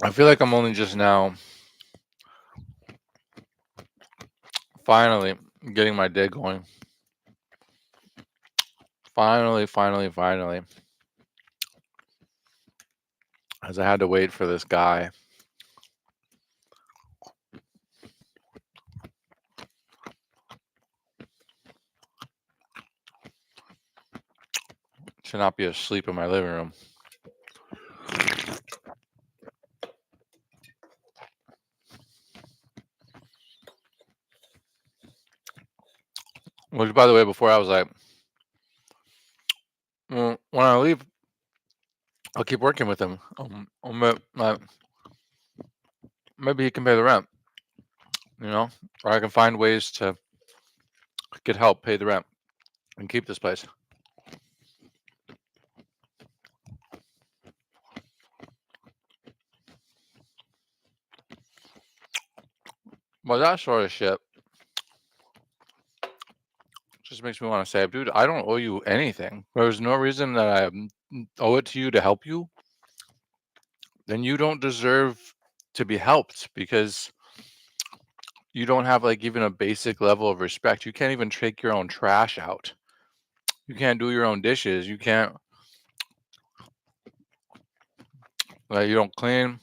I feel like I'm only just now finally getting my day going. Finally. As I had to wait for this guy. To not be asleep in my living room. Which, by the way, before I was like, when I leave, I'll keep working with him. Maybe he can pay the rent, or I can find ways to get help pay the rent and keep this place. Well, that sort of shit just makes me want to say, dude, I don't owe you anything. There's no reason that I owe it to you to help you. Then you don't deserve to be helped because you don't have like even a basic level of respect. You can't even take your own trash out. You can't do your own dishes. You can't, like, you don't clean.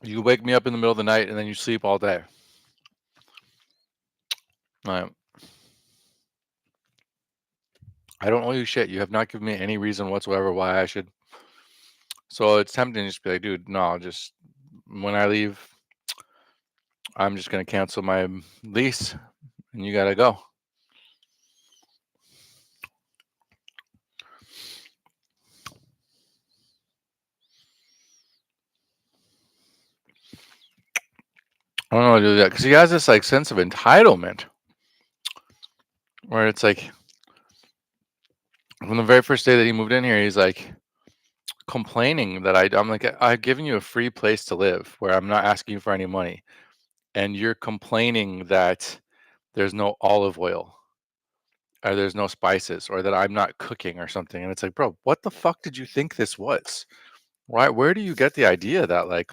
You wake me up in the middle of the night and then you sleep all day. Like, I don't owe you shit. You have not given me any reason whatsoever why I should. So it's tempting to just be like, dude, no, just when I leave, I'm just going to cancel my lease and you got to go. I don't know how to do that because he has this like sense of entitlement where it's like from the very first day that he moved in here, he's like complaining that I'm like, I've given you a free place to live where I'm not asking you for any money. And you're complaining that there's no olive oil or there's no spices or that I'm not cooking or something. And it's like, bro, what the fuck did you think this was? Where do you get the idea that like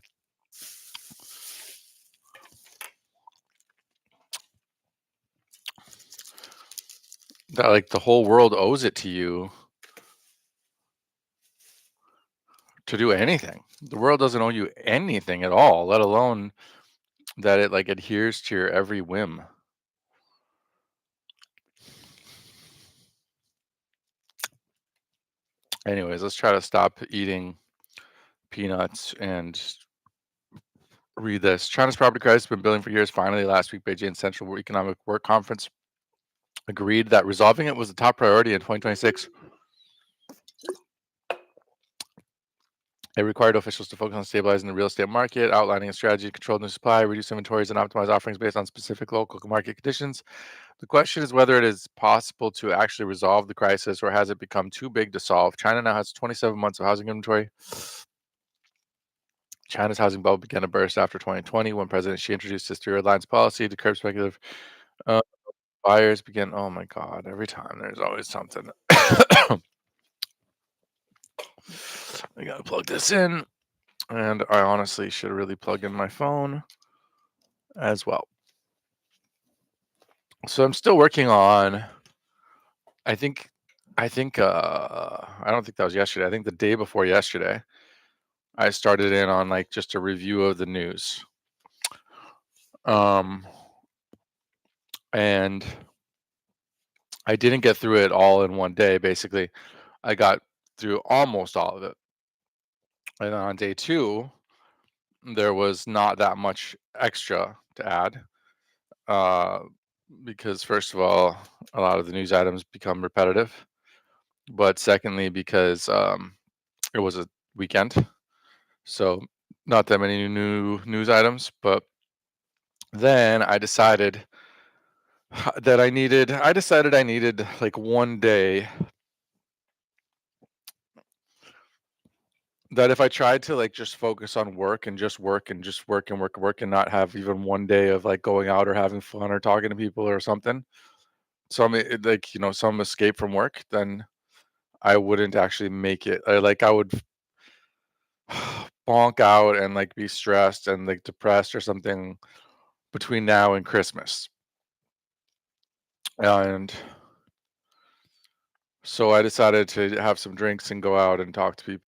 the whole world owes it to you to do anything? The world doesn't owe you anything at all, let alone that it like adheres to your every whim. Anyways, let's try to stop eating peanuts and read this. China's property crisis has been building for years. Finally, last week, Beijing's Central Economic Work Conference agreed that resolving it was the top priority in 2026. It required officials to focus on stabilizing the real estate market, outlining a strategy to control new supply, reduce inventories, and optimize offerings based on specific local market conditions. The question is whether it is possible to actually resolve the crisis or has it become too big to solve. China now has 27 months of housing inventory. China's housing bubble began to burst after 2020 when President Xi introduced his three-red lines policy to curb speculative buyers began. Oh my God, every time there's always something. I gotta plug this in. And I honestly should really plug in my phone as well. So I'm still working on, I think, I don't think that was yesterday. I think the day before yesterday, I started in on like just a review of the news. Um, and I didn't get through it all in one day. Basically, I got through almost all of it. And then on day two, there was not that much extra to add. Because first of all, a lot of the news items become repetitive. But secondly, because it was a weekend, so not that many new news items. But then I decided that I needed like one day that if I tried to like just focus on work and just work and just work and work and not have even one day of like going out or having fun or talking to people or something, some like some escape from work, then I wouldn't actually make it. I would bonk out and, like, be stressed and, like, depressed or something between now and Christmas. And so I decided to have some drinks and go out and talk to people.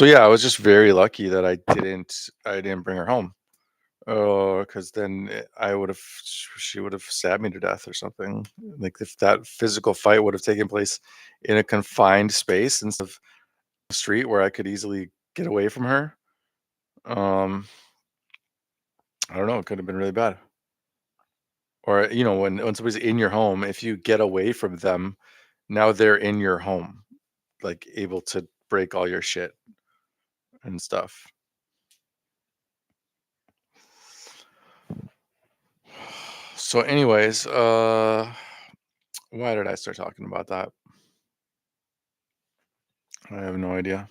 So yeah, I was just very lucky that I didn't bring her home. Oh, because then I would have she would have stabbed me to death or something. Like if that physical fight would have taken place in a confined space instead of the street where I could easily get away from her. Um, I don't know, it could have been really bad. Or when somebody's in your home, if you get away from them, now they're in your home, like able to break all your shit and stuff. So anyways, why did I start talking about that? I have no idea.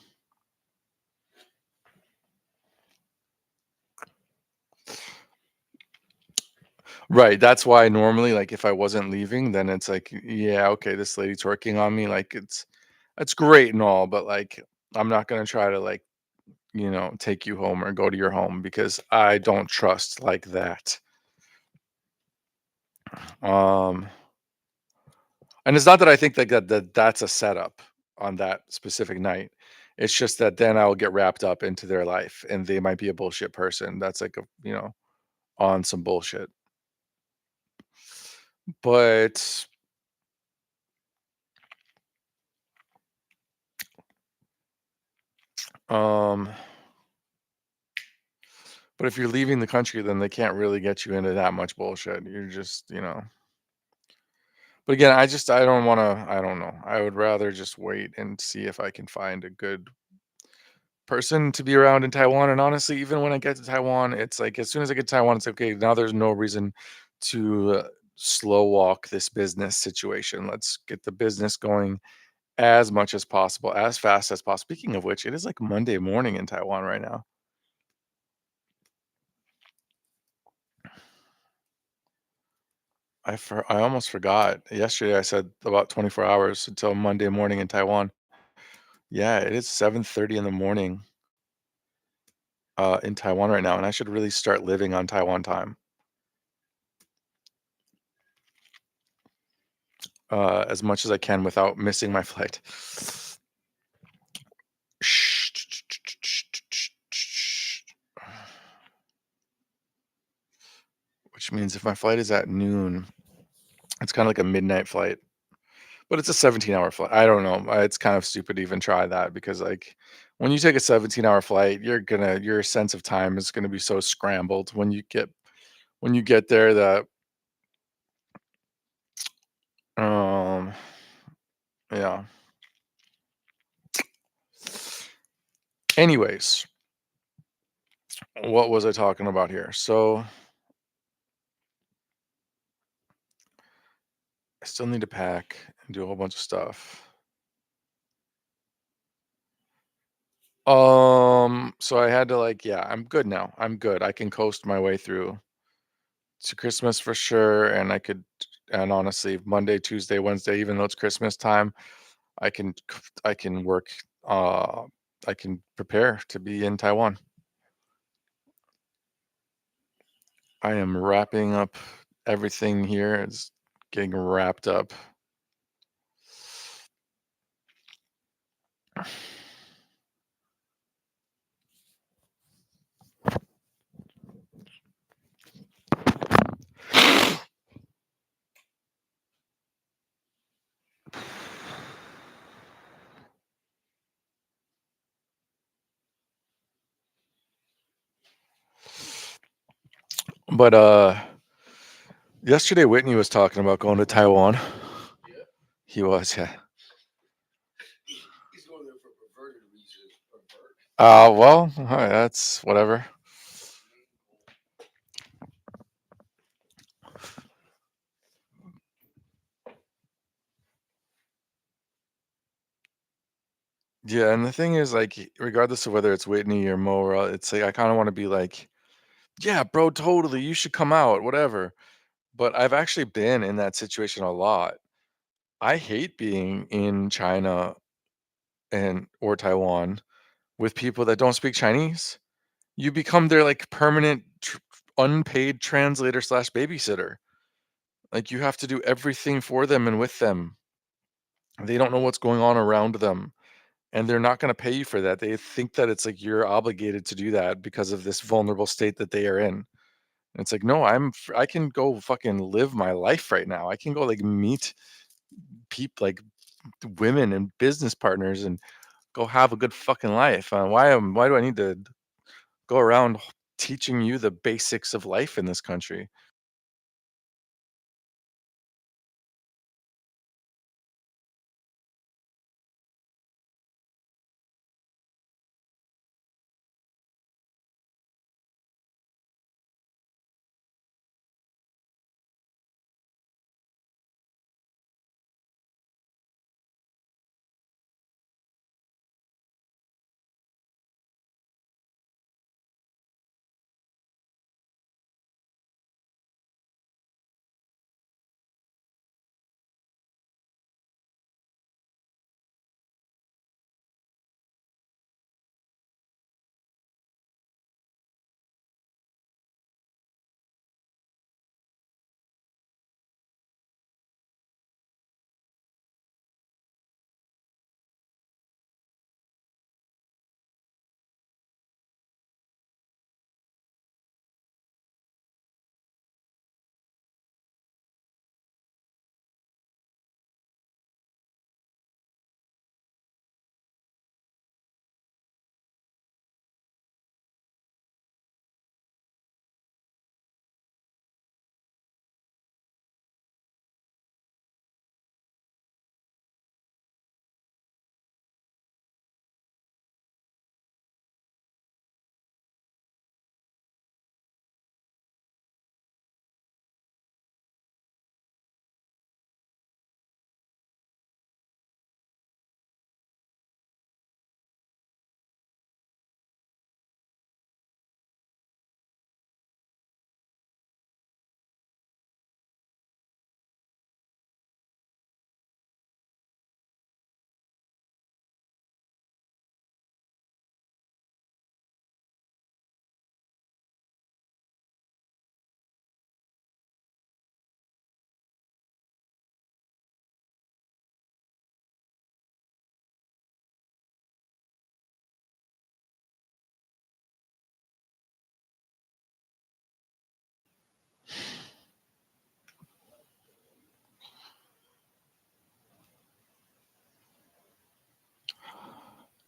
Right, that's why normally, like, if I wasn't leaving, then it's like, yeah, okay, this lady's working on me, like, it's great and all, but, like, I'm not gonna try to, like, take you home or go to your home because I don't trust like that. Um, and it's not that I think that's a setup on that specific night. It's just that then I'll get wrapped up into their life, and they might be a bullshit person that's, like, on some bullshit. But, um But if you're leaving the country, then they can't really get you into that much bullshit. You're just. But again, I don't wanna I don't know. I would rather just wait and see if I can find a good person to be around in Taiwan, and honestly, even when I get to Taiwan, it's like, as soon as I get to Taiwan, it's okay, now there's no reason to, slow walk this business situation. Let's get the business going as much as possible, as fast as possible. Speaking of which, it is, like, Monday morning in Taiwan right now. I almost forgot. Yesterday, I said about 24 hours until Monday morning in Taiwan. Yeah, it is 7:30 in the morning, in Taiwan right now, and I should really start living on Taiwan time, as much as I can without missing my flight. Which means if my flight is at noon, it's kinda like a midnight flight, but it's a 17-hour flight. I don't know, it's kind of stupid to even try that because, like, when you take a 17-hour flight, your sense of time is gonna be so scrambled when you get there that, um, yeah. Anyways, what was I talking about here? So, I still need to pack and do a whole bunch of stuff. So I had to, like, yeah, I'm good now. I'm good. I can coast my way through to Christmas for sure, and honestly, Monday, Tuesday, Wednesday, even though it's Christmas time, I can work. Uh, I can prepare to be in Taiwan. I am wrapping up everything here. It's getting wrapped up. But yesterday Whitney was talking about going to Taiwan. He was, yeah. Well, that's whatever. Yeah, and the thing is, like, regardless of whether it's Whitney or Mora, it's like I kind of want to be like, yeah, bro, totally, you should come out, whatever. But I've actually been in that situation a lot. I hate being in China and or Taiwan with people that don't speak Chinese. You become their, like, permanent unpaid translator slash babysitter. Like, you have to do everything for them and with them. They don't know what's going on around them. and they're not gonna pay you for that. They think that it's like you're obligated to do that because of this vulnerable state that they are in. And it's like, no, I can go fucking live my life right now. I can go like meet people like women and business partners and go have a good fucking life. Why do I need to go around teaching you the basics of life in this country?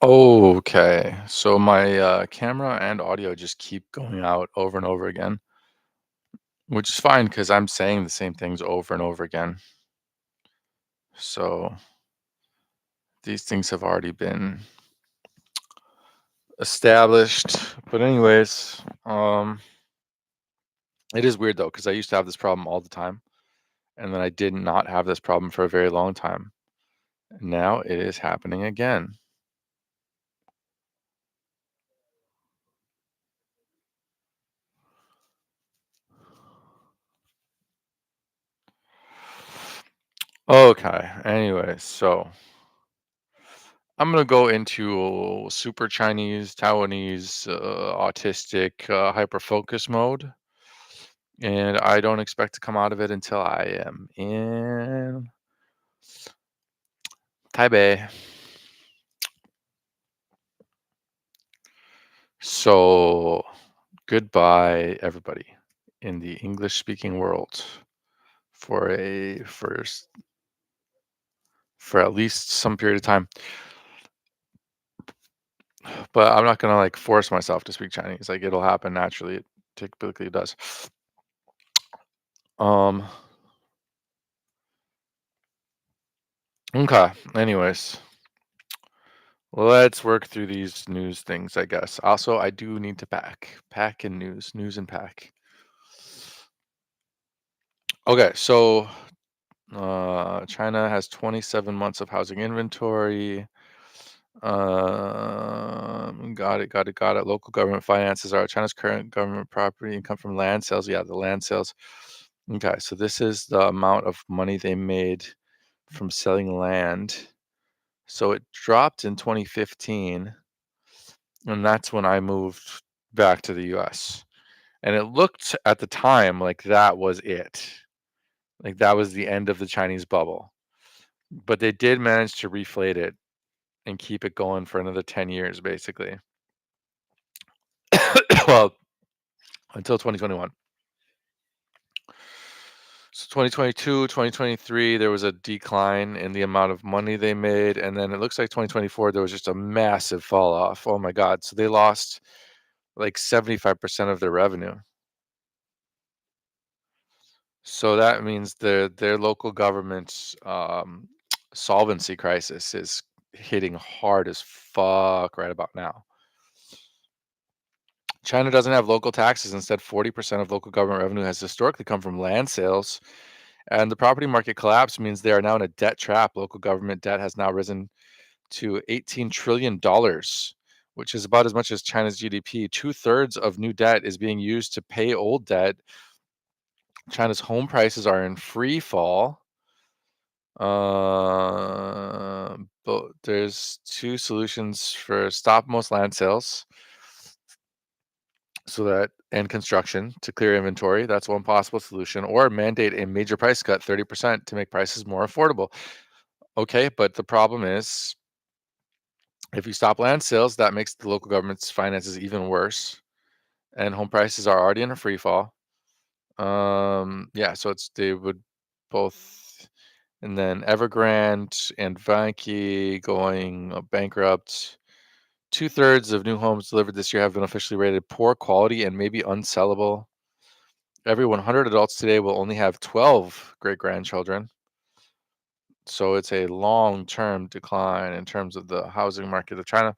Okay. So my camera and audio just keep going out over and over again, which is fine because I'm saying the same things over and over again. So these things have already been established. But anyways, it is weird though because I used to have this problem all the time, and then I did not have this problem for a very long time. Now it is happening again. Okay. Anyway, so I'm gonna go into super Chinese, Taiwanese, autistic, hyper focus mode, and I don't expect to come out of it until I am in Taipei. So goodbye, everybody in the English-speaking world for a first for at least some period of time. But I'm not gonna like force myself to speak Chinese. Like it'll happen naturally. It typically does. Um. Okay. Anyways, let's work through these news things, I guess. Also, I do need to pack and news and pack. Okay, so China has 27 months of housing inventory. Got it. Local government finances are China's current government property income from land sales. Yeah, the land sales. Okay, so this is the amount of money they made from selling land. So it dropped in 2015, and that's when I moved back to the US. And it looked at the time like that was it. Like that was the end of the Chinese bubble. But they did manage to reflate it and keep it going for another 10 years, basically. Well, until 2021. So 2022, 2023, there was a decline in the amount of money they made, and then it looks like 2024 there was just a massive fall off. Oh my God! So they lost like 75% of their revenue. So that means their local government's solvency crisis is hitting hard as fuck right about now. China doesn't have local taxes. Instead, 40% of local government revenue has historically come from land sales. And the property market collapse means they are now in a debt trap. Local government debt has now risen to $18 trillion, which is about as much as China's GDP. Two-thirds of new debt is being used to pay old debt. China's home prices are in free fall. But there's two solutions for stop most land sales so that and construction to clear inventory. That's one possible solution, or mandate a major price cut, 30%, to make prices more affordable. Okay, but the problem is if you stop land sales, that makes the local government's finances even worse, and home prices are already in a free fall. Yeah, so they would both, and then Evergrande and Vanke going bankrupt. Two-thirds of new homes delivered this year have been officially rated poor quality and maybe unsellable. Every 100 adults today will only have 12 great-grandchildren. So it's a long-term decline in terms of the housing market of China.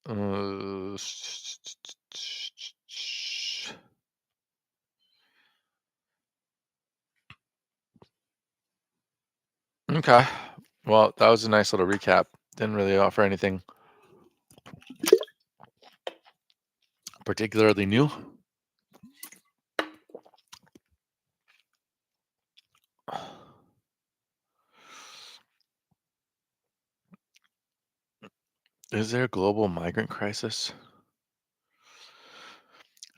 Uh, Okay. Well, that was a nice little recap. Didn't really offer anything particularly new. Is there a global migrant crisis?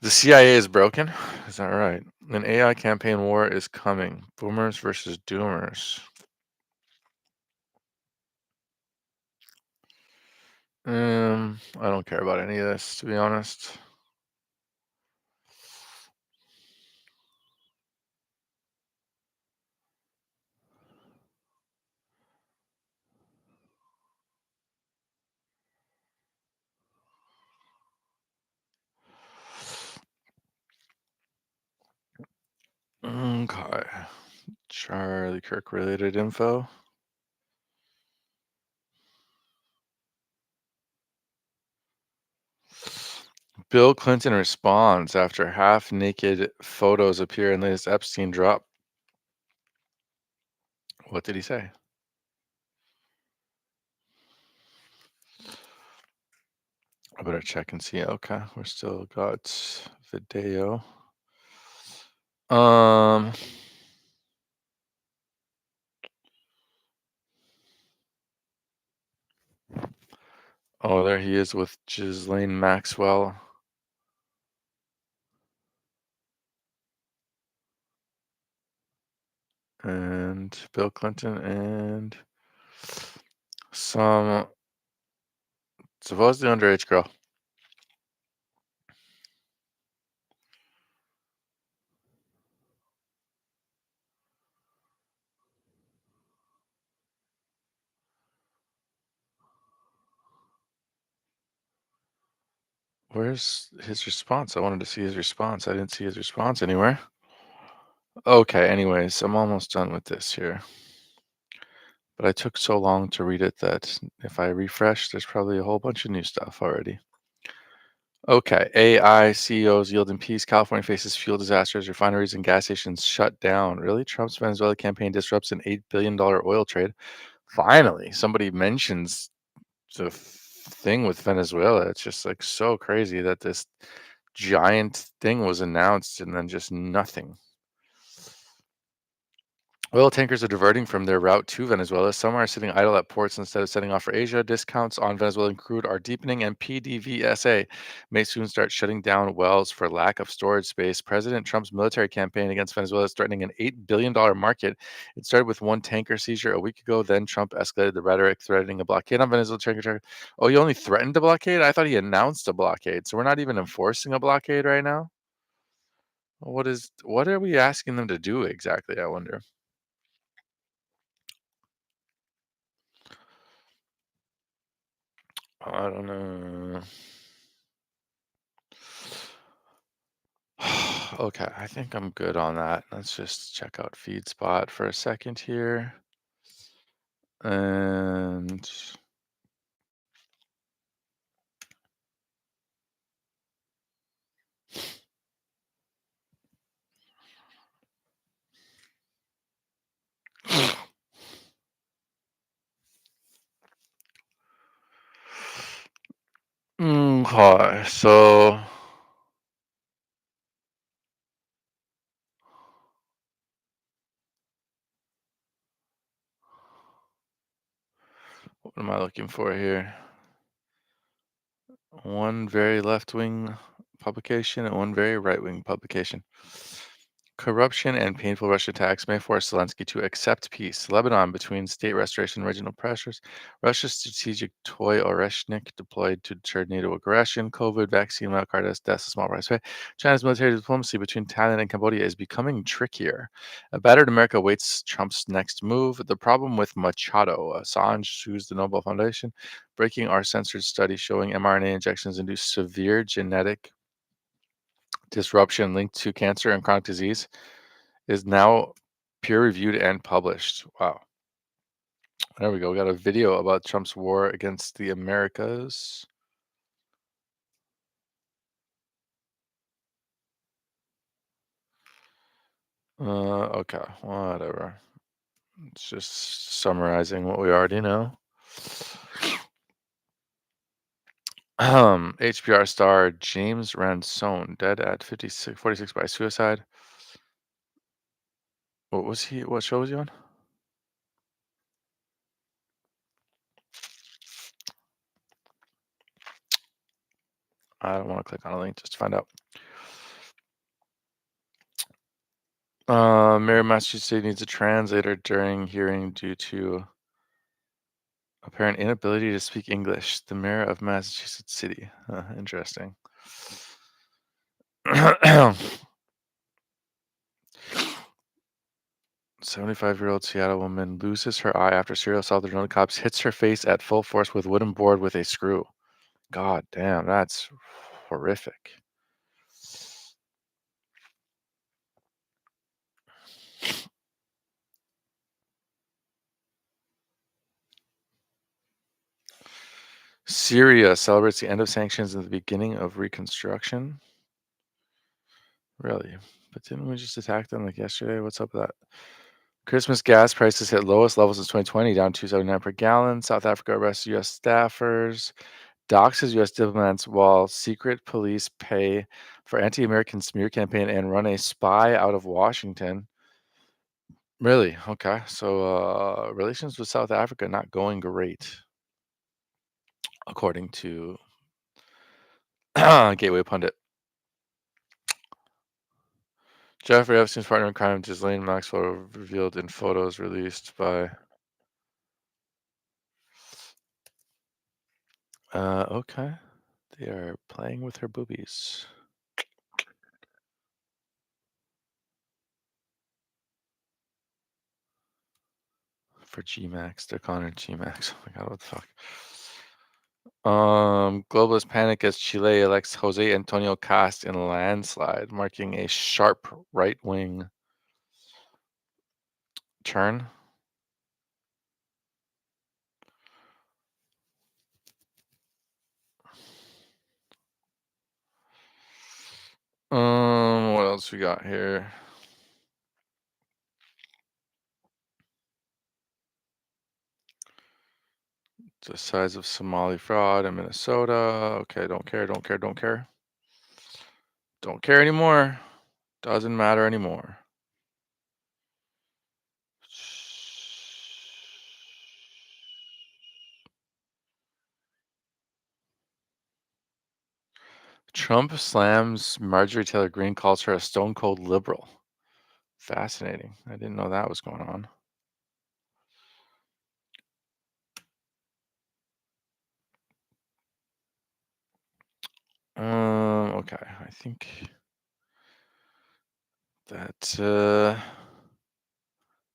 The CIA is broken? Is that right? An AI campaign war is coming. Boomers versus doomers. I don't care about any of this, to be honest. Okay. Charlie Kirk related info. Bill Clinton responds after half-naked photos appear in latest Epstein drop. What did he say? I better check and see. Okay, we're still got video. Oh, there he is with Ghislaine Maxwell. And Bill Clinton and some supposedly underage girl. Where's his response? I wanted to see his response. I didn't see his response anywhere. Okay, anyways, I'm almost done with this here. But I took so long to read it that if I refresh, there's probably a whole bunch of new stuff already. Okay, AI CEOs yielding peace. California faces fuel disasters. Refineries and gas stations shut down. Really? Trump's Venezuela campaign disrupts an $8 billion oil trade. Finally, somebody mentions the thing with Venezuela. It's just like so crazy that this giant thing was announced and then just nothing. Oil tankers are diverting from their route to Venezuela. Some are sitting idle at ports instead of setting off for Asia. Discounts on Venezuelan crude are deepening, and PDVSA may soon start shutting down wells for lack of storage space. President Trump's military campaign against Venezuela is threatening an $8 billion market. It started with one tanker seizure a week ago. Then Trump escalated the rhetoric, threatening a blockade on Venezuela tanker. Oh, he only threatened a blockade? I thought he announced a blockade. So we're not even enforcing a blockade right now? What are we asking them to do exactly, I wonder? I don't know. Okay, I think I'm good on that. Let's just check out FeedSpot for a second here. And okay, so what am I looking for here? One very left-wing publication and one very right-wing publication. Corruption and painful Russian attacks may force Zelensky to accept peace. Lebanon between state restoration and regional pressures. Russia's strategic toy Oreshnik deployed to deter NATO aggression. COVID vaccine myocarditis deaths, a small price pay. China's military diplomacy between Thailand and Cambodia is becoming trickier. A battered America waits Trump's next move. The problem with Machado, Assange sues the Nobel Foundation, breaking our censored study showing mRNA injections induce severe genetic disruption linked to cancer and chronic disease is now peer reviewed and published. Wow. There we go. We got a video about Trump's war against the Americas. Okay, whatever. It's just summarizing what we already know. HBR star James Ransone dead at 46 by suicide. What was he? What show was he on? I don't want to click on a link just to find out. Mayor of Massachusetts needs a translator during hearing due to apparent inability to speak English. The mayor of Massachusetts City. Interesting. 75-year-old Seattle woman loses her eye after serial assault. The cops hits her face at full force with wooden board with a screw. God damn, that's horrific. Syria celebrates the end of sanctions and the beginning of reconstruction. Really? But didn't we just attack them like yesterday? What's up with that? Christmas gas prices hit lowest levels since 2020, down 2.79 per gallon. South Africa arrests U.S. staffers, doxes U.S. diplomats while secret police pay for anti-American smear campaign and run a spy out of Washington. Really? Okay. So relations with South Africa not going great, according to Gateway Pundit. Jeffrey Epstein's partner in crime, Ghislaine Maxwell, revealed in photos released by. Okay. They are playing with her boobies. For GMAX. They're calling her GMAX. Oh my god, what the fuck? Globalist panic as Chile elects Jose Antonio Cast in landslide, marking a sharp right-wing turn. What else we got here? The size of Somali fraud in Minnesota. Okay, don't care, don't care, don't care. Don't care anymore. Doesn't matter anymore. Trump slams Marjorie Taylor Greene, calls her a stone cold liberal. Fascinating. I didn't know that was going on. Okay. I think that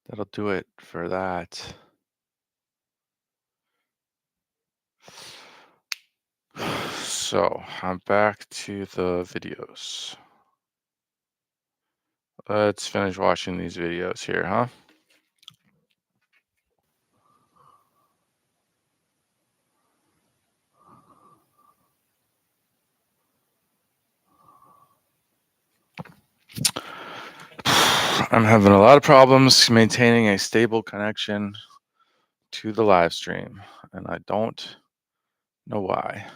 that'll do it for that. So I'm back to the videos. Let's finish watching these videos here, huh? I'm having a lot of problems maintaining a stable connection to the live stream, and I don't know why.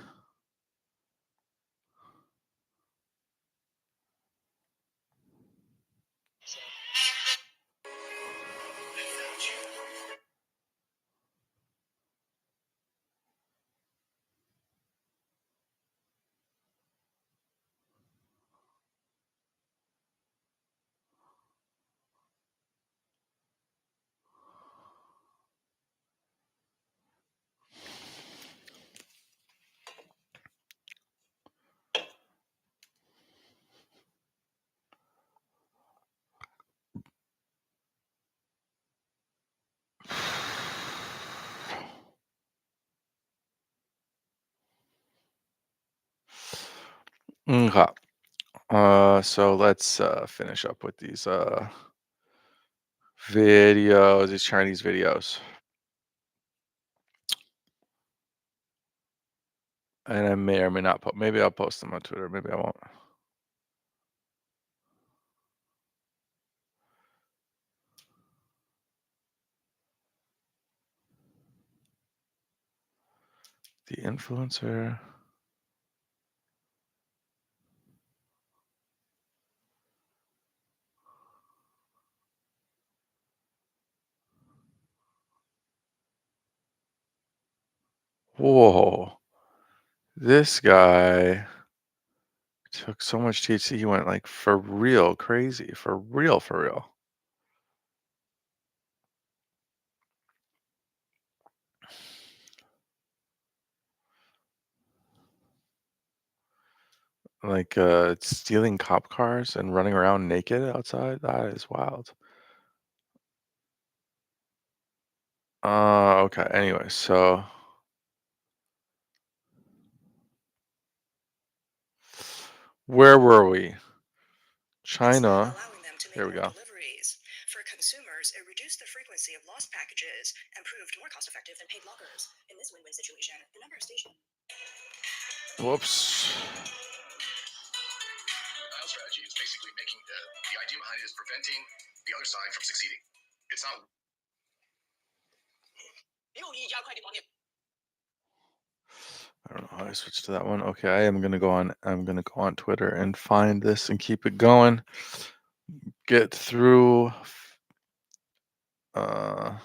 Okay. So let's finish up with these videos, these Chinese videos. And I may or may not post. Maybe I'll post them on Twitter. Maybe I won't. The influencer. Whoa. This guy took so much THC, he went like for real crazy. For real, for real. Like stealing cop cars and running around naked outside. That is wild. Okay. Anyway, so where were we? China. There we go. For consumers, it reduced the frequency of lost packages and proved more cost effective than paid lockers. In this win-win situation, the number of stations. Whoops. Dial strategy is basically making the idea behind it is preventing the other side from succeeding. It's not. I don't know how I switched to that one. Okay, I'm gonna go on Twitter and find this and keep it going. Get through but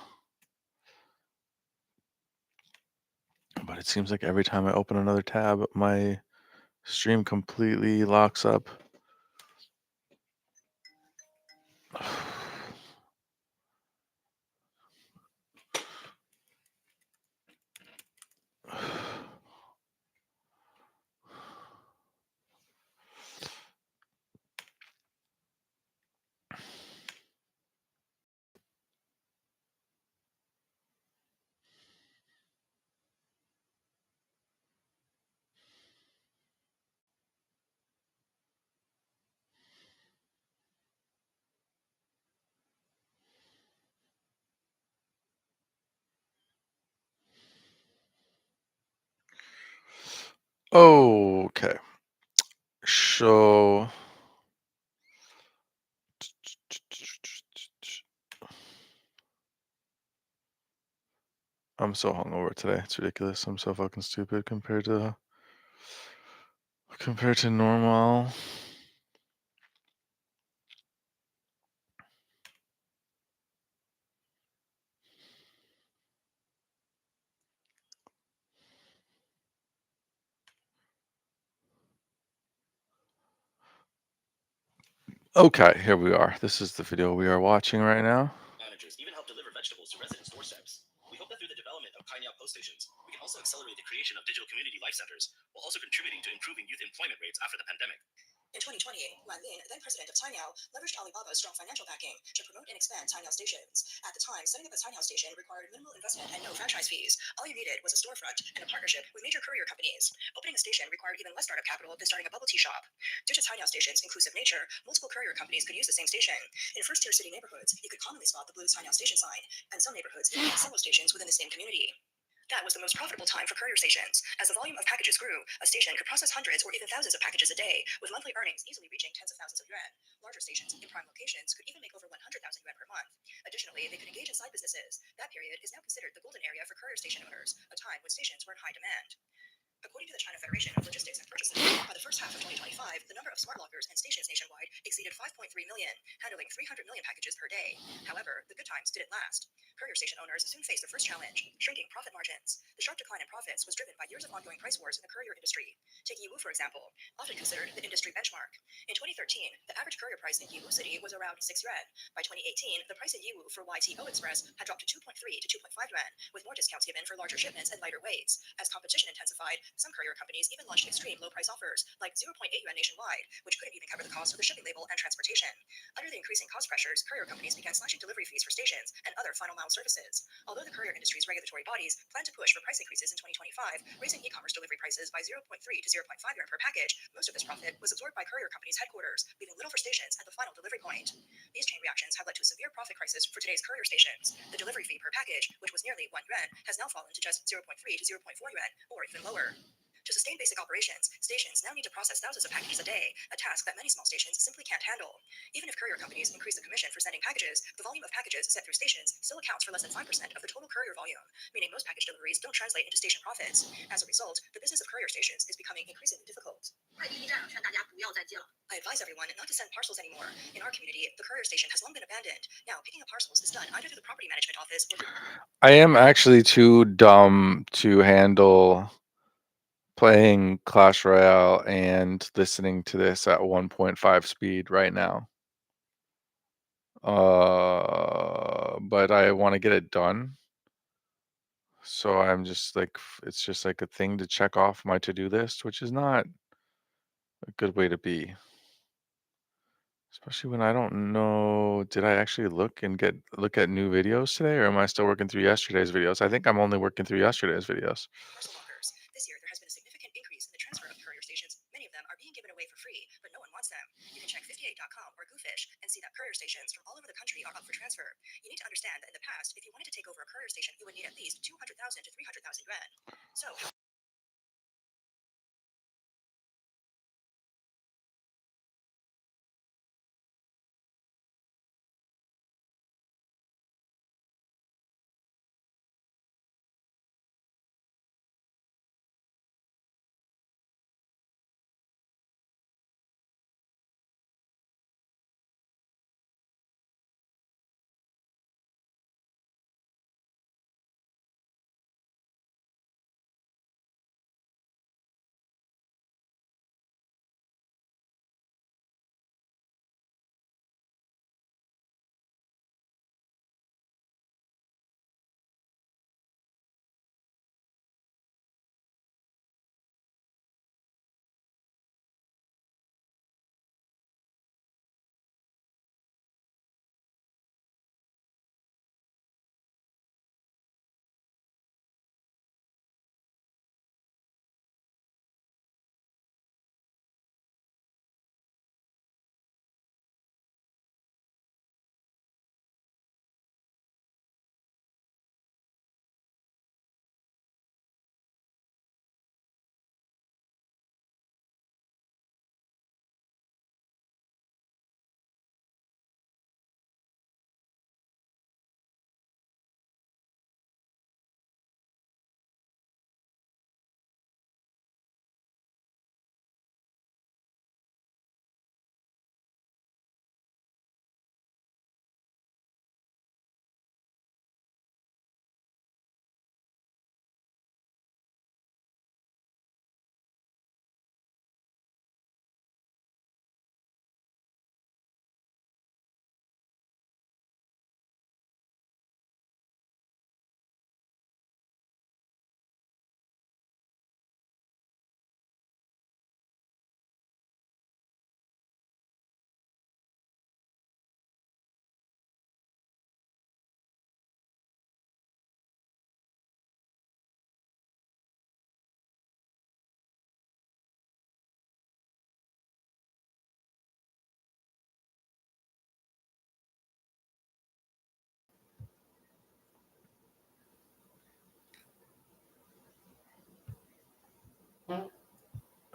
it seems like every time I open another tab, my stream completely locks up. Okay. So I'm so hungover today. It's ridiculous. I'm so fucking stupid compared to normal. Okay, here we are. This is the video we are watching right now. Managers even help deliver vegetables to residents' doorsteps. We hope that through the development of Kainyao post stations, we can also accelerate the creation of digital community life centers, while also contributing to improving youth employment rates after the pandemic. In 2020, Wan Lin, then president of Cainiao, leveraged Alibaba's strong financial backing to promote and expand Cainiao stations. At the time, setting up a Cainiao station required minimal investment and no franchise fees. All you needed was a storefront and a partnership with major courier companies. Opening a station required even less startup capital than starting a bubble tea shop. Due to Cainiao station's inclusive nature, multiple courier companies could use the same station. In first-tier city neighborhoods, you could commonly spot the blue Cainiao station sign, and some neighborhoods even had several stations within the same community. That was the most profitable time for courier stations. As the volume of packages grew, a station could process hundreds or even thousands of packages a day, with monthly earnings easily reaching tens of thousands of yuan. Larger stations in prime locations could even make over 100,000 yuan per month. Additionally, they could engage in side businesses. That period is now considered the golden area for courier station owners, a time when stations were in high demand. According to the China Federation of Logistics and Purchasing, by the first half of 2025, the number of smart lockers and stations nationwide exceeded 5.3 million, handling 300 million packages per day. However, the good times didn't last. Courier station owners soon faced the first challenge: shrinking profit margins. The sharp decline in profits was driven by years of ongoing price wars in the courier industry. Take Yiwu, for example, often considered the industry benchmark. In 2013, the average courier price in Yiwu City was around 6 yuan. By 2018, the price in Yiwu for YTO Express had dropped to 2.3 to 2.5 yuan, with more discounts given for larger shipments and lighter weights. As competition intensified, some courier companies even launched extreme low price offers, like 0.8 yuan nationwide, which couldn't even cover the cost of the shipping label and transportation. Under the increasing cost pressures, courier companies began slashing delivery fees for stations and other final mile services. Although the courier industry's regulatory bodies plan to push for price increases in 2025, raising e-commerce delivery prices by 0.3 to 0.5 yuan per package, most of this profit was absorbed by courier companies' headquarters, leaving little for stations at the final delivery point. These chain reactions have led to a severe profit crisis for today's courier stations. The delivery fee per package, which was nearly 1 yuan, has now fallen to just 0.3 to 0.4 yuan, or even lower. To sustain basic operations, stations now need to process thousands of packages a day, a task that many small stations simply can't handle. Even if courier companies increase the commission for sending packages, the volume of packages sent through stations still accounts for less than 5% of the total courier volume, meaning most package deliveries don't translate into station profits. As a result, the business of courier stations is becoming increasingly difficult. I advise everyone not to send parcels anymore. In our community, the courier station has long been abandoned. Now, picking up parcels is done either through the property management office or I am actually too dumb to handle playing Clash Royale and listening to this at 1.5 speed right now. But I want to get it done. So I'm just like, it's just like a thing to check off my to-do list, which is not a good way to be. Especially when I don't know, did I actually look at new videos today, or am I still working through yesterday's videos? I think I'm only working through yesterday's videos. parcel lockers. This year, there has been a significant increase in the transfer of courier stations. Many of them are being given away for free, but no one wants them. You can check 58.com or Goofish and see that courier stations from all over the country are up for transfer. You need to understand that in the past, if you wanted to take over a courier station, you would need at least 200,000 to 300,000 yuan. So,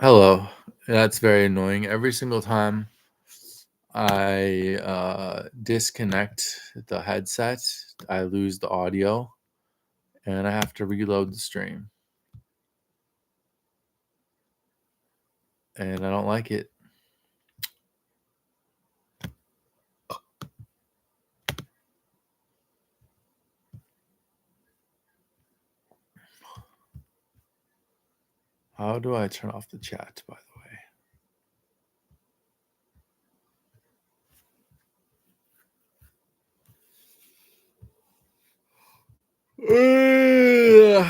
Hello. That's very annoying. Every single time I disconnect the headset, I lose the audio and I have to reload the stream. And I don't like it. How do I turn off the chat, by the way?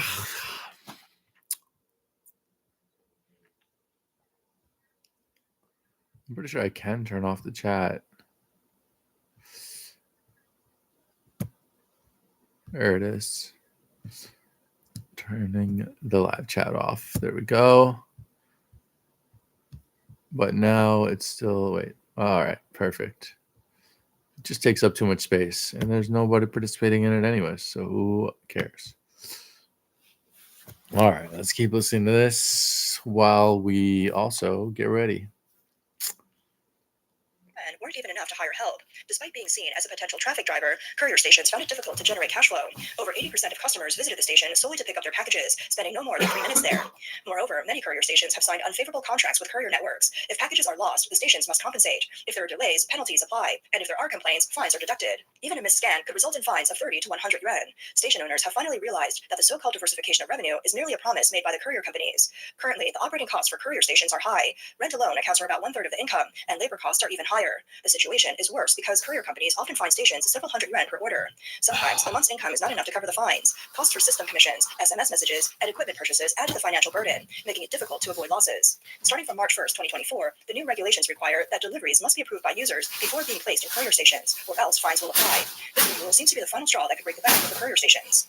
I'm pretty sure I can turn off the chat. There it is. Turning the live chat off. There we go. But now it's still, wait. All right, perfect. It just takes up too much space and there's nobody participating in it anyway. So who cares? All right, let's keep listening to this while we also get ready. And weren't even enough to hire help. Despite being seen as a potential traffic driver, courier stations found it difficult to generate cash flow. Over 80% of customers visited the station solely to pick up their packages, spending no more than 3 minutes there. Moreover, many courier stations have signed unfavorable contracts with courier networks. If packages are lost, the stations must compensate. If there are delays, penalties apply. And if there are complaints, fines are deducted. Even a missed scan could result in fines of 30 to 100 yuan. Station owners have finally realized that the so-called diversification of revenue is merely a promise made by the courier companies. Currently, the operating costs for courier stations are high. Rent alone accounts for about 1/3 of the income, and labor costs are even higher. The situation is worse because courier companies often fine stations several hundred yuan per order. Sometimes a month's income is not enough to cover the fines. Costs for system commissions, SMS messages, and equipment purchases add to the financial burden, making it difficult to avoid losses. Starting from March 1st, 2024, the new regulations require that deliveries must be approved by users before being placed in courier stations, or else fines will apply. This new rule seems to be the final straw that could break the back of the courier stations.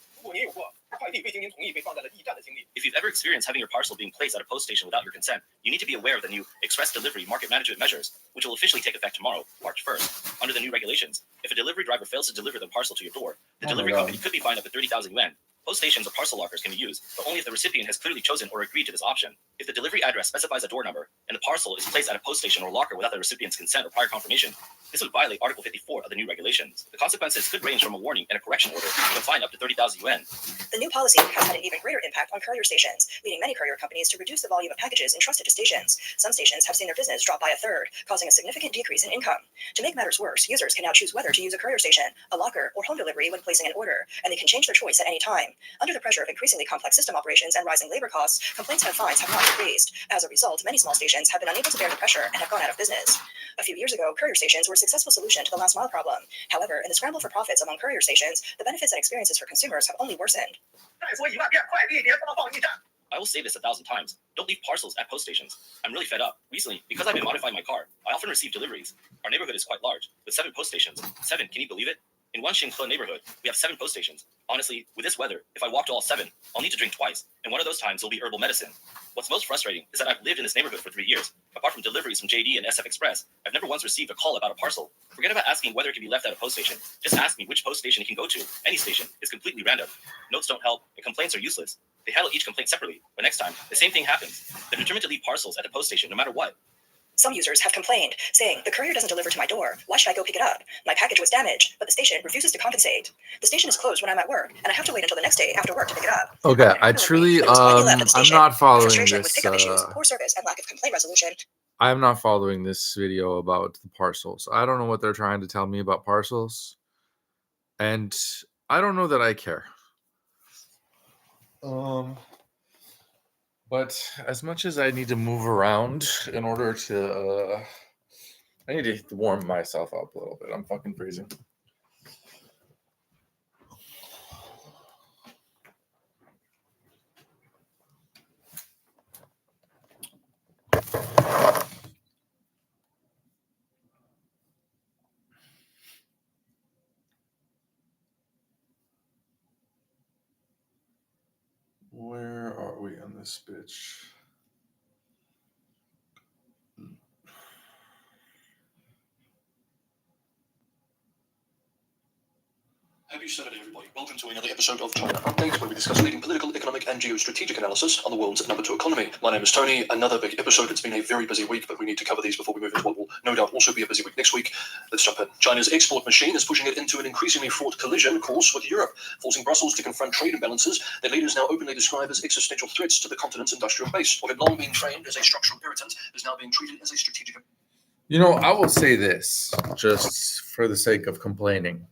If you've ever experienced having your parcel being placed at a post station without your consent, you need to be aware of the new Express Delivery Market Management Measures, which will officially take effect tomorrow, March 1st. Under the new regulations, if a delivery driver fails to deliver the parcel to your door, the delivery company could be fined up to 30,000 yuan. Post stations or parcel lockers can be used, but only if the recipient has clearly chosen or agreed to this option. If the delivery address specifies a door number and the parcel is placed at a post station or locker without the recipient's consent or prior confirmation, this would violate Article 54 of the new regulations. The consequences could range from a warning and a correction order to a fine up to 30,000 yuan. The new policy has had an even greater impact on courier stations, leading many courier companies to reduce the volume of packages entrusted to stations. Some stations have seen their business drop by a third, causing a significant decrease in income. To make matters worse, users can now choose whether to use a courier station, a locker, or home delivery when placing an order, and they can change their choice at any time. Under the pressure of increasingly complex system operations and rising labor costs, complaints and fines have not decreased. As a result, many small stations have been unable to bear the pressure and have gone out of business. A few years ago, courier stations were a successful solution to the last mile problem. However, in the scramble for profits among courier stations, the benefits and experiences for consumers have only worsened. I will say this 1,000 times. Don't leave parcels at post stations. I'm really fed up. Recently, because I've been modifying my car, I often receive deliveries. Our neighborhood is quite large, with 7 post stations. 7, can you believe it? In one Xinghe neighborhood, we have 7 post stations. Honestly, with this weather, if I walk to all 7, I'll need to drink twice, and one of those times will be herbal medicine. What's most frustrating is that I've lived in this neighborhood for 3 years. Apart from deliveries from JD and SF Express, I've never once received a call about a parcel. Forget about asking whether it can be left at a post station. Just ask me which post station it can go to. Any station is completely random. Notes don't help, and complaints are useless. They handle each complaint separately, but next time, the same thing happens. They're determined to leave parcels at the post station no matter what. Some users have complained, saying, the courier doesn't deliver to my door. Why should I go pick it up? My package was damaged, but the station refuses to compensate. The station is closed when I'm at work, and I have to wait until the next day after work to pick it up. Okay, I truly, I'm not following Frustration this. with pickup issues, poor service, and lack of complaint resolution. I'm not following this video about the parcels. I don't know what they're trying to tell me about parcels, and I don't know that I care. But as much as I need to move around in order to, I need to warm myself up a little bit. I'm fucking freezing. Where are we on this bitch? Happy Saturday, everybody. Welcome to another episode of China Update, where we discuss leading political, economic, and geostrategic analysis on the world's number 2 economy. My name is Tony. Another big episode. It's been a very busy week, but we need to cover these before we move into what will no doubt also be a busy week next week. Let's jump in. China's export machine is pushing it into an increasingly fraught collision course with Europe, forcing Brussels to confront trade imbalances that leaders now openly describe as existential threats to the continent's industrial base. What had long been framed as a structural irritant is now being treated as a strategic. You know, I will say this just for the sake of complaining.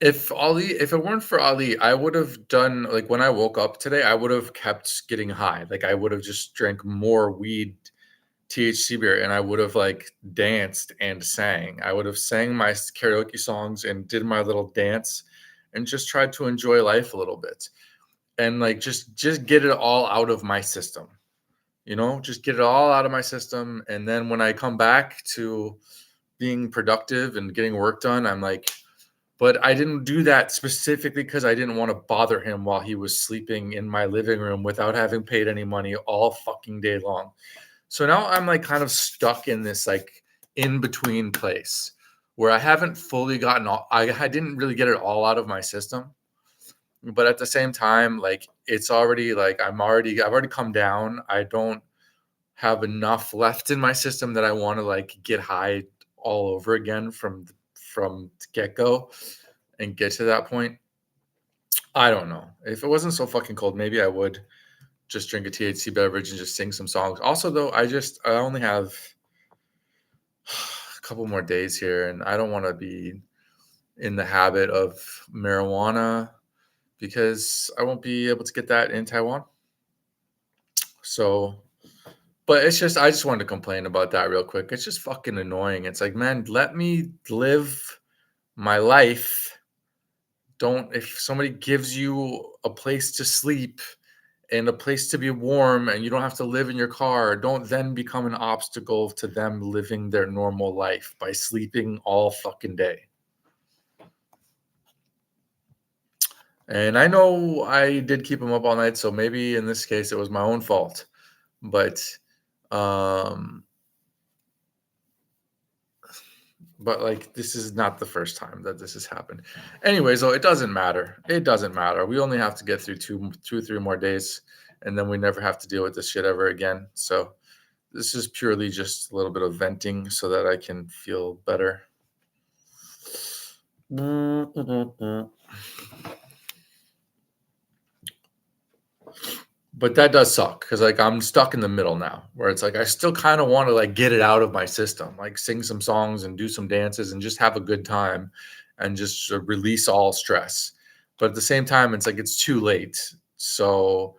If it weren't for Ali, I would have done, like, when I woke up today, I would have kept getting high. Like, I would have just drank more weed, THC beer, and I would have, like, danced and sang. I would have sang my karaoke songs and did my little dance and just tried to enjoy life a little bit. And, like, just get it all out of my system. You know, just get it all out of my system. And then when I come back to being productive and getting work done, I'm like, but I didn't do that specifically because I didn't want to bother him while he was sleeping in my living room without having paid any money all fucking day long. So now I'm like kind of stuck in this like in between place where I haven't fully gotten I didn't really get it all out of my system. But at the same time, like it's already like I've already come down. I don't have enough left in my system that I want to like get high all over again from the get-go and get to that point. I don't know. If it wasn't so fucking cold, maybe I would just drink a THC beverage and just sing some songs. Also, though, I only have a couple more days here, and I don't want to be in the habit of marijuana because I won't be able to get that in Taiwan. So, but I just wanted to complain about that real quick. It's just fucking annoying. It's like, man, let me live my life. If somebody gives you a place to sleep and a place to be warm and you don't have to live in your car, don't then become an obstacle to them living their normal life by sleeping all fucking day. And I know I did keep him up all night, so maybe in this case it was my own fault. But like this is not the first time that this has happened. Anyways, though, it doesn't matter. It doesn't matter. We only have to get through 3 more days, and then we never have to deal with this shit ever again. So this is purely just a little bit of venting so that I can feel better. But that does suck because like I'm stuck in the middle now where it's like I still kind of want to like get it out of my system, like sing some songs and do some dances and just have a good time and just release all stress. But at the same time, it's like it's too late. So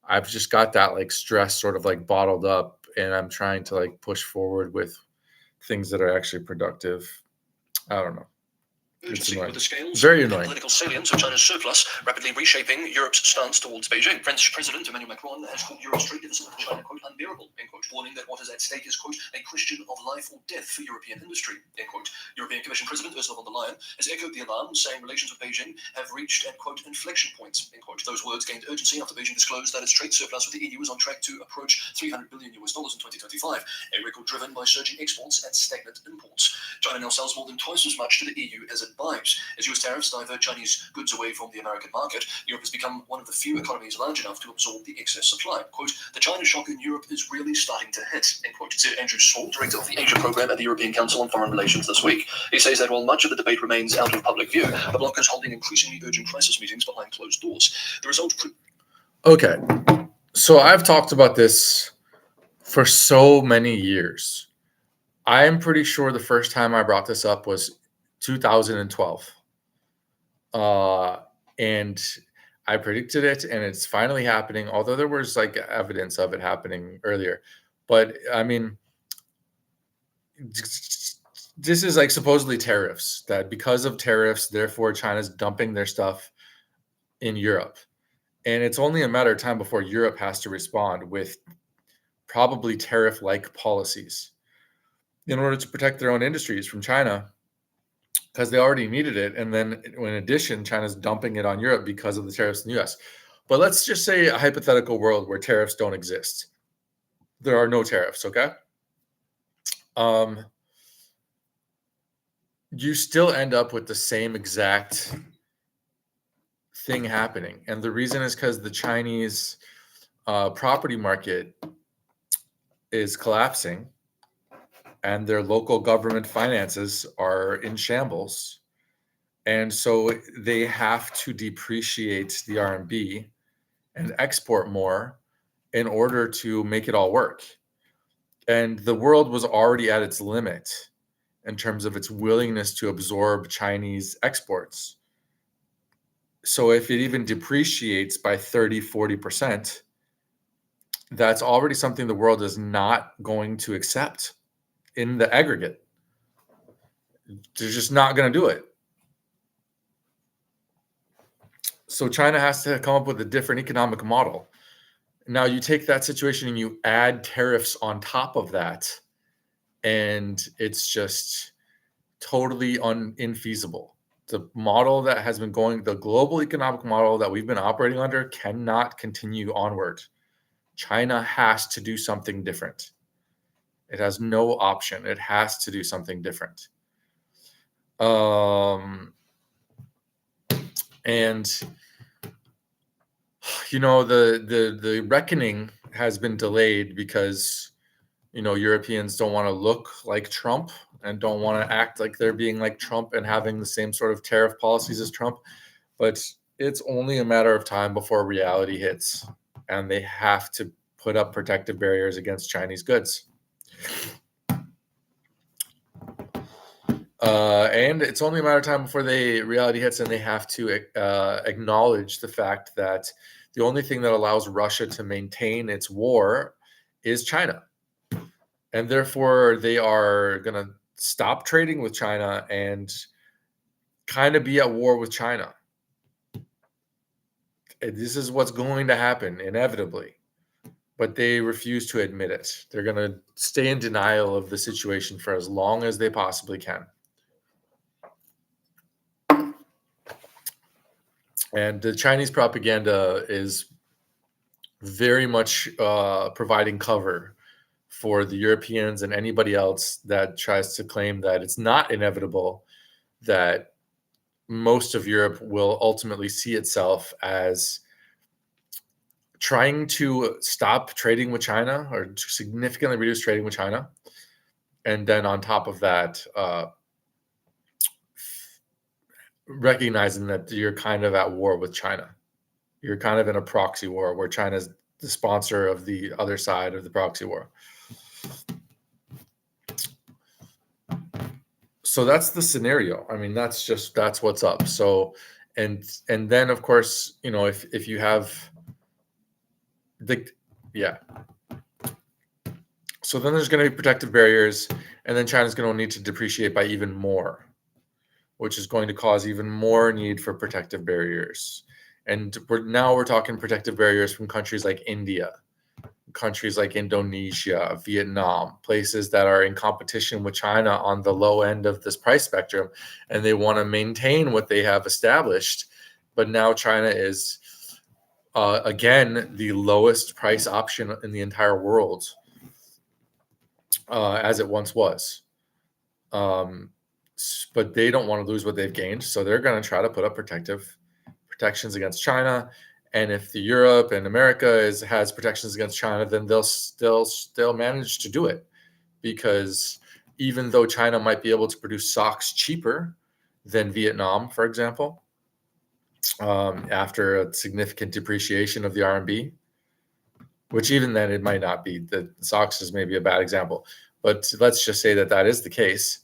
I've just got that like stress sort of like bottled up and I'm trying to like push forward with things that are actually productive. I don't know. Urgency with the scales, very annoying. Political salience of China's surplus, rapidly reshaping Europe's stance towards Beijing. French President Emmanuel Macron has called Europe's trade deficit with China, quote, unbearable, end quote, warning that what is at stake is, quote, a question of life or death for European industry, end quote. European Commission President Ursula von der Leyen has echoed the alarm, saying relations with Beijing have reached, end quote, inflection points, end quote. Those words gained urgency after Beijing disclosed that its trade surplus with the EU is on track to approach $300 billion in 2025, a record driven by surging exports and stagnant imports. China now sells more than twice as much to the EU as it buys. As US tariffs divert Chinese goods away from the American market, Europe has become one of the few economies large enough to absorb the excess supply. Quote, the China shock in Europe is really starting to hit, end quote, said Andrew Small, director of the Asia program at the European Council on Foreign Relations this week. He says that while much of the debate remains out of public view, the bloc is holding increasingly urgent crisis meetings behind closed doors. The result could... Okay, so I've talked about this for so many years. I'm pretty sure the first time I brought this up was 2012. And I predicted it and it's finally happening, although there was like evidence of it happening earlier. But I mean, this is like supposedly tariffs, that because of tariffs, therefore China's dumping their stuff in Europe. And it's only a matter of time before Europe has to respond with probably tariff-like policies in order to protect their own industries from China, because they already needed it. And then in addition, China's dumping it on Europe because of the tariffs in the US. But let's just say a hypothetical world where tariffs don't exist. There are no tariffs, okay? you still end up with the same exact thing happening. And the reason is because the Chinese property market is collapsing and their local government finances are in shambles. And so they have to depreciate the RMB and export more in order to make it all work. And the world was already at its limit in terms of its willingness to absorb Chinese exports. So if it even depreciates by 30, 40%, that's already something the world is not going to accept in the aggregate. They're just not going to do it. So China has to come up with a different economic model. Now you take that situation and you add tariffs on top of that, and it's just totally infeasible. The model that has been going, the global economic model that we've been operating under cannot continue onward. China has to do something different. It has no option. It has to do something different. And the reckoning has been delayed because Europeans don't want to look like Trump and don't want to act like they're being like Trump and having the same sort of tariff policies as Trump. But it's only a matter of time before reality hits, and they have to put up protective barriers against Chinese goods. And it's only a matter of time before reality hits, and they have to acknowledge the fact that the only thing that allows Russia to maintain its war is China. And therefore, they are going to stop trading with China and kind of be at war with China. This is what's going to happen inevitably, but they refuse to admit it. They're going to stay in denial of the situation for as long as they possibly can. And the Chinese propaganda is very much providing cover for the Europeans and anybody else that tries to claim that it's not inevitable that most of Europe will ultimately see itself as trying to stop trading with China or to significantly reduce trading with China. And then on top of that, recognizing that you're kind of at war with China. You're kind of in a proxy war where China's the sponsor of the other side of the proxy war. So that's the scenario. I mean, that's what's up. So, and then of course, if you have so then there's going to be protective barriers, and then China's going to need to depreciate by even more, which is going to cause even more need for protective barriers. And we're talking protective barriers from countries like India, countries like Indonesia, Vietnam, places that are in competition with China on the low end of this price spectrum, and they want to maintain what they have established. But now China is, again, the lowest price option in the entire world, as it once was. But they don't want to lose what they've gained, so they're going to try to put up protections against China. And if the Europe and America has protections against China, then they'll still manage to do it, because even though China might be able to produce socks cheaper than Vietnam, for example, after a significant depreciation of the RMB, which even then it might not be. The socks is maybe a bad example, but let's just say that is the case.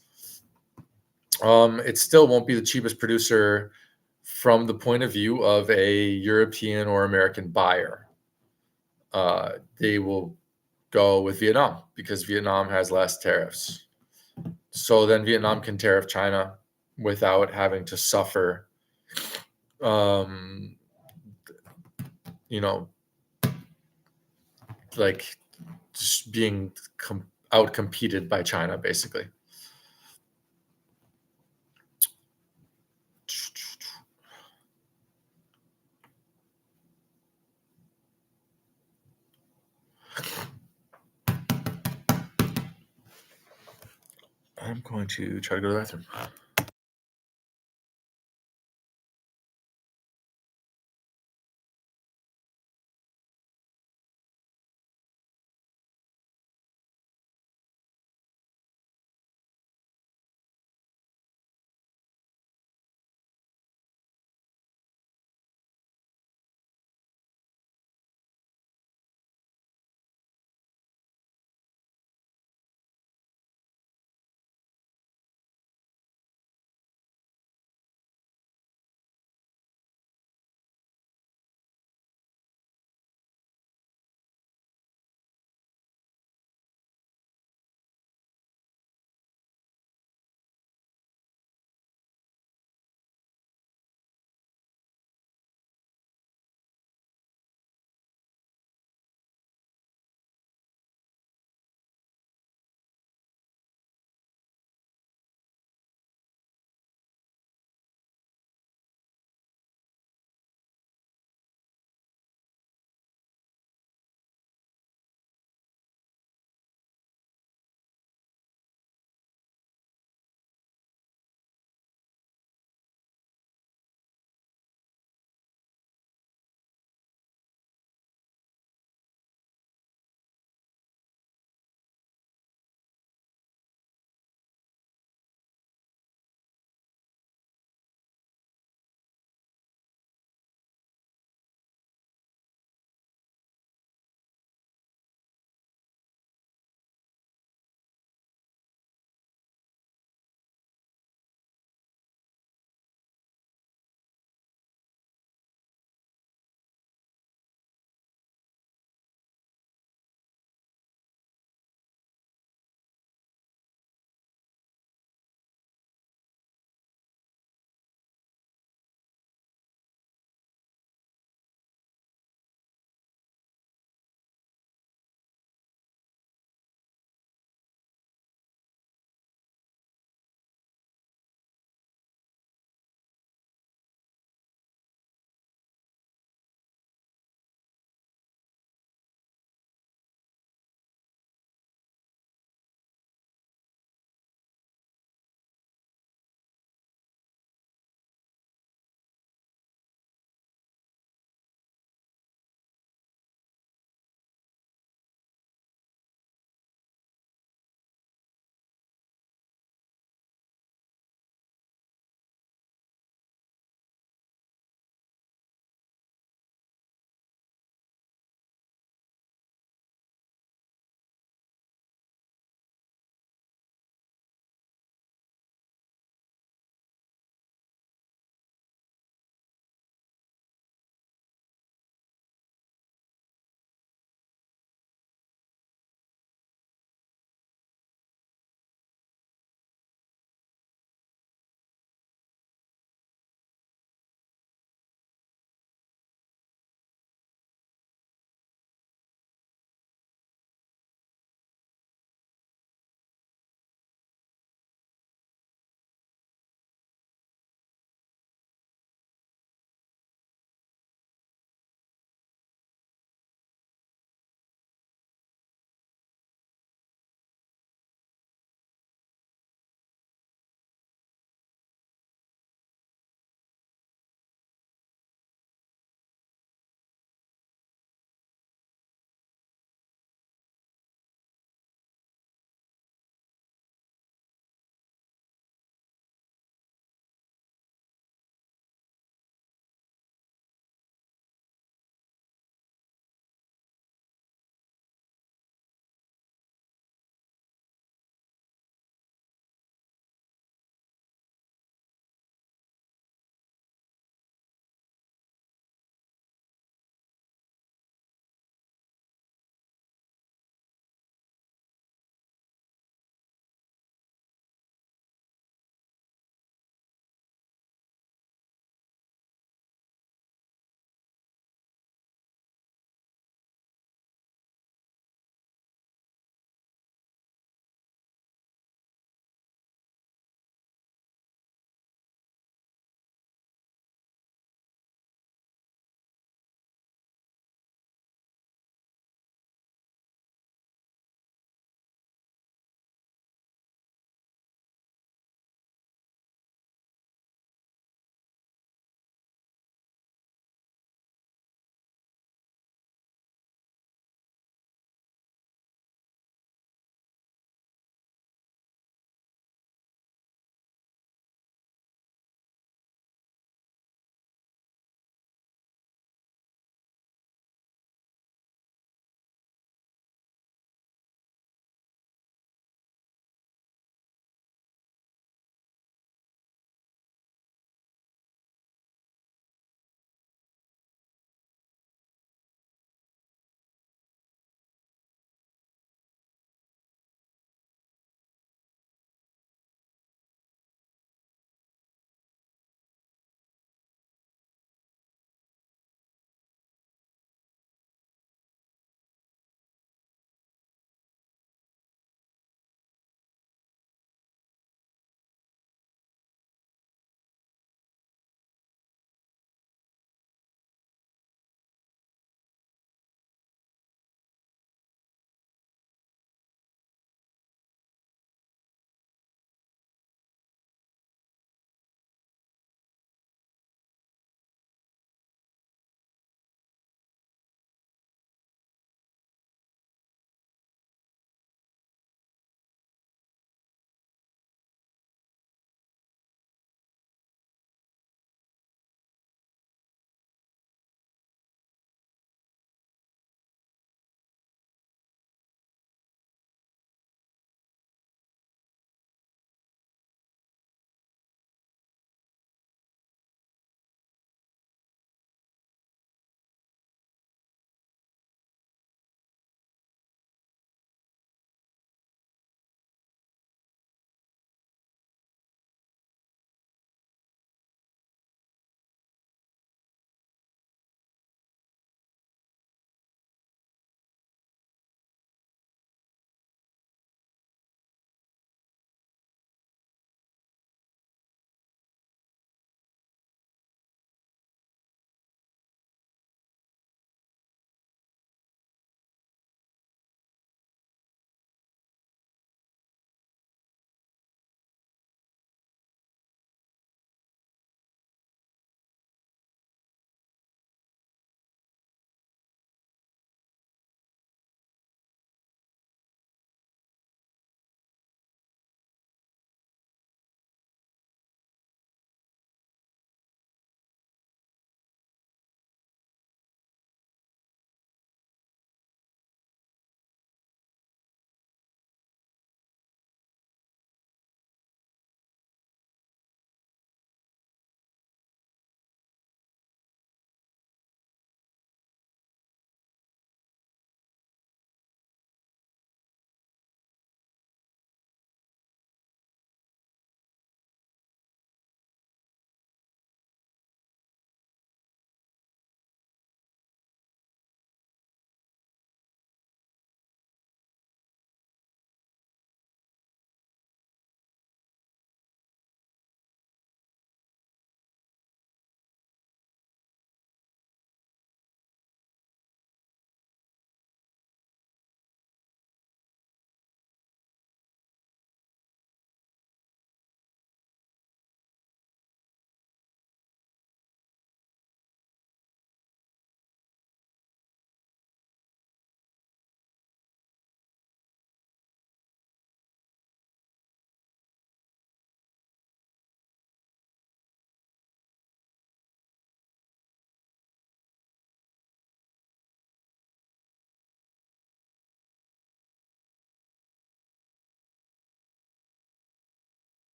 It still won't be the cheapest producer from the point of view of a European or American buyer. They will go with Vietnam because Vietnam has less tariffs. So then Vietnam can tariff China without having to suffer, like just being out-competed by China, basically. I'm going to try to go to the bathroom.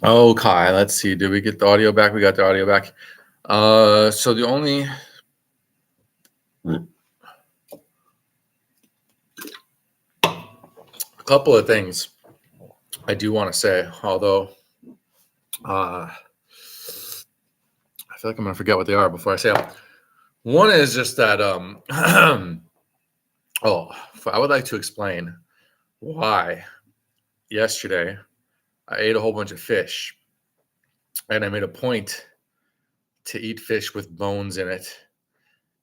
Okay, let's see. Did we get the audio back? We got the audio back. So the only a couple of things I do want to say, although I feel like I'm gonna forget what they are before I say them. One is just that I would like to explain why yesterday I ate a whole bunch of fish, and I made a point to eat fish with bones in it,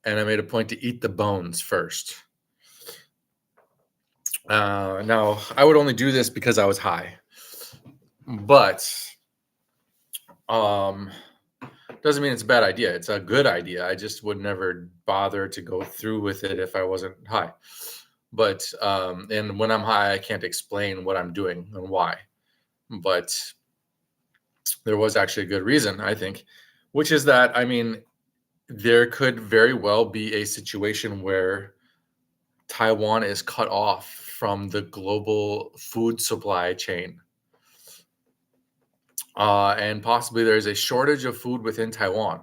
and I made a point to eat the bones first. Now, I would only do this because I was high, but doesn't mean it's a bad idea. It's a good idea. I just would never bother to go through with it if I wasn't high. But and when I'm high, I can't explain what I'm doing and why. But there was actually a good reason, I think, which is that there could very well be a situation where Taiwan is cut off from the global food supply chain. And possibly there's a shortage of food within Taiwan.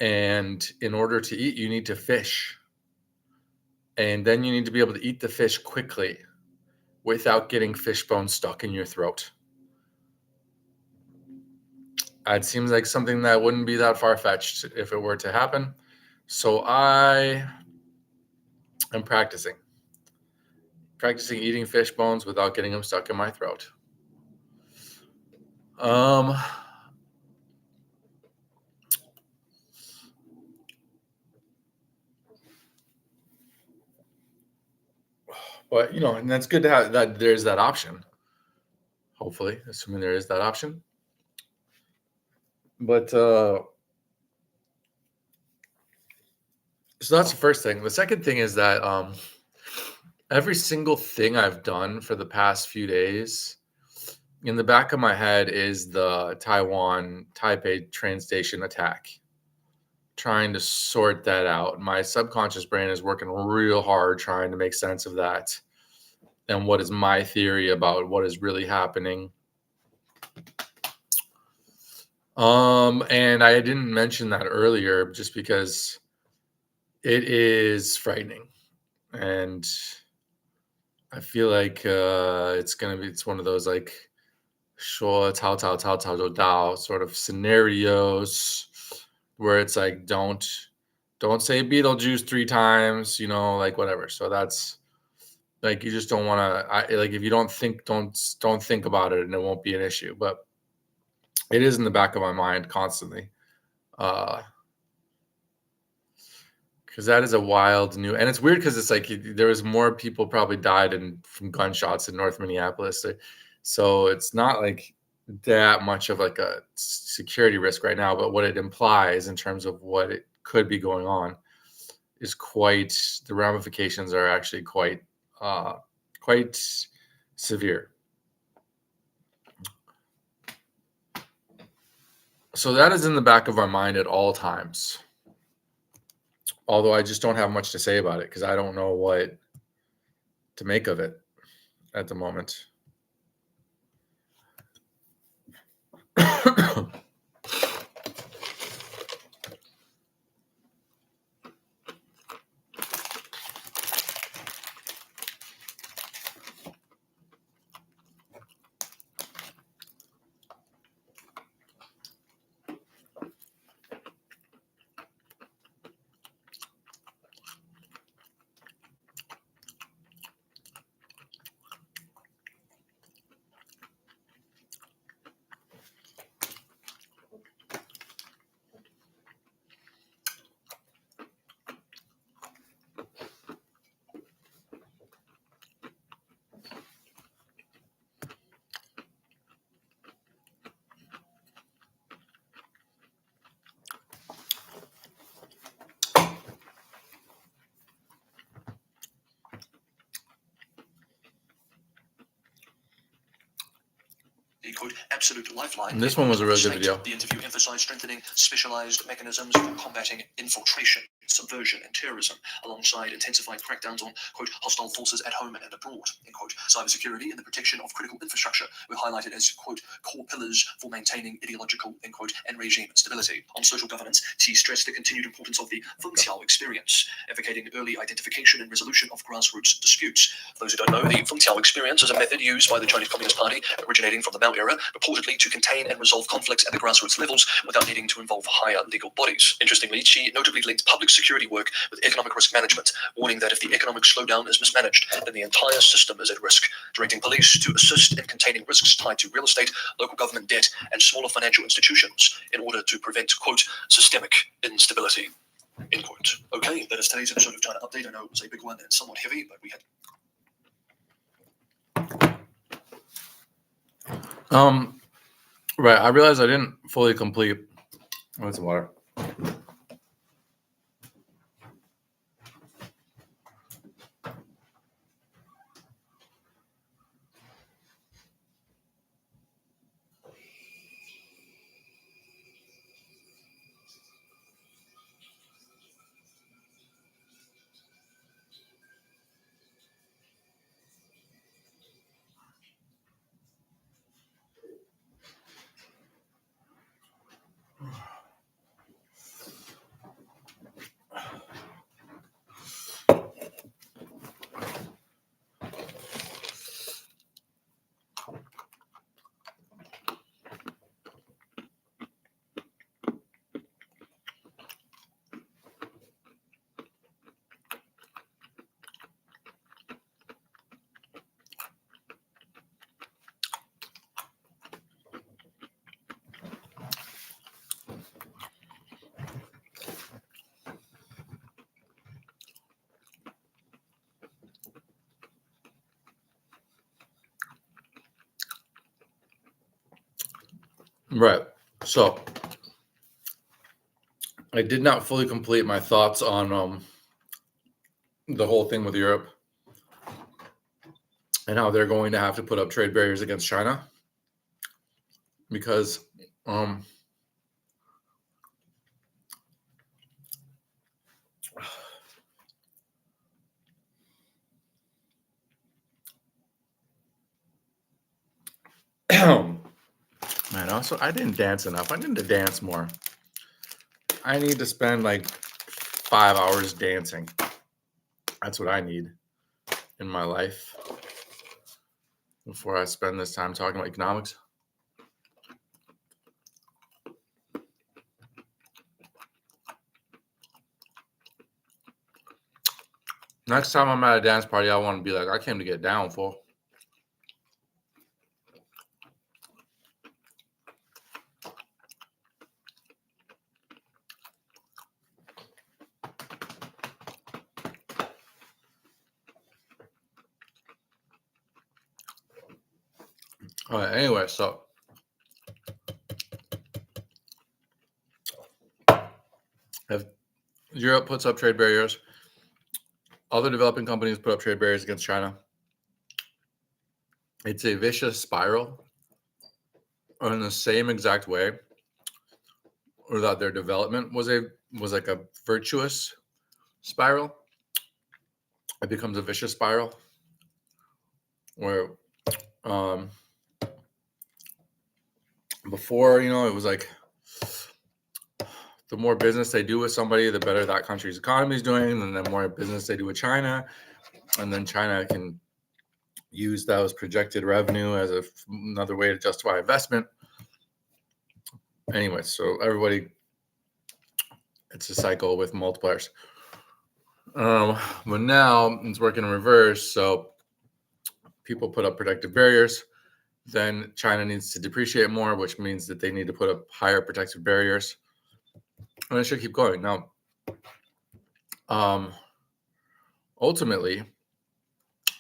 And in order to eat, you need to fish. And then you need to be able to eat the fish quickly without getting fish bones stuck in your throat. It seems like something that wouldn't be that far-fetched if it were to happen. So I am practicing eating fish bones without getting them stuck in my throat. But and that's good to have that. There's that option. Hopefully, assuming there is that option. But so that's the first thing. The second thing is that every single thing I've done for the past few days, in the back of my head is the Taiwan Taipei train station attack. Trying to sort that out. My subconscious brain is working real hard trying to make sense of that. And what is my theory about what is really happening? And I didn't mention that earlier just because it is frightening. And I feel like it's one of those like 说逃逃逃逃就到 sort of scenarios where it's like don't say Beetlejuice 3 times, like whatever. So that's like you just don't want to like if you don't think don't think about it and it won't be an issue. But it is in the back of my mind constantly. Because that is a wild new, and it's weird because it's like there was more people probably died from gunshots in North Minneapolis, so it's not like that much of like a security risk right now. But what it implies in terms of what it could be going on is the ramifications are actually quite severe. So that is in the back of our mind at all times. Although I just don't have much to say about it because I don't know what to make of it at the moment. quote, absolute lifeline. And this one was a end quote, really of good the state. video. The interview emphasized strengthening specialized mechanisms for combating infiltration, subversion, and terrorism, alongside intensified crackdowns on, quote, hostile forces at home and abroad, end quote. Cybersecurity and the protection of critical infrastructure were highlighted as, quote, core pillars for maintaining ideological, end quote, and regime stability. On social governance, Xi stressed the continued importance of the Feng Tiao experience, advocating early identification and resolution of grassroots disputes. For those who don't know, the Feng Tiao experience is a method used by the Chinese Communist Party, originating from the Mao era, purportedly to contain and resolve conflicts at the grassroots levels without needing to involve higher legal bodies. Interestingly, Xi notably linked public security work with economic risk management, warning that if the economic slowdown is mismanaged, then the entire system is at risk, directing police to assist in containing risks tied to real estate, local government debt, and smaller financial institutions in order to prevent, quote, systemic instability, end quote. Okay, that is today's episode of China Update. I know it was a big one and somewhat heavy, but we had Right. I realized I didn't fully complete. What's the water? Right. So I did not fully complete my thoughts on the whole thing with Europe and how they're going to have to put up trade barriers against China because man, also I didn't dance enough. I need to dance more. I need to spend like 5 hours dancing. That's what I need in my life before I spend this time talking about economics. Next time I'm at a dance party, I want to be like, I came to get down, fool. All right, anyway, so if Europe puts up trade barriers, other developing companies put up trade barriers against China, it's a vicious spiral in the same exact way, or that their development was like a virtuous spiral. It becomes a vicious spiral where before, it was like the more business they do with somebody, the better that country's economy is doing, and the more business they do with China, and then China can use those projected revenue as another way to justify investment. Anyway, so everybody, it's a cycle with multipliers. But now it's working in reverse. So people put up protective barriers. Then China needs to depreciate more, which means that they need to put up higher protective barriers. And it should keep going. Now, ultimately,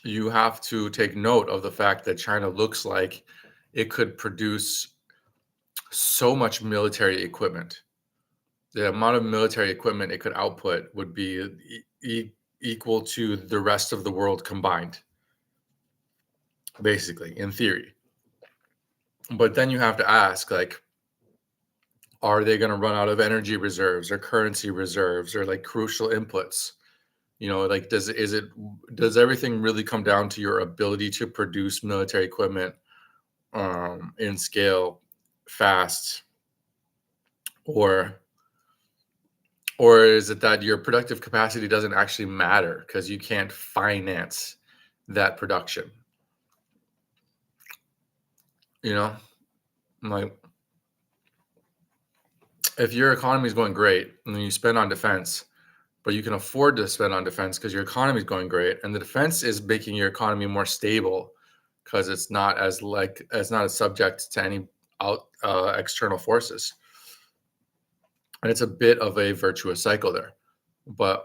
you have to take note of the fact that China looks like it could produce so much military equipment. The amount of military equipment it could output would be equal to the rest of the world combined, basically, in theory. But then you have to ask, like, are they going to run out of energy reserves or currency reserves or like crucial inputs? Like, does everything really come down to your ability to produce military equipment in scale fast, or is it that your productive capacity doesn't actually matter because you can't finance that production? Like, if your economy is going great and you spend on defense, but you can afford to spend on defense because your economy is going great, and the defense is making your economy more stable because it's not as subject to any external forces, and it's a bit of a virtuous cycle there. But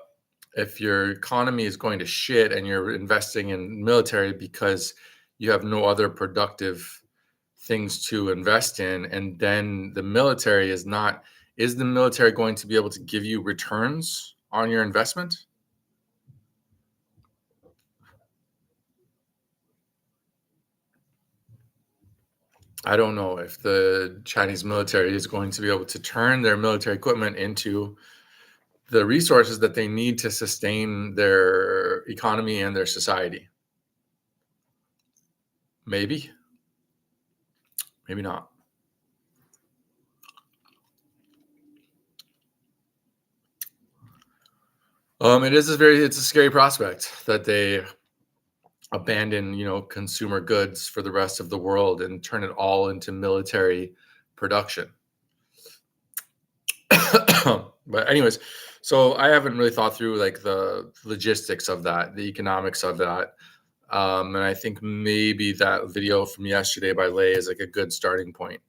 if your economy is going to shit and you're investing in military because you have no other productive things to invest in, and then the military is the military going to be able to give you returns on your investment? I don't know if the Chinese military is going to be able to turn their military equipment into the resources that they need to sustain their economy and their society. Maybe, maybe not. It's a scary prospect that they abandon, consumer goods for the rest of the world and turn it all into military production. But anyways, so I haven't really thought through like the logistics of that, the economics of that. And I think maybe that video from yesterday by Lei is like a good starting point.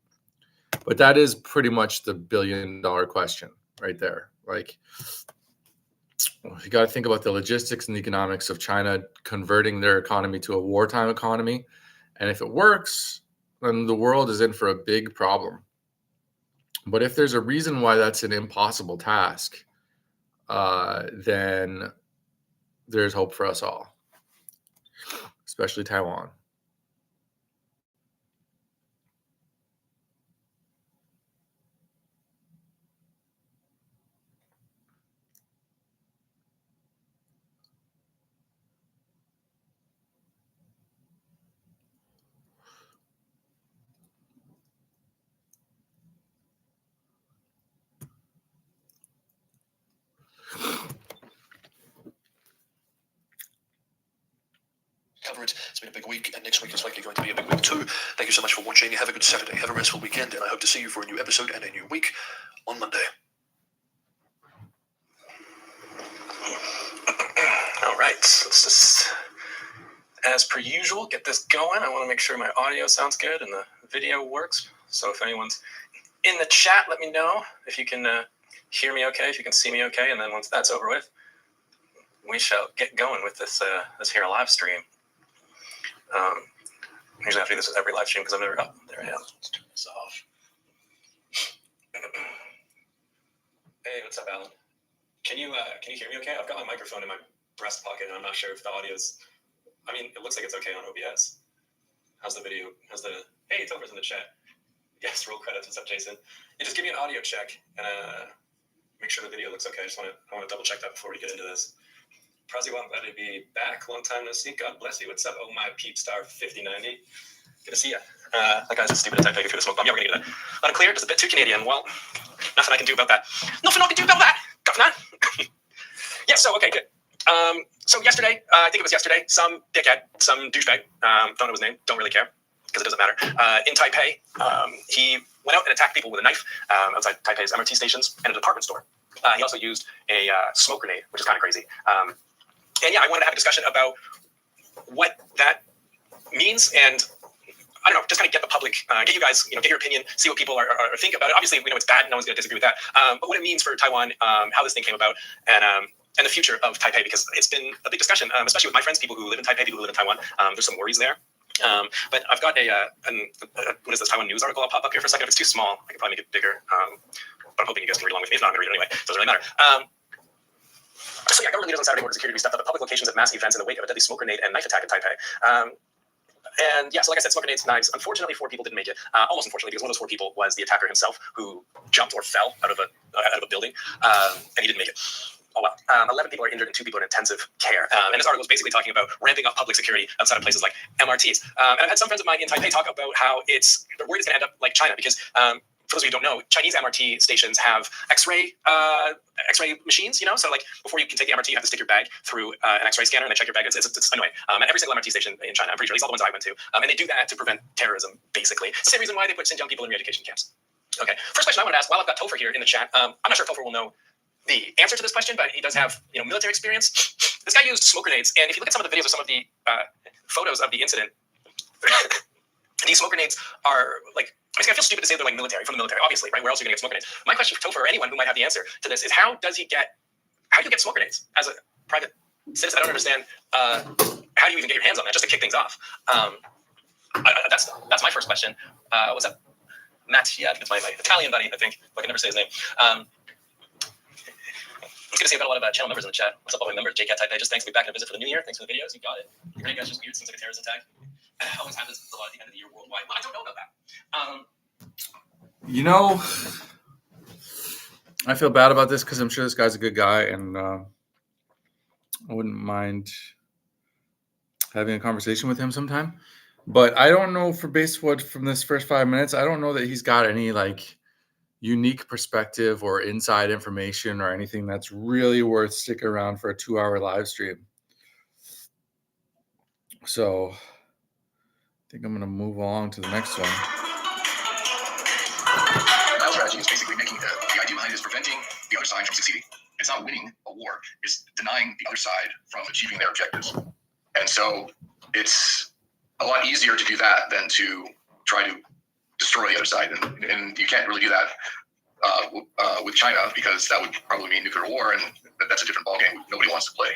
But that is pretty much the $1 billion question right there. Like, you got to think about the logistics and the economics of China converting their economy to a wartime economy. And if it works, then the world is in for a big problem. But if there's a reason why that's an impossible task, then there's hope for us all, especially Taiwan. Cover it. It's been a big week, and next week is likely going to be a big week too. Thank you so much for watching. Have a good Saturday. Have a restful weekend, and I hope to see you for a new episode and a new week on Monday. All right, so let's just, as per usual, get this going. I want to make sure my audio sounds good and the video works. So if anyone's in the chat, let me know if you can hear me okay, if you can see me okay, and then once that's over with, we shall get going with this here live stream. I usually have to do this with every live stream because I've never. Oh, there I am. Let's turn this off. Hey, what's up, Alan? Can you hear me okay? I've got my microphone in my breast pocket, and I'm not sure if the audio's. I mean, it looks like it's okay on OBS. How's the video? Hey, it's over in the chat. Yes, roll credits. What's up, Jason? Yeah, just give me an audio check and make sure the video looks okay. I want to double check that before we get into this. Praziwan, glad to be back. Long time no see. God bless you. What's up? Oh, my Pete Star 5090. Good to see you. That guy's just stupid to type through the smoke bomb. Yeah, we're going to get that. Loud and clear. Just a bit too Canadian. Well, nothing I can do about that. Nothing I can do about that. Governor. Yeah, so, okay, good. So yesterday, I think it was yesterday, some dickhead, some douchebag, don't know his name, don't really care, because it doesn't matter, in Taipei, he went out and attacked people with a knife outside Taipei's MRT stations and a department store. He also used a smoke grenade, which is kind of crazy. And yeah, I wanted to have a discussion about what that means, and I don't know, just kind of get the public, get you guys, get your opinion, see what people are think about it. Obviously, we know it's bad, no one's going to disagree with that, but what it means for Taiwan, how this thing came about, and the future of Taipei, because it's been a big discussion, especially with my friends, people who live in Taipei, people who live in Taiwan. There's some worries there. But I've got what is this Taiwan News article? I'll pop up here for a second. If it's too small, I could probably make it bigger. But I'm hoping you guys can read along with me. If not, I'm going to read it anyway. Doesn't really matter. So yeah, government leaders on Saturday ordered security to be stepped up at public locations at mass events in the wake of a deadly smoke grenade and knife attack in Taipei. And yeah, so like I said, smoke grenades, knives. Unfortunately, 4 people didn't make it. Almost unfortunately, because one of those 4 people was the attacker himself, who jumped or fell out of a building, and he didn't make it. Oh well. 11 people are injured and 2 people are in intensive care. And this article is basically talking about ramping up public security outside of places like MRTs. And I've had some friends of mine in Taipei talk about how they're worried it's going to end up like China, because for those of you who don't know, Chinese MRT stations have X-ray machines, so like before you can take the MRT, you have to stick your bag through an X-ray scanner and they check your bag. It's annoying. And every single MRT station in China, I'm pretty sure, at least all the ones I went to, and they do that to prevent terrorism, basically. It's the same reason why they put Xinjiang people in re-education camps. Okay, first question I want to ask, while I've got Topher here in the chat, I'm not sure if Topher will know the answer to this question, but he does have military experience. This guy used smoke grenades, and if you look at some of the videos of some of the photos of the incident, these smoke grenades are like, I feel stupid to say they're like military, from the military, obviously, right? Where else are you going to get smoke grenades? My question for Topher, or anyone who might have the answer to this, is how do you get smoke grenades as a private citizen? I don't understand. How do you even get your hands on that just to kick things off? That's my first question. What's up? Matt, yeah, I think it's my Italian buddy, I think. I can never say his name. I was going to say about a lot of channel members in the chat. What's up, all my members? JCat Taipei, just thanks to be back in a visit for the new year. Thanks for the videos. You got it. Your guys just weird. Seems like a terrorist attack. Always happens a lot at the end of the year worldwide. Well, I don't know about that. I feel bad about this because I'm sure this guy's a good guy, and I wouldn't mind having a conversation with him sometime. But I don't know, from this first 5 minutes, I don't know that he's got any like unique perspective or inside information or anything that's really worth sticking around for a 2-hour live stream. So I think I'm going to move along to the next one. Denial strategy is basically making the idea behind it is preventing the other side from succeeding. It's not winning a war. It's denying the other side from achieving their objectives. And so it's a lot easier to do that than to try to destroy the other side. And you can't really do that with China, because that would probably mean nuclear war, and that's a different ballgame nobody wants to play.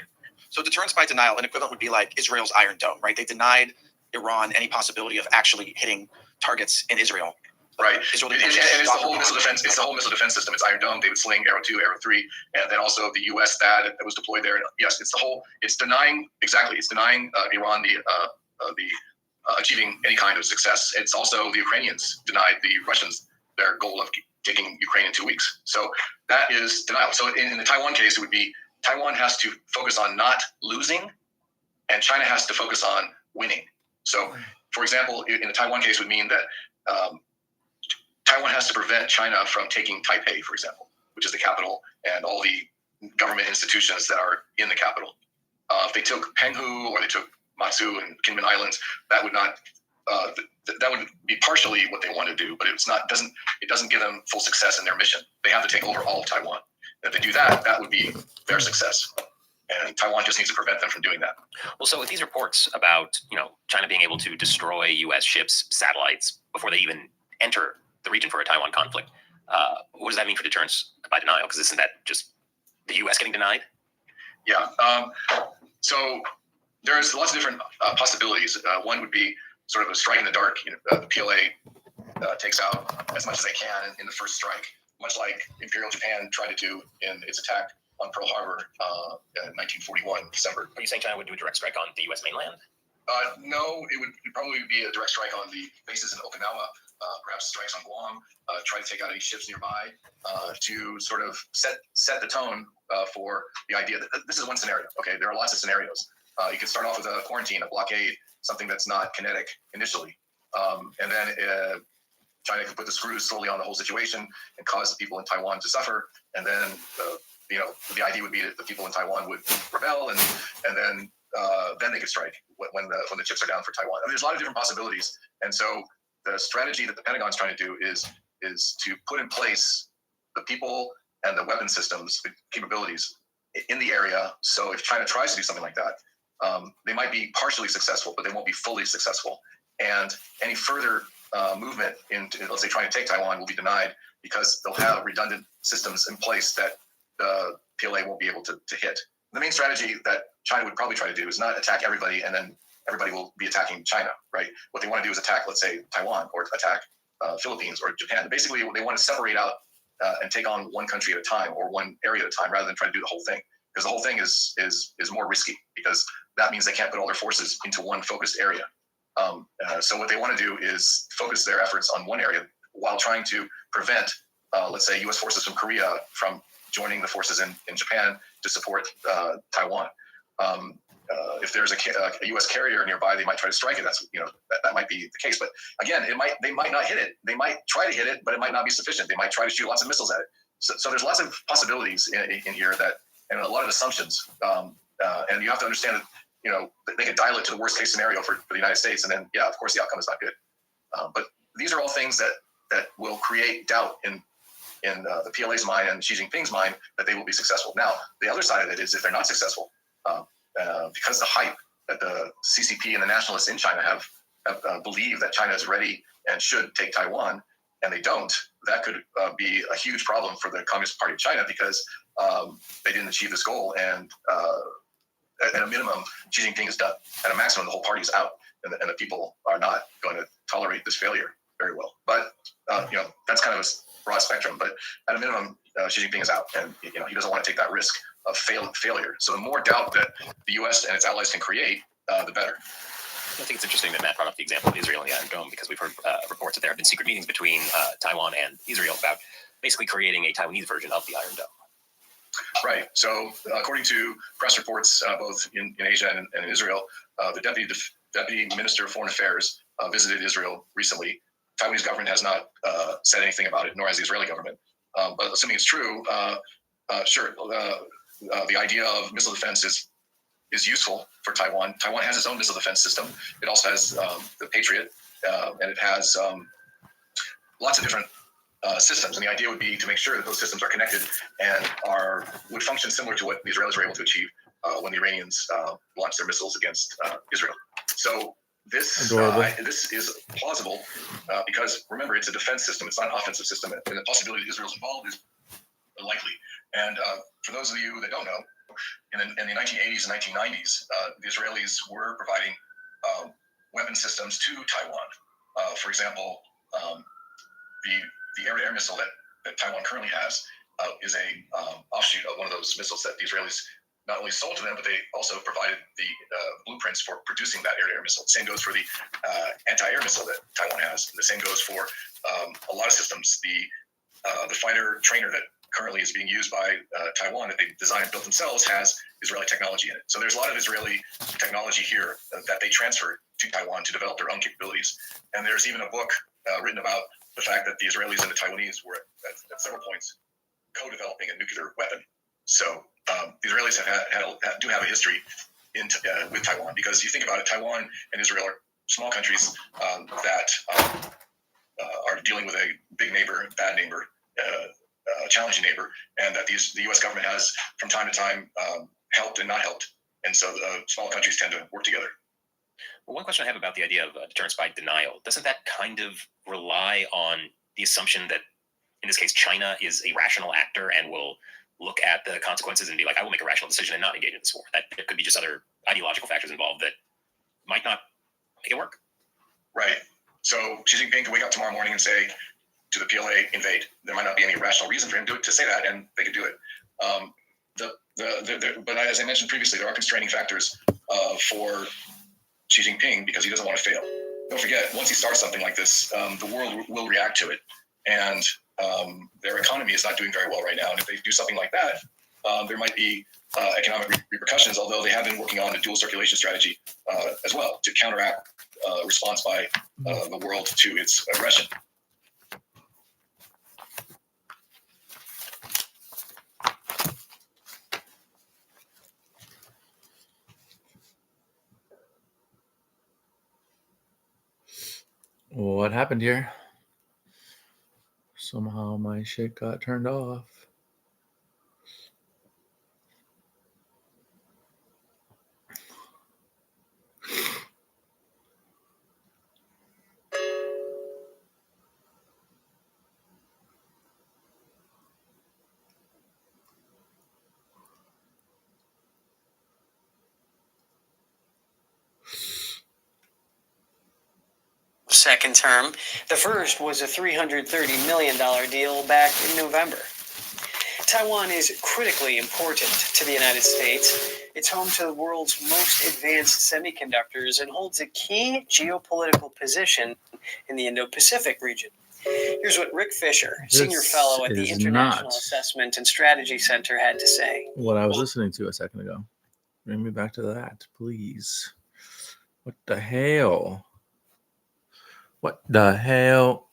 So deterrence by denial, an equivalent would be like Israel's Iron Dome, right? They denied Iran any possibility of actually hitting targets in Israel. Right, and it's the whole missile defense. It's the whole missile defense system. It's Iron Dome, David Sling, Arrow 2, Arrow 3, and then also the U.S. that was deployed there. And yes, it's the whole. It's denying Iran the achieving any kind of success. It's also the Ukrainians denied the Russians their goal of taking Ukraine in 2 weeks. So that is denial. So in the Taiwan case, it would be Taiwan has to focus on not losing, and China has to focus on winning. So, for example, in the Taiwan case, would mean that Taiwan has to prevent China from taking Taipei, for example, which is the capital, and all the government institutions that are in the capital. If they took Penghu or they took Matsu and Kinmen Islands, that would not. That would be partially what they want to do, but it's not. It doesn't give them full success in their mission. They have to take over all of Taiwan. And if they do that, that would be their success. And Taiwan just needs to prevent them from doing that. Well, so with these reports about China being able to destroy U.S. ships, satellites before they even enter the region for a Taiwan conflict, what does that mean for deterrence by denial? Because isn't that just the U.S. getting denied? Yeah. So there's lots of different possibilities. One would be sort of a strike in the dark. The PLA takes out as much as they can in the first strike, much like Imperial Japan tried to do in its attack on Pearl Harbor in 1941, December. Are you saying China would do a direct strike on the U.S. mainland? No, it would probably be a direct strike on the bases in Okinawa, perhaps strikes on Guam, try to take out any ships nearby, to sort of set the tone for the idea that this is one scenario. Okay, there are lots of scenarios. You can start off with a quarantine, a blockade, something that's not kinetic initially, and then China can put the screws slowly on the whole situation and cause the people in Taiwan to suffer, and then the idea would be that the people in Taiwan would rebel, and then they could strike when the chips are down for Taiwan. I mean, there's a lot of different possibilities, and so the strategy that the Pentagon's trying to do is to put in place the people and the weapon systems, the capabilities in the area. So if China tries to do something like that, they might be partially successful, but they won't be fully successful. And any further movement into, let's say, trying to take Taiwan will be denied because they'll have redundant systems in place that the PLA won't be able to hit. The main strategy that China would probably try to do is not attack everybody and then everybody will be attacking China, right? What they want to do is attack, let's say, Taiwan, or attack Philippines or Japan. Basically, they want to separate out and take on one country at a time or one area at a time rather than try to do the whole thing. Because the whole thing is more risky, because that means they can't put all their forces into one focused area. So what they want to do is focus their efforts on one area while trying to prevent, let's say, U.S. forces from Korea from joining the forces in Japan to support Taiwan. If there's a U.S. carrier nearby, they might try to strike it. That's that might be the case. But again, they might not hit it. They might try to hit it, but it might not be sufficient. They might try to shoot lots of missiles at it. So there's lots of possibilities in here and a lot of assumptions. And you have to understand that they could dial it to the worst case scenario for the United States, and then of course the outcome is not good. But these are all things that will create doubt in the PLA's mind and Xi Jinping's mind that they will be successful. Now, the other side of it is if they're not successful, because the hype that the CCP and the nationalists in China have believe that China is ready and should take Taiwan, and they don't, that could be a huge problem for the Communist Party of China because they didn't achieve this goal. And at a minimum, Xi Jinping is done. At a maximum, the whole party is out, and the people are not going to tolerate this failure very well. But that's kind of a broad spectrum. But at a minimum, Xi Jinping is out, and he doesn't want to take that risk of failure. So the more doubt that the U.S. and its allies can create, the better. I think it's interesting that Matt brought up the example of Israel and the Iron Dome because we've heard reports that there have been secret meetings between Taiwan and Israel about basically creating a Taiwanese version of the Iron Dome. Right. So according to press reports, both in Asia and in Israel, the deputy minister of foreign affairs visited Israel recently. Taiwanese government has not said anything about it, nor has the Israeli government. But assuming it's true, sure, the idea of missile defense is useful for Taiwan. Taiwan has its own missile defense system. It also has the Patriot, and it has lots of different systems. And the idea would be to make sure that those systems are connected and would function similar to what the Israelis were able to achieve when the Iranians launched their missiles against Israel. So this is plausible because remember, it's a defense system. It's not an offensive system, and the possibility that Israel's involved is likely. And for those of you that don't know, in the 1980s and 1990s, the Israelis were providing weapon systems to Taiwan. For example, the air-to-air missile that Taiwan currently has is a offshoot of one of those missiles that the Israelis not only sold to them, but they also provided the blueprints for producing that air-to-air missile. The same goes for the anti-air missile that Taiwan has. The same goes for a lot of systems. The fighter trainer that currently is being used by Taiwan that they designed and built themselves has Israeli technology in it. So there's a lot of Israeli technology here that they transferred to Taiwan to develop their own capabilities. And there's even a book written about the fact that the Israelis and the Taiwanese were at several points co-developing a nuclear weapon. So the Israelis do have a history with Taiwan, because you think about it, Taiwan and Israel are small countries that are dealing with a big neighbor, bad neighbor, challenging neighbor, and that the U.S. government has from time to time helped and not helped. And so small countries tend to work together. Well, one question I have about the idea of deterrence by denial, doesn't that kind of rely on the assumption that, in this case, China is a rational actor and will look at the consequences and be like, I will make a rational decision and not engage in this war? That there could be just other ideological factors involved that might not make it work. Right. So Xi Jinping could wake up tomorrow morning and say to the PLA, invade. There might not be any rational reason for him to say that, and they could do it. But as I mentioned previously, there are constraining factors for Xi Jinping because he doesn't want to fail. Don't forget, once he starts something like this, the world will react to it. And their economy is not doing very well right now. And if they do something like that, there might be economic repercussions, although they have been working on a dual circulation strategy as well to counteract response by the world to its aggression. What happened here? Somehow my shit got turned off. Second term. The first was a $330 million deal back in November. Taiwan is critically important to the United States. It's home to the world's most advanced semiconductors and holds a key geopolitical position in the Indo-Pacific region. Here's what Rick Fisher, senior This fellow at the is International not Assessment and Strategy Center, had to say. what I was listening to a second ago. Bring me back to that, please. What the hell? What the hell?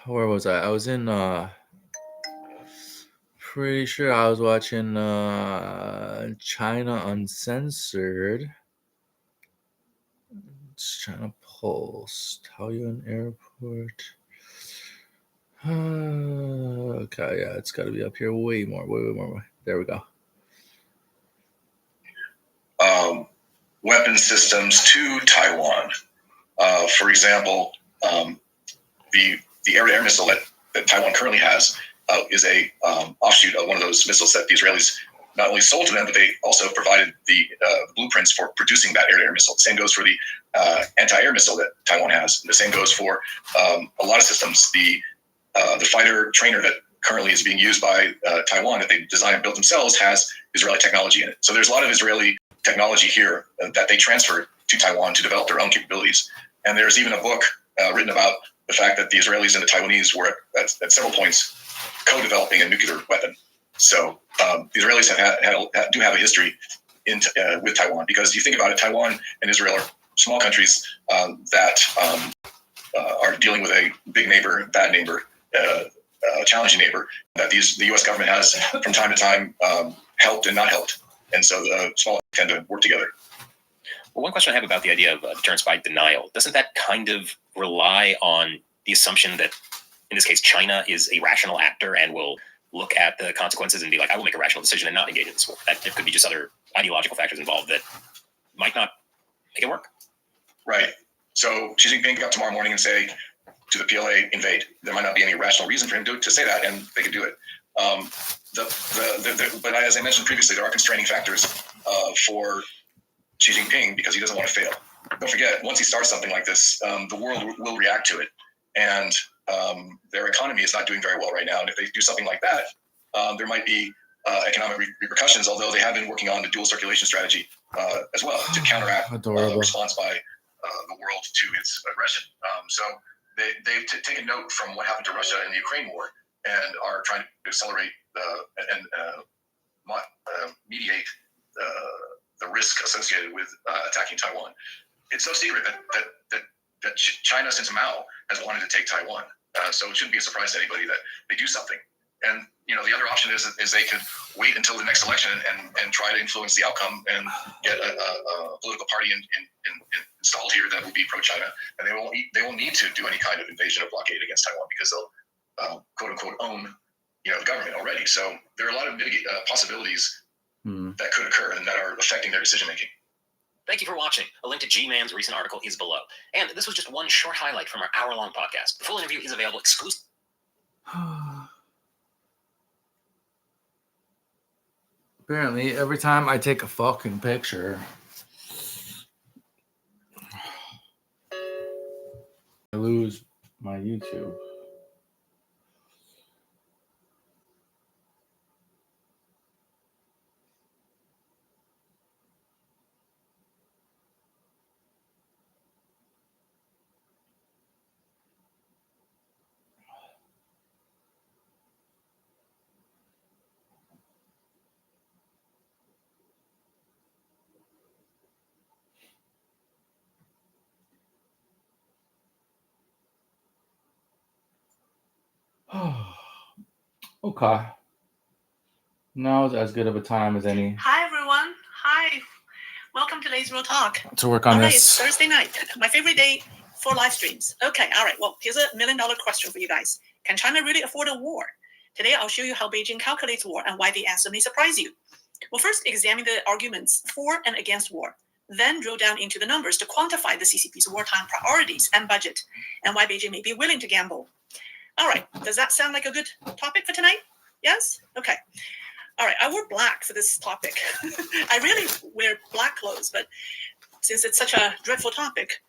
Where was I? I was in pretty sure I was watching China Uncensored. It's China Pulse, Taoyuan Airport. Okay, yeah, it's got to be up here way more. There we go. Weapon systems to Taiwan. For example, the air-to-air missile that Taiwan currently has is a offshoot of one of those missiles that the Israelis not only sold to them, but they also provided the blueprints for producing that air-to-air missile. The same goes for the anti-air missile that Taiwan has. The same goes for a lot of systems. The fighter trainer that currently is being used by Taiwan, that they designed and built themselves, has Israeli technology in it. So there's a lot of Israeli technology here that they transferred to Taiwan to develop their own capabilities. And there's even a book written about the fact that the Israelis and the Taiwanese were at several points co-developing a nuclear weapon. So the Israelis do have a history with Taiwan, because you think about it, Taiwan and Israel are small countries that are dealing with a big neighbor, bad neighbor, challenging neighbor that the U.S. government has from time to time helped and not helped. And so the small tend to work together. Well, one question I have about the idea of deterrence by denial, doesn't that kind of rely on the assumption that, in this case, China is a rational actor and will look at the consequences and be like, I will make a rational decision and not engage in this war? That there could be just other ideological factors involved that might not make it work. Right. So Xi Jinping got tomorrow morning and say to the PLA, invade. There might not be any rational reason for him to say that, and they could do it. But as I mentioned previously, there are constraining factors for Xi Jinping because he doesn't want to fail. Don't forget, once he starts something like this, the world will react to it. And their economy is not doing very well right now. And if they do something like that, there might be economic repercussions, although they have been working on the dual circulation strategy as well to counteract response by the world to its aggression. So they've taken note from what happened to Russia in the Ukraine war and are trying to accelerate and mediate the risk associated with attacking Taiwan. It's no secret that China, since Mao, has wanted to take Taiwan. So it shouldn't be a surprise to anybody that they do something. And the other option is they could wait until the next election and try to influence the outcome and get a political party installed here that will be pro-China, and they won't need to do any kind of invasion or blockade against Taiwan because they'll quote unquote own the government already. So there are a lot of possibilities that could occur and that are affecting their decision making. Thank you for watching. A link to G-Man's recent article is below. And this was just one short highlight from our hour-long podcast. The full interview is available exclusively. Apparently, every time I take a fucking picture, I lose my YouTube. Okay. Now is as good of a time as any Hi, everyone. Hi. Welcome to Lazy Real Talk. to work on All right, this. it's Thursday night, my favorite day for live streams. Okay, all right. Well, here's $1 million question for you guys. Can China really afford a war? Today, I'll show you how Beijing calculates war and why the answer may surprise you. We'll first examine the arguments for and against war, then drill down into the numbers to quantify the CCP's wartime priorities and budget, and why Beijing may be willing to gamble. All right, does that sound like a good topic for tonight? Yes? Okay. All right, I wore black for this topic. I really wear black clothes, but since it's such a dreadful topic,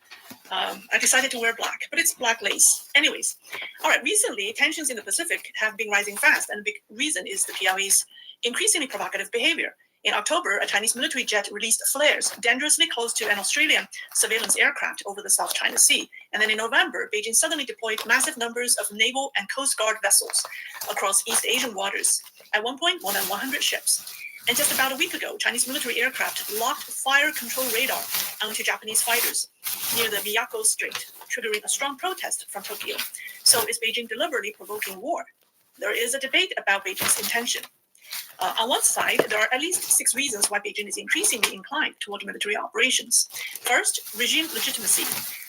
I decided to wear black, but it's black lace. Anyways, all right, recently tensions in the Pacific have been rising fast, and a big reason is the PRA's increasingly provocative behavior. In October, a Chinese military jet released flares dangerously close to an Australian surveillance aircraft over the South China Sea. And then in November, Beijing suddenly deployed massive numbers of naval and coast guard vessels across East Asian waters. At one point, more than 100 ships. And just about a week ago, Chinese military aircraft locked fire control radar onto Japanese fighters near the Miyako Strait, triggering a strong protest from Tokyo. So is Beijing deliberately provoking war? There is a debate about Beijing's intention. On one side, there are at least 6 reasons why Beijing is increasingly inclined toward military operations. First, regime legitimacy.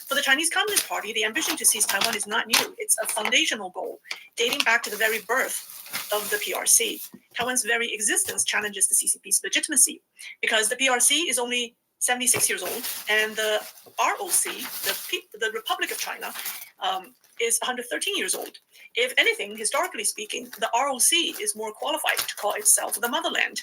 For the Chinese Communist Party, the ambition to seize Taiwan is not new. It's a foundational goal dating back to the very birth of the PRC. Taiwan's very existence challenges the CCP's legitimacy because the PRC is only 76 years old and the ROC, the Republic of China, is 113 years old. If anything, historically speaking, the ROC is more qualified to call itself the motherland.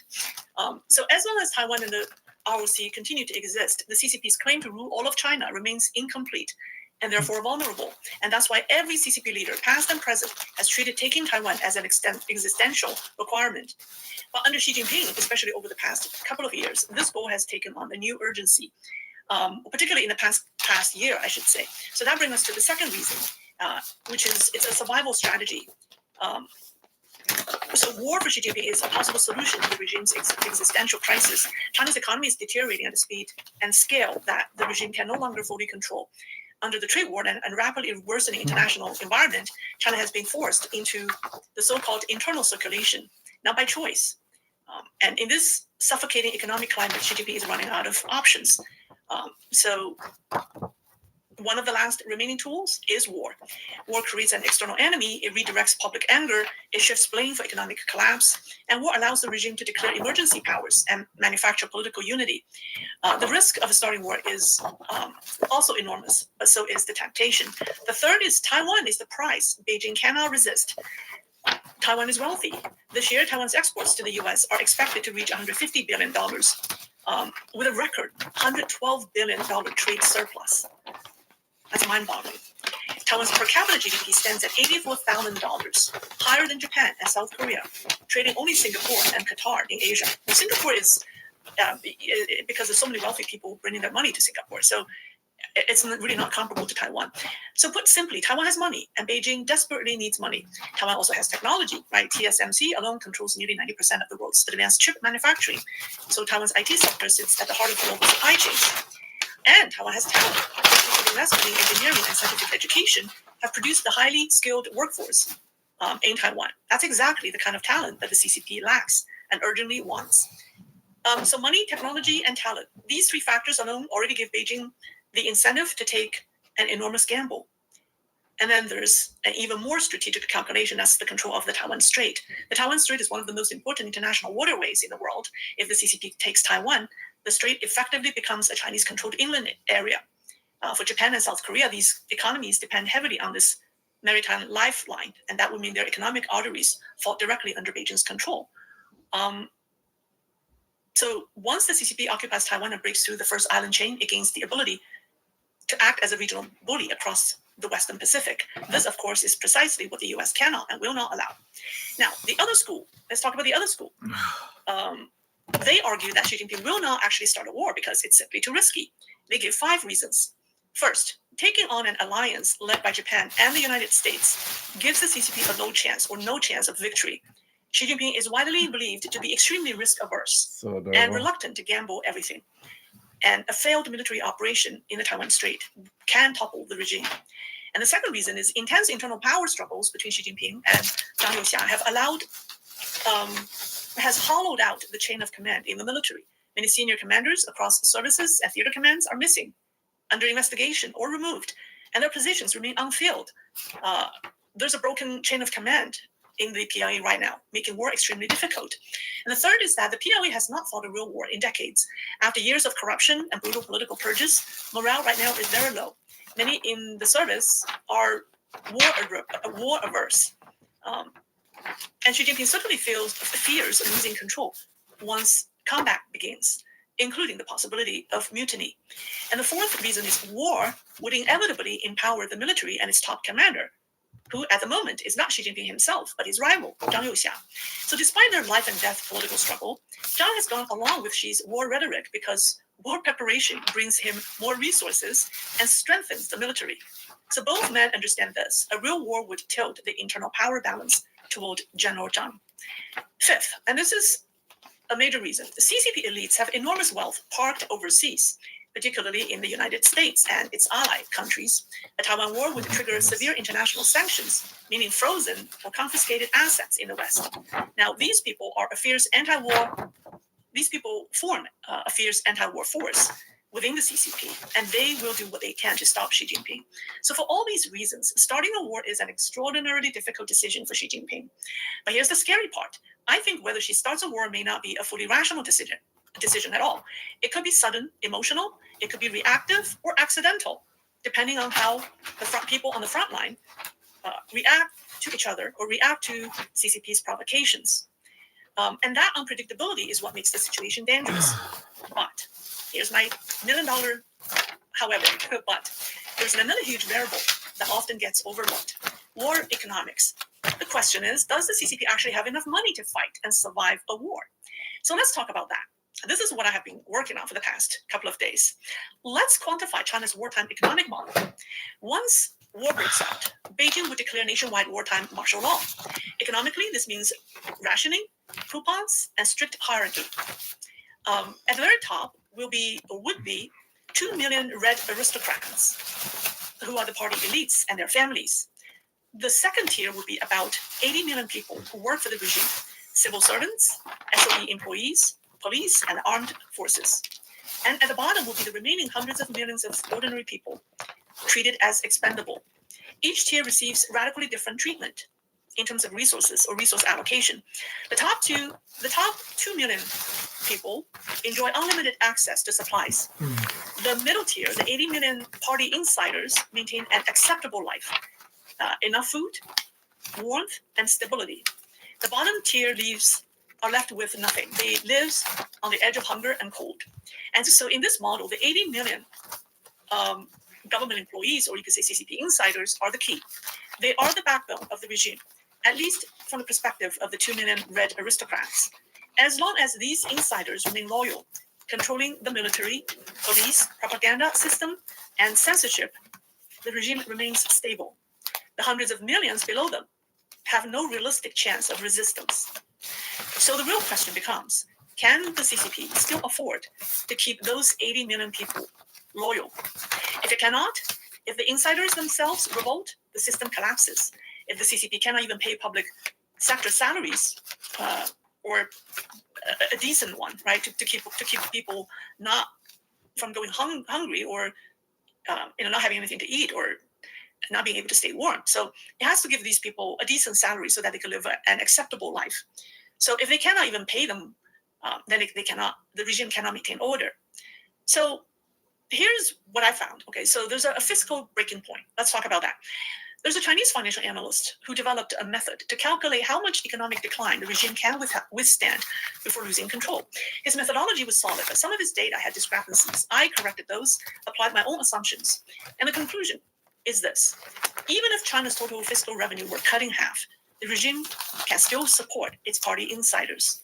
So as long as Taiwan and the ROC continue to exist, the CCP's claim to rule all of China remains incomplete and therefore vulnerable. And that's why every CCP leader, past and present, has treated taking Taiwan as an existential requirement. But under Xi Jinping, especially over the past couple of years, this goal has taken on a new urgency, particularly in the past year, I should say. So that brings us to the second reason, which is it's a survival strategy. So war for Xi Jinping is a possible solution to the regime's existential crisis. China's economy is deteriorating at a speed and scale that the regime can no longer fully control. Under the trade war and rapidly worsening international environment, China has been forced into the so-called internal circulation, not by choice. And in this suffocating economic climate, Xi Jinping is running out of options. So one of the last remaining tools is war. War creates an external enemy, it redirects public anger, it shifts blame for economic collapse, and war allows the regime to declare emergency powers and manufacture political unity. The risk of starting war is also enormous, but so is the temptation. The third is Taiwan is the price Beijing cannot resist. Taiwan is wealthy. This year, Taiwan's exports to the US are expected to reach $150 billion, with a record $112 billion trade surplus. That's mind-boggling. Taiwan's per capita GDP stands at $84,000, higher than Japan and South Korea, trading only Singapore and Qatar in Asia. Well, Singapore is because there's so many wealthy people bringing their money to Singapore, so it's really not comparable to Taiwan. So put simply, Taiwan has money, and Beijing desperately needs money. Taiwan also has technology, right? TSMC alone controls nearly 90% of the world's advanced chip manufacturing. So Taiwan's IT sector sits at the heart of global supply chains. And Taiwan has talent. Investment in engineering and scientific education have produced the highly skilled workforce in Taiwan. That's exactly the kind of talent that the CCP lacks and urgently wants. So money, technology, and talent. These 3 factors alone already give Beijing the incentive to take an enormous gamble. And then there's an even more strategic calculation, that's the control of the Taiwan Strait. The Taiwan Strait is one of the most important international waterways in the world. If the CCP takes Taiwan, the strait effectively becomes a Chinese-controlled inland area. For Japan and South Korea, these economies depend heavily on this maritime lifeline, and that would mean their economic arteries fall directly under Beijing's control. So once the CCP occupies Taiwan and breaks through the first island chain, it gains the ability to act as a regional bully across the Western Pacific. This, of course, is precisely what the US cannot and will not allow. Now, the other school, let's talk about the other school. They argue that Xi Jinping will not actually start a war because it's simply too risky. They give 5 reasons. First, taking on an alliance led by Japan and the United States gives the CCP a low chance or no chance of victory. Xi Jinping is widely believed to be extremely risk-averse and reluctant to gamble everything. And a failed military operation in the Taiwan Strait can topple the regime. And the second reason is intense internal power struggles between Xi Jinping and Zhang Youxia has hollowed out the chain of command in the military. Many senior commanders across services and theater commands are missing, under investigation, or removed, and their positions remain unfilled. There's a broken chain of command in the PLA right now, making war extremely difficult. And the third is that the PLA has not fought a real war in decades. After years of corruption and brutal political purges, morale right now is very low. Many in the service are war averse. And Xi Jinping certainly fears losing control once combat begins. including the possibility of mutiny. And the fourth reason is war would inevitably empower the military and its top commander, who at the moment is not Xi Jinping himself, but his rival, Zhang Youxia. So despite their life and death political struggle, Zhang has gone along with Xi's war rhetoric because war preparation brings him more resources and strengthens the military. So both men understand this. A real war would tilt the internal power balance toward General Zhang. Fifth, and this is a major reason, the CCP elites have enormous wealth parked overseas, particularly in the United States and its ally countries. A Taiwan war would trigger severe international sanctions, meaning frozen or confiscated assets in the West. Now, these people are a fierce anti-war. These people form a fierce anti-war force within the CCP, and they will do what they can to stop Xi Jinping. So for all these reasons, starting a war is an extraordinarily difficult decision for Xi Jinping. But here's the scary part. I think whether she starts a war may not be a fully rational decision at all. It could be sudden, emotional, it could be reactive or accidental, depending on how the people on the front line react to each other or react to CCP's provocations. And that unpredictability is what makes the situation dangerous. But here's my $1 million, however, but there's another huge variable that often gets overlooked: war economics. The question is, does the CCP actually have enough money to fight and survive a war? So let's talk about that. This is what I have been working on for the past couple of days. Let's quantify China's wartime economic model. Once war breaks out, Beijing would declare nationwide wartime martial law. Economically, this means rationing, coupons, and strict hierarchy. At the very top would be 2 million red aristocrats, who are the party elites and their families. The second tier would be about 80 million people who work for the regime: civil servants, SOE employees, police, and armed forces. And at the bottom will be the remaining hundreds of millions of ordinary people treated as expendable. Each tier receives radically different treatment in terms of resources or resource allocation. The top 2 million people enjoy unlimited access to supplies. The middle tier, the 80 million party insiders, maintain an acceptable life. Enough food, warmth, and stability. The bottom tier are left with nothing. They live on the edge of hunger and cold. And so in this model, the 80 million government employees, or you could say CCP insiders, are the key. They are the backbone of the regime, at least from the perspective of the 2 million red aristocrats. As long as these insiders remain loyal, controlling the military, police, propaganda system, and censorship, the regime remains stable. The hundreds of millions below them have no realistic chance of resistance. So the real question becomes, can the CCP still afford to keep those 80 million people loyal? If it cannot, if the insiders themselves revolt, the system collapses. If the CCP cannot even pay public sector salaries, or a decent one, right, to keep people not from going hungry, or not having anything to eat, or not being able to stay warm. So it has to give these people a decent salary so that they can live an acceptable life. So if they cannot even pay them, then the regime cannot maintain order. So here's what I found. Okay, so there's a fiscal breaking point. Let's talk about that. There's a Chinese financial analyst who developed a method to calculate how much economic decline the regime can withstand before losing control. His methodology was solid, but some of his data had discrepancies. I corrected those, applied my own assumptions, and the conclusion is this: even if China's total fiscal revenue were cut in half, the regime can still support its party insiders.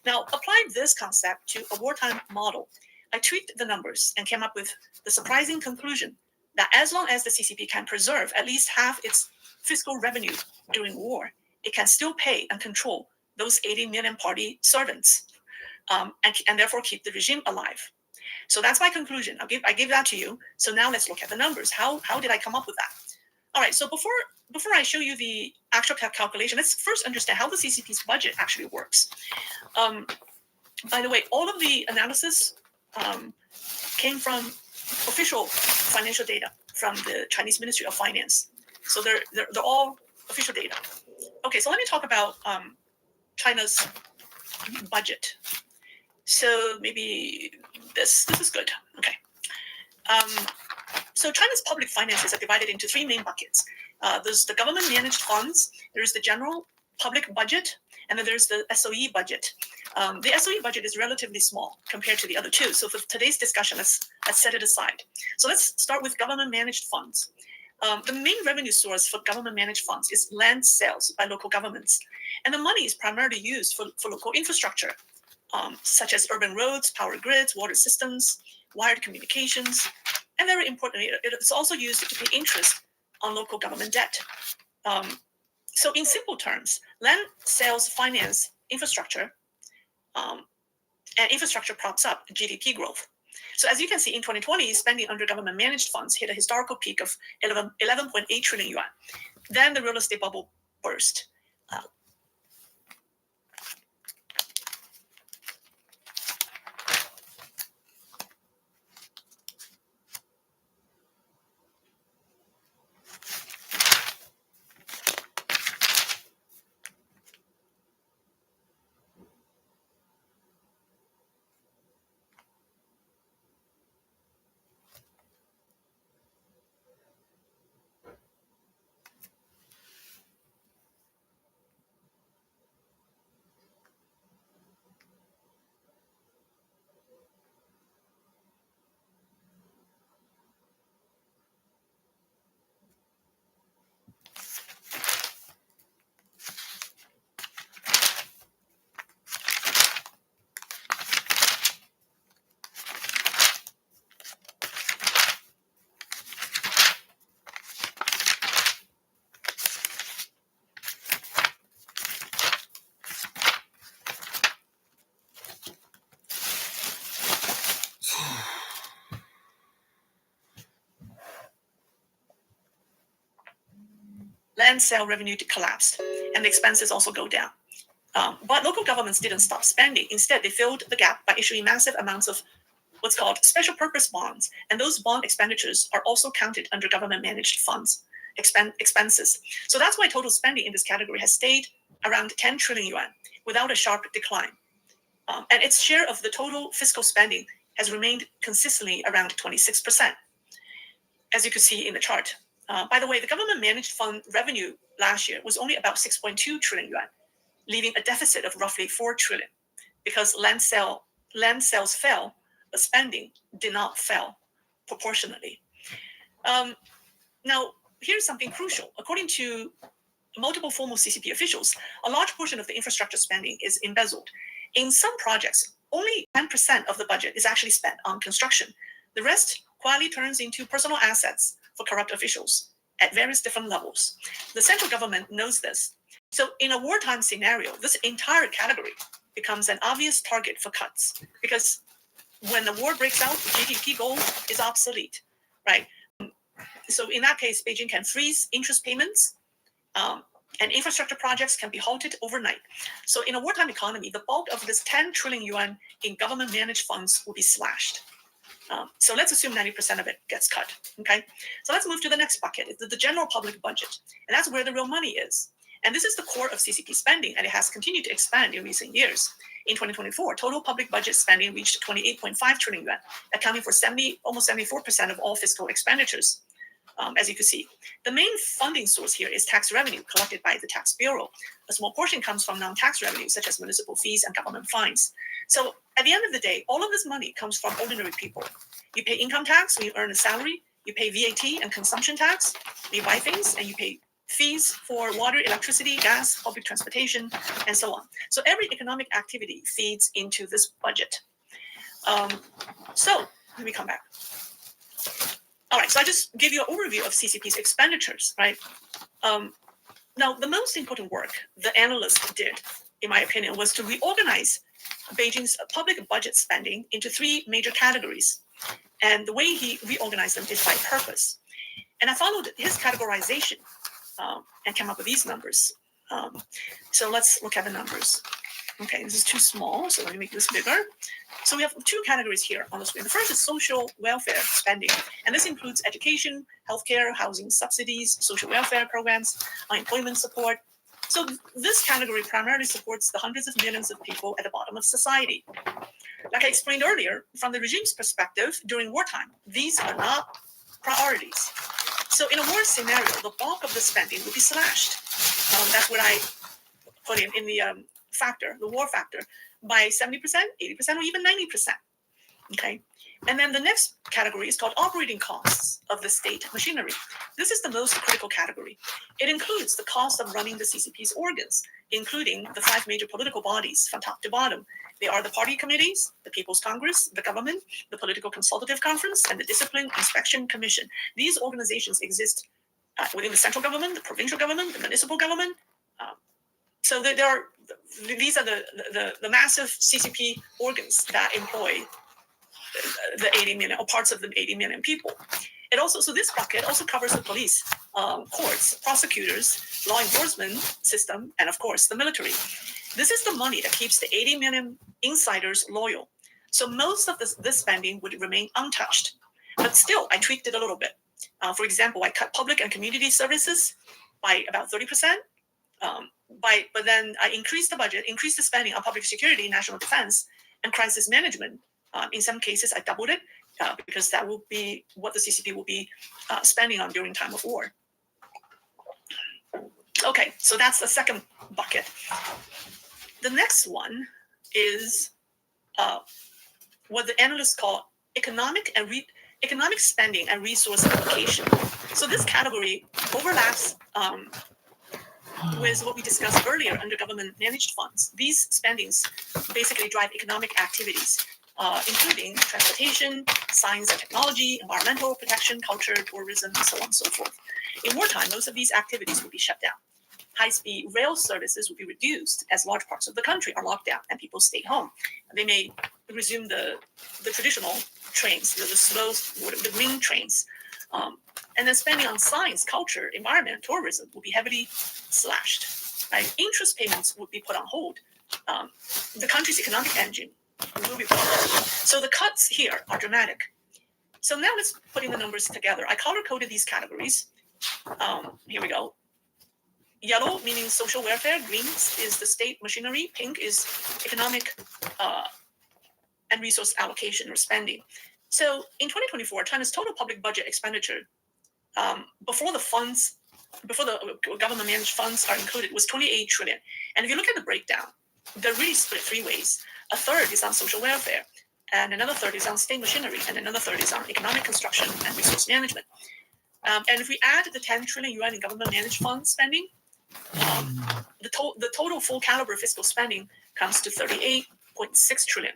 Now, apply this concept to a wartime model. I tweaked the numbers and came up with the surprising conclusion that as long as the CCP can preserve at least half its fiscal revenue during war, it can still pay and control those 80 million party servants, and therefore keep the regime alive. So that's my conclusion. I give that to you. So now let's look at the numbers. How did I come up with that? All right, so before I show you the actual calculation, let's first understand how the CCP's budget actually works. By the way, all of the analysis came from official financial data from the Chinese Ministry of Finance. So they're all official data. Okay, so let me talk about China's budget. So maybe this is good. Okay. So China's public finances are divided into 3 main buckets. There's the government managed funds, there's the general public budget, and then there's the SOE budget. The SOE budget is relatively small compared to the other two. So for today's discussion, let's set it aside. So let's start with government managed funds. The main revenue source for government managed funds is land sales by local governments. And the money is primarily used for local infrastructure, such as urban roads, power grids, water systems, wired communications. And very importantly, it's also used to pay interest on local government debt. So in simple terms, land sales finance infrastructure, and infrastructure props up GDP growth. So as you can see, in 2020, spending under government managed funds hit a historical peak of 11.8 trillion yuan. Then the real estate bubble burst. Land sale revenue collapsed, and the expenses also go down. But local governments didn't stop spending. Instead, they filled the gap by issuing massive amounts of what's called special purpose bonds. And those bond expenditures are also counted under government managed funds expenses. So that's why total spending in this category has stayed around 10 trillion yuan without a sharp decline. And its share of the total fiscal spending has remained consistently around 26%, as you can see in the chart. By the way, the government managed fund revenue last year was only about 6.2 trillion yuan, leaving a deficit of roughly 4 trillion, because land sales fell, but spending did not fall proportionately. Now, here's something crucial. According to multiple former CCP officials, a large portion of the infrastructure spending is embezzled. In some projects, only 10% of the budget is actually spent on construction. The rest quietly turns into personal assets for corrupt officials at various different levels. The central government knows this. So in a wartime scenario, this entire category becomes an obvious target for cuts, because when the war breaks out, the GDP goal is obsolete, right? So in that case, Beijing can freeze interest payments, and infrastructure projects can be halted overnight. So in a wartime economy, the bulk of this 10 trillion yuan in government managed funds will be slashed. So let's assume 90% of it gets cut, okay? So let's move to the next bucket, the general public budget. And that's where the real money is. And this is the core of CCP spending, and it has continued to expand in recent years. In 2024, total public budget spending reached 28.5 trillion yuan, accounting for almost 74% of all fiscal expenditures. As you can see, the main funding source here is tax revenue collected by the Tax Bureau. A small portion comes from non-tax revenue, such as municipal fees and government fines. So at the end of the day, all of this money comes from ordinary people. You pay income tax when you earn a salary, you pay VAT and consumption tax, you buy things, and you pay fees for water, electricity, gas, public transportation, and so on. So every economic activity feeds into this budget. So let me come back. All right, so I just give you an overview of CCP's expenditures, right? Now, the most important work the analyst did, in my opinion, was to reorganize Beijing's public budget spending into three major categories. And the way he reorganized them is by purpose. And I followed his categorization and came up with these numbers. So let's look at the numbers. Okay, this is too small, so let me make this bigger. So we have two categories here on the screen. The first is social welfare spending, and this includes education, healthcare, housing subsidies, social welfare programs, unemployment support. So this category primarily supports the hundreds of millions of people at the bottom of society. Like I explained earlier, from the regime's perspective, during wartime, these are not priorities. So in a war scenario, the bulk of the spending will be slashed. That's what I put in the factor, the war factor. by 70%, 80%, or even 90%. Okay. And then the next category is called operating costs of the state machinery. This is the most critical category. It includes the cost of running the CCP's organs, including the 5 major political bodies from top to bottom. They are the party committees, the People's Congress, the government, the Political Consultative Conference, and the Discipline Inspection Commission. These organizations exist within the central government, the provincial government, the municipal government. So these are the massive CCP organs that employ the 80 million or parts of the 80 million people. It also, so this bucket also covers the police, courts, prosecutors, law enforcement system, and of course the military. This is the money that keeps the 80 million insiders loyal. So most of this spending would remain untouched, but still I tweaked it a little bit. For example, I cut public and community services by about 30%. But then I increased the budget, increased the spending on public security, national defense, and crisis management. In some cases, I doubled it because that will be what the CCP will be spending on during time of war. Okay, so that's the second bucket. The next one is what the analysts call economic spending and resource allocation. So this category overlaps with what we discussed earlier under government managed funds. These spendings basically drive economic activities, including transportation, science and technology, environmental protection, culture, tourism, and so on and so forth. In wartime, most of these activities will be shut down. High-speed rail services will be reduced as large parts of the country are locked down and people stay home. They may resume the traditional trains, the slow, the green trains. And then spending on science, culture, environment, tourism will be heavily slashed. Right? Interest payments would be put on hold. The country's economic engine will be put on hold. So the cuts here are dramatic. So now let's put in the numbers together. I color-coded these categories. Here we go. Yellow meaning social welfare, green is the state machinery, pink is economic and resource allocation or spending. So in 2024, China's total public budget expenditure before the government managed funds are included was 28 trillion. And if you look at the breakdown, they're really split 3 ways. A third is on social welfare, and another third is on state machinery, and another third is on economic construction and resource management. And if we add the 10 trillion yuan in government managed fund spending, the total full caliber fiscal spending comes to 38.6 trillion.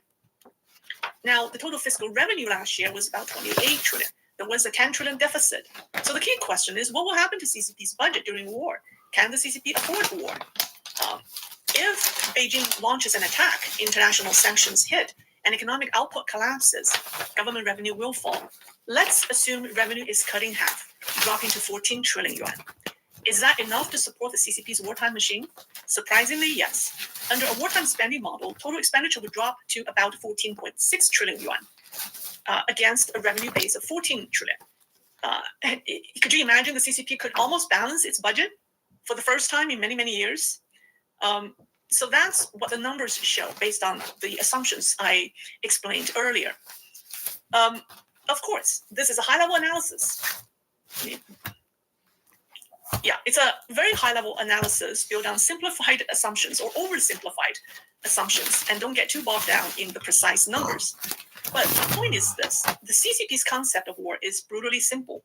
Now, the total fiscal revenue last year was about 28 trillion. There was a 10 trillion deficit. So the key question is, what will happen to CCP's budget during war? Can the CCP afford war? If Beijing launches an attack, international sanctions hit, and economic output collapses, government revenue will fall. Let's assume revenue is cut in half, dropping to 14 trillion yuan. Is that enough to support the CCP's wartime machine? Surprisingly, yes. Under a wartime spending model, total expenditure would drop to about 14.6 trillion yuan against a revenue base of 14 trillion. Could you imagine the CCP could almost balance its budget for the first time in many, many years? So that's what the numbers show based on the assumptions I explained earlier. Of course, this is a high-level analysis. Yeah, it's a very high-level analysis built on simplified assumptions or oversimplified assumptions, and don't get too bogged down in the precise numbers. But the point is this: the CCP's concept of war is brutally simple.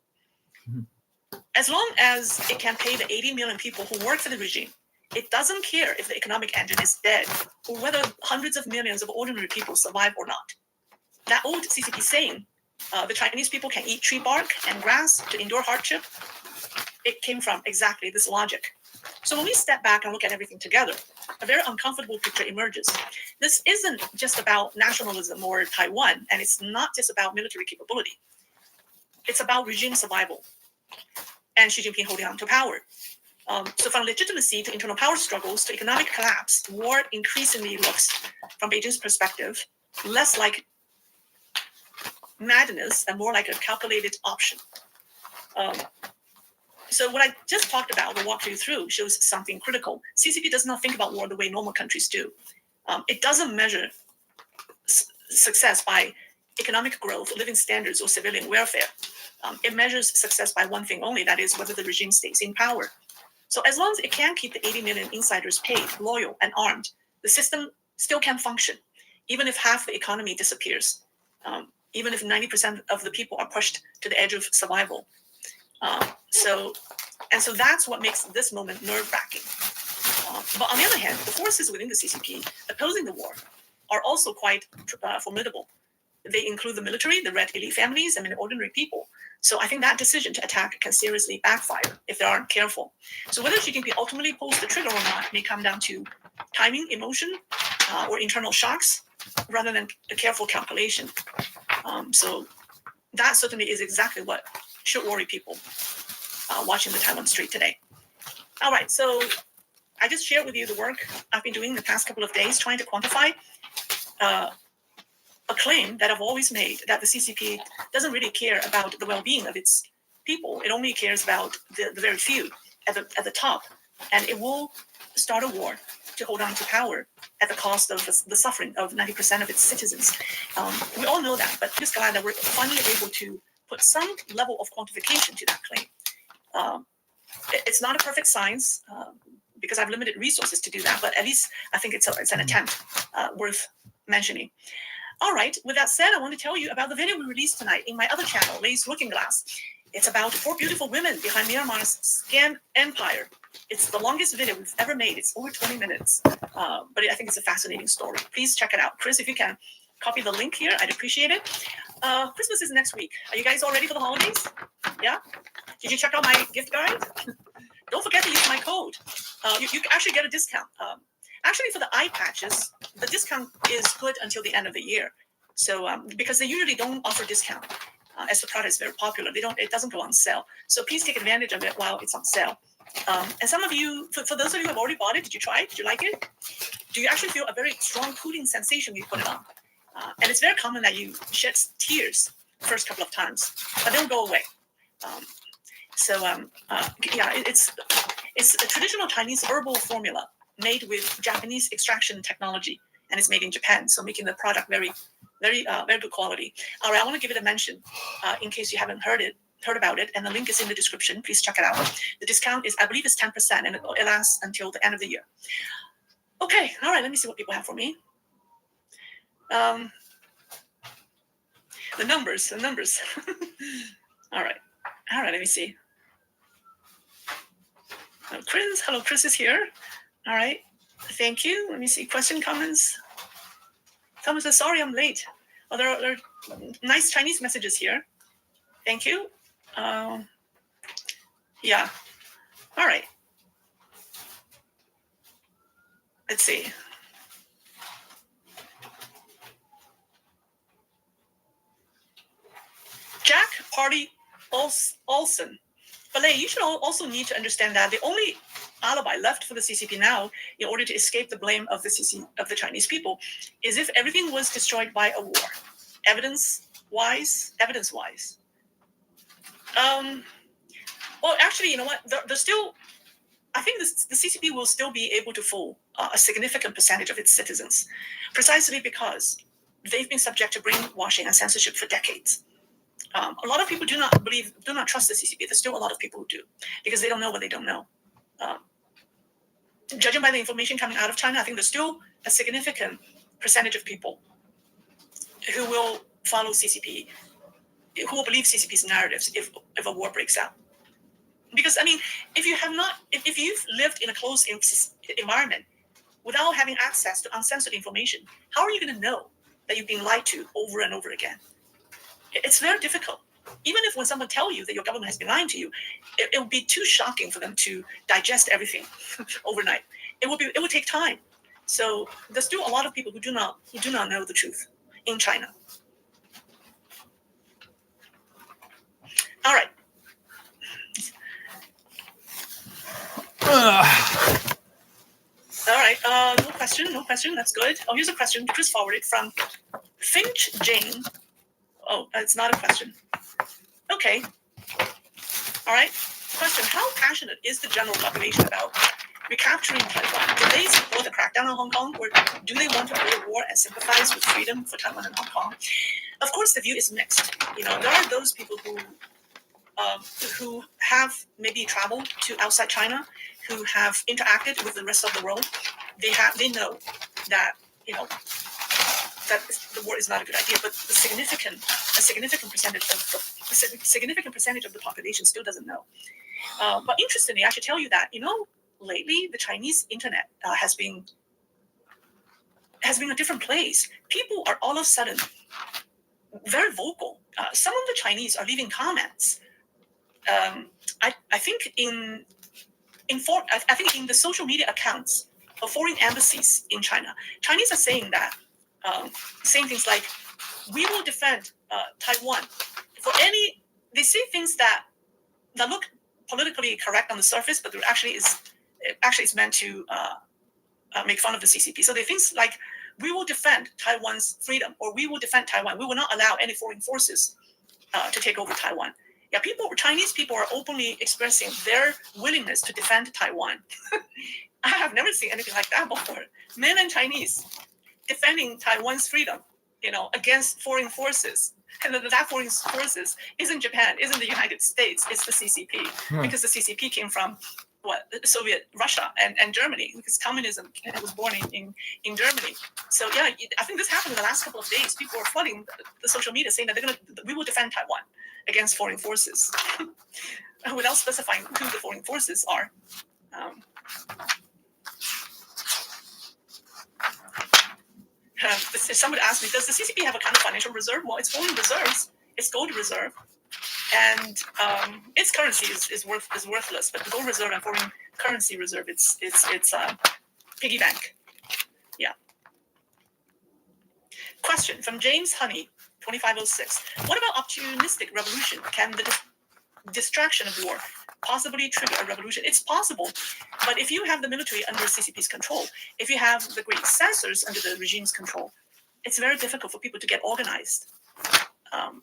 As long as it can pay the 80 million people who work for the regime, it doesn't care if the economic engine is dead or whether hundreds of millions of ordinary people survive or not. That old CCP saying, the Chinese people can eat tree bark and grass to endure hardship, it came from exactly this logic. So when we step back and look at everything together, a very uncomfortable picture emerges. This isn't just about nationalism or Taiwan, and it's not just about military capability. It's about regime survival and Xi Jinping holding on to power. So from legitimacy to internal power struggles to economic collapse, war increasingly looks, from Beijing's perspective, less like madness and more like a calculated option. So what I just talked about, we'll walk you through, shows something critical. CCP does not think about war the way normal countries do. It doesn't measure success by economic growth, living standards, or civilian welfare. It measures success by one thing only, that is whether the regime stays in power. So as long as it can keep the 80 million insiders paid, loyal, and armed, the system still can function, even if half the economy disappears, even if 90% of the people are pushed to the edge of survival. So that's what makes this moment nerve-wracking. But on the other hand, the forces within the CCP opposing the war are also quite formidable. They include the military, the red elite families, and ordinary people. So I think that decision to attack can seriously backfire if they aren't careful. So whether Xi Jinping ultimately pulls the trigger or not may come down to timing, emotion, or internal shocks, rather than a careful calculation. So that certainly is exactly what should worry people watching the Taiwan Strait today. All right, so I just shared with you the work I've been doing the past couple of days, trying to quantify a claim that I've always made, that the CCP doesn't really care about the well-being of its people. It only cares about the very few at the top, and it will start a war to hold on to power at the cost of the suffering of 90% of its citizens. We all know that, but I'm just glad that we're finally able to put some level of quantification to that claim. It's not a perfect science because I have limited resources to do that, but at least I think it's an attempt worth mentioning. All right, with that said, I want to tell you about the video we released tonight in my other channel, Lay's Looking Glass. It's about 4 beautiful women behind Myanmar's scam empire. It's the longest video we've ever made. It's over 20 minutes, but I think it's a fascinating story. Please check it out. Chris, if you can copy the link here, I'd appreciate it. Christmas is next week. Are you guys all ready for the holidays? Yeah? Did you check out my gift guide? Don't forget to use my code. You can actually get a discount. Actually, for the eye patches, the discount is good until the end of the year. So because they usually don't offer discount, as the product is very popular, it doesn't go on sale. So please take advantage of it while it's on sale. And some of you, for those of you who have already bought it, did you try it? Did you like it? Do you actually feel a very strong cooling sensation when you put it on? And it's very common that you shed tears the first couple of times, but they don't go away. Yeah, it's a traditional Chinese herbal formula made with Japanese extraction technology, and it's made in Japan, so making the product very good quality. All right, I want to give it a mention in case you haven't heard about it, and the link is in the description. Please check it out. The discount is, I believe, it's 10%, and it lasts until the end of the year. Okay, all right, let me see what people have for me. The numbers. All right, let me see. Hello, Chris is here. All right, thank you. Let me see, question, comments. Someone says, sorry, I'm late. Oh, there are nice Chinese messages here. Thank you. Yeah, all right. Let's see. Jack Party Olson. But you should also need to understand that the only alibi left for the CCP now, in order to escape the blame of the Chinese people, is if everything was destroyed by a war. Evidence-wise. Well, actually, you know what? There's still, I think the CCP will still be able to fool a significant percentage of its citizens, precisely because they've been subject to brainwashing and censorship for decades. A lot of people do not trust the CCP. There's still a lot of people who do, because they don't know what they don't know. Judging by the information coming out of China, I think there's still a significant percentage of people who will follow CCP, who will believe CCP's narratives if a war breaks out. Because, I mean, if you've lived in a closed environment without having access to uncensored information, how are you going to know that you've been lied to over and over again? It's very difficult. Even if when someone tells you that your government has been lying to you, it will be too shocking for them to digest everything overnight. It will take time. So there's still a lot of people who do not know the truth in China. All right. All right. No question. That's good. Oh, here's a question. Chris forwarded from Finch Jane. Oh, it's not a question. Okay. All right. Question: how passionate is the general population about recapturing Taiwan? Do they support the crackdown on Hong Kong, or do they want to go to war and sympathize with freedom for Taiwan and Hong Kong? Of course, the view is mixed. You know, there are those people who have maybe traveled to outside China, who have interacted with the rest of the world. They know that that the war is not a good idea, but a significant percentage of the population still doesn't know. But interestingly, I should tell you that lately the Chinese internet has been a different place. People are all of a sudden very vocal. Some of the Chinese are leaving comments. I think in the social media accounts of foreign embassies in China, Chinese are saying that, saying things like, "We will defend Taiwan for any." They say things that look politically correct on the surface, but actually it's meant to make fun of the CCP. So they things like, "We will defend Taiwan's freedom," or "We will defend Taiwan. We will not allow any foreign forces to take over Taiwan." Yeah, Chinese people are openly expressing their willingness to defend Taiwan. I have never seen anything like that before. Mainland Chinese defending Taiwan's freedom, against foreign forces. And that foreign forces isn't Japan, isn't the United States, it's the CCP. Because the CCP came from Soviet Russia and Germany, because communism was born in Germany. So yeah, I think this happened in the last couple of days. People are flooding the social media saying that we will defend Taiwan against foreign forces, without specifying who the foreign forces are. Somebody asked me, does the CCP have a kind of financial reserve? Well, it's foreign reserves, it's gold reserve, and its currency is worthless. But the gold reserve and foreign currency reserve, it's piggy bank. Yeah. Question from James Honey, 2506. What about opportunistic revolution? Can the distraction of war possibly trigger a revolution? It's possible, but if you have the military under CCP's control, if you have the great censors under the regime's control, it's very difficult for people to get organized,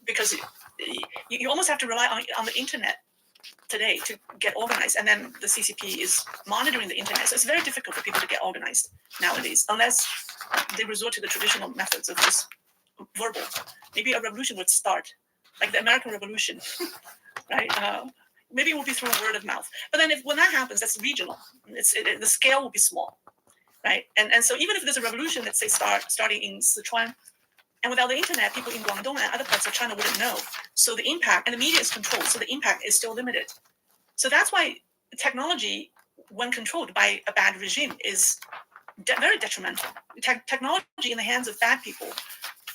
because you almost have to rely on the internet today to get organized, and then the CCP is monitoring the internet, so it's very difficult for people to get organized nowadays, unless they resort to the traditional methods of just verbal. Maybe a revolution would start, like the American Revolution, right? Maybe it will be through word of mouth. But then when that happens, that's regional. The scale will be small, right? And so even if there's a revolution, let's say starting in Sichuan, and without the internet, people in Guangdong and other parts of China wouldn't know. So the impact, and the media is controlled, so the impact is still limited. So that's why technology, when controlled by a bad regime, is very detrimental. Technology in the hands of bad people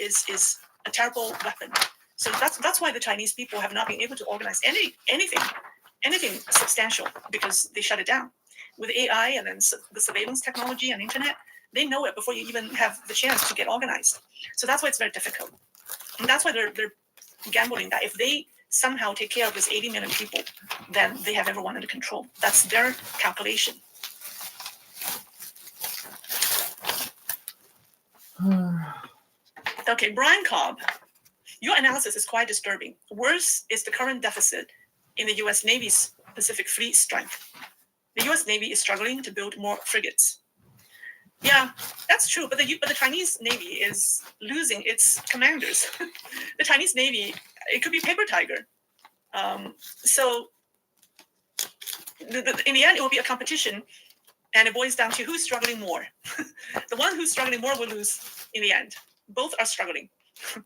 is a terrible weapon. So that's why the Chinese people have not been able to organize anything substantial, because they shut it down. With AI and then the surveillance technology and internet, they know it before you even have the chance to get organized. So that's why it's very difficult. And that's why they're gambling that if they somehow take care of this 80 million people, then they have everyone under control. That's their calculation. Okay, Brian Cobb. Your analysis is quite disturbing. Worse is the current deficit in the U.S. Navy's Pacific Fleet strength. The U.S. Navy is struggling to build more frigates. Yeah, that's true. But the Chinese Navy is losing its commanders. The Chinese Navy, it could be paper tiger. So in the end, it will be a competition, and it boils down to who's struggling more. The one who's struggling more will lose in the end. Both are struggling. All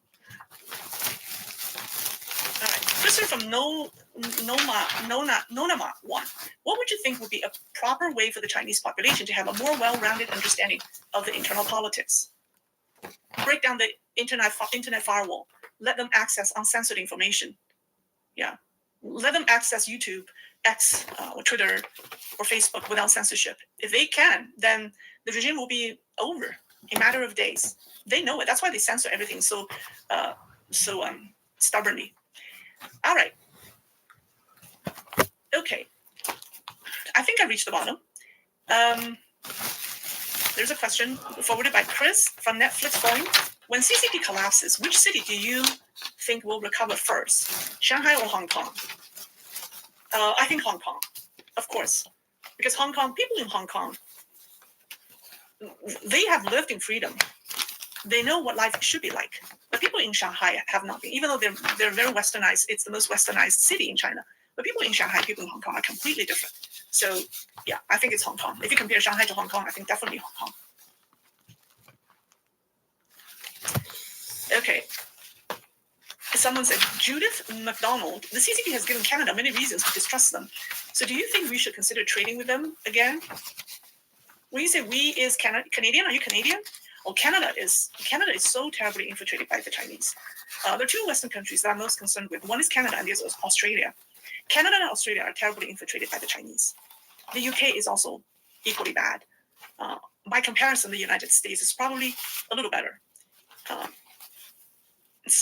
right. Christopher from Nonama 1. What would you think would be a proper way for the Chinese population to have a more well-rounded understanding of the internal politics? Break down the internet firewall. Let them access uncensored information. Yeah. Let them access YouTube, X, or Twitter, or Facebook without censorship. If they can, then the regime will be over in a matter of days. They know it. That's why they censor everything so stubbornly. All right. Okay. I think I reached the bottom. There's a question forwarded by Chris from Netflix going, when CCP collapses, which city do you think will recover first? Shanghai or Hong Kong? I think Hong Kong, of course. Because people in Hong Kong, they have lived in freedom. They know what life should be like. But people in Shanghai have not been, even though they're very westernized. It's the most westernized city in China. But people in Shanghai, people in Hong Kong are completely different. So yeah, I think it's Hong Kong. If you compare Shanghai to Hong Kong, I think definitely Hong Kong. Okay. Someone said, Judith McDonald, the CCP has given Canada many reasons to distrust them. So do you think we should consider trading with them again? When you say we is Canadian, are you Canadian? Oh, Canada is so terribly infiltrated by the Chinese. There are two Western countries that I'm most concerned with. One is Canada and the other is Australia. Canada and Australia are terribly infiltrated by the Chinese. The UK is also equally bad. By comparison, the United States is probably a little better.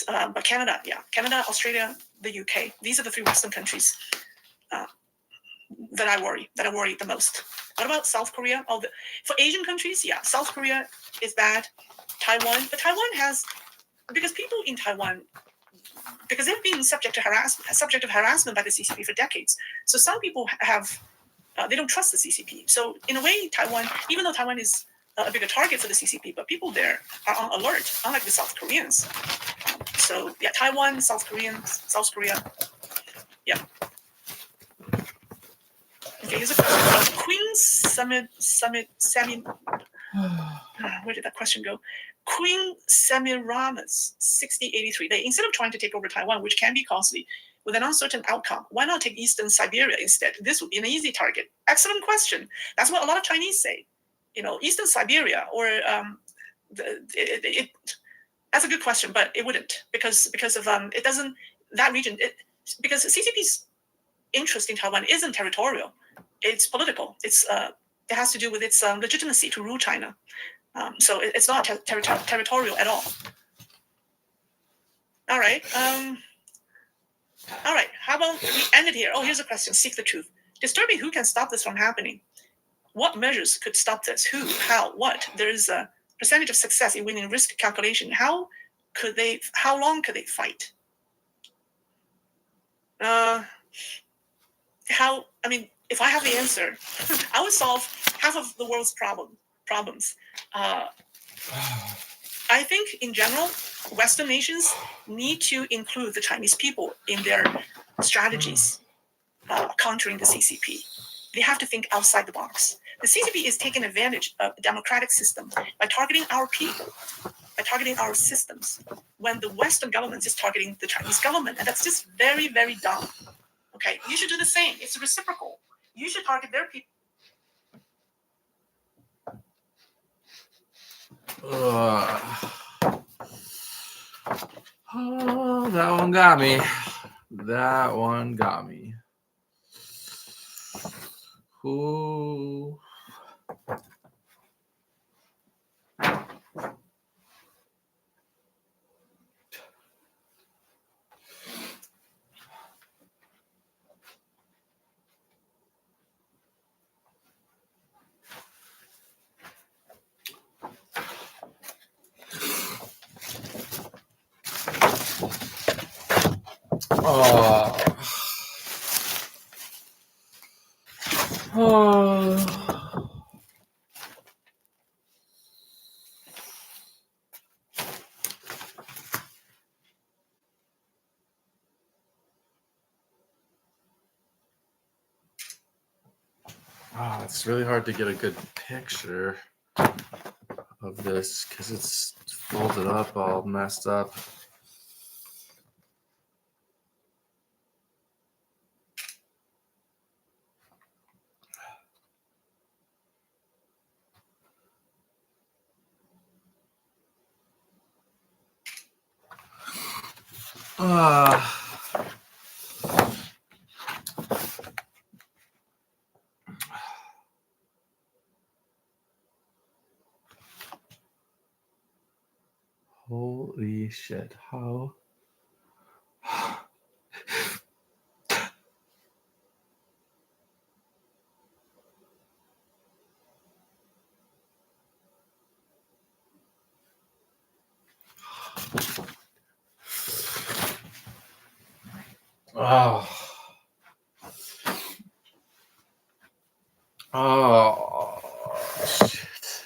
But Canada, Canada, Australia, the UK, these are the three Western countries that I worry the most. What about South Korea? For Asian countries, South Korea is bad. Taiwan, but Taiwan has, because people in Taiwan, because they've been subject of harassment by the CCP for decades. So some people have, they don't trust the CCP. So in a way, Taiwan, even though Taiwan is a bigger target for the CCP, but people there are on alert, unlike the South Koreans. So Taiwan, South Korea. Yeah. Okay, here's a question from Queen Sammy. Where did that question go? Queen Semiramis 6083. They, instead of trying to take over Taiwan, which can be costly, with an uncertain outcome, why not take Eastern Siberia instead? This would be an easy target. Excellent question. That's what a lot of Chinese say. Eastern Siberia, or that's a good question, but it wouldn't, because of it doesn't, that region, because CCP's interest in Taiwan isn't territorial, it's political. It has to do with its legitimacy to rule China. So it's not territorial at all. All right. How about we end it here? Oh, here's a question. Seek the truth. Disturbing. Who can stop this from happening? What measures could stop this? Who? How? What? There is a percentage of success in winning risk calculation. How long could they fight? If I have the answer, I would solve half of the world's problems. I think in general, Western nations need to include the Chinese people in their strategies countering the CCP. They have to think outside the box. The CCP is taking advantage of the democratic system by targeting our people, by targeting our systems, when the Western government is targeting the Chinese government. And that's just very, very dumb. Okay, you should do the same. It's reciprocal. You should target their people. Oh, that one got me. Who? It's really hard to get a good picture of this because it's folded up all messed up. Holy shit. How? Shit.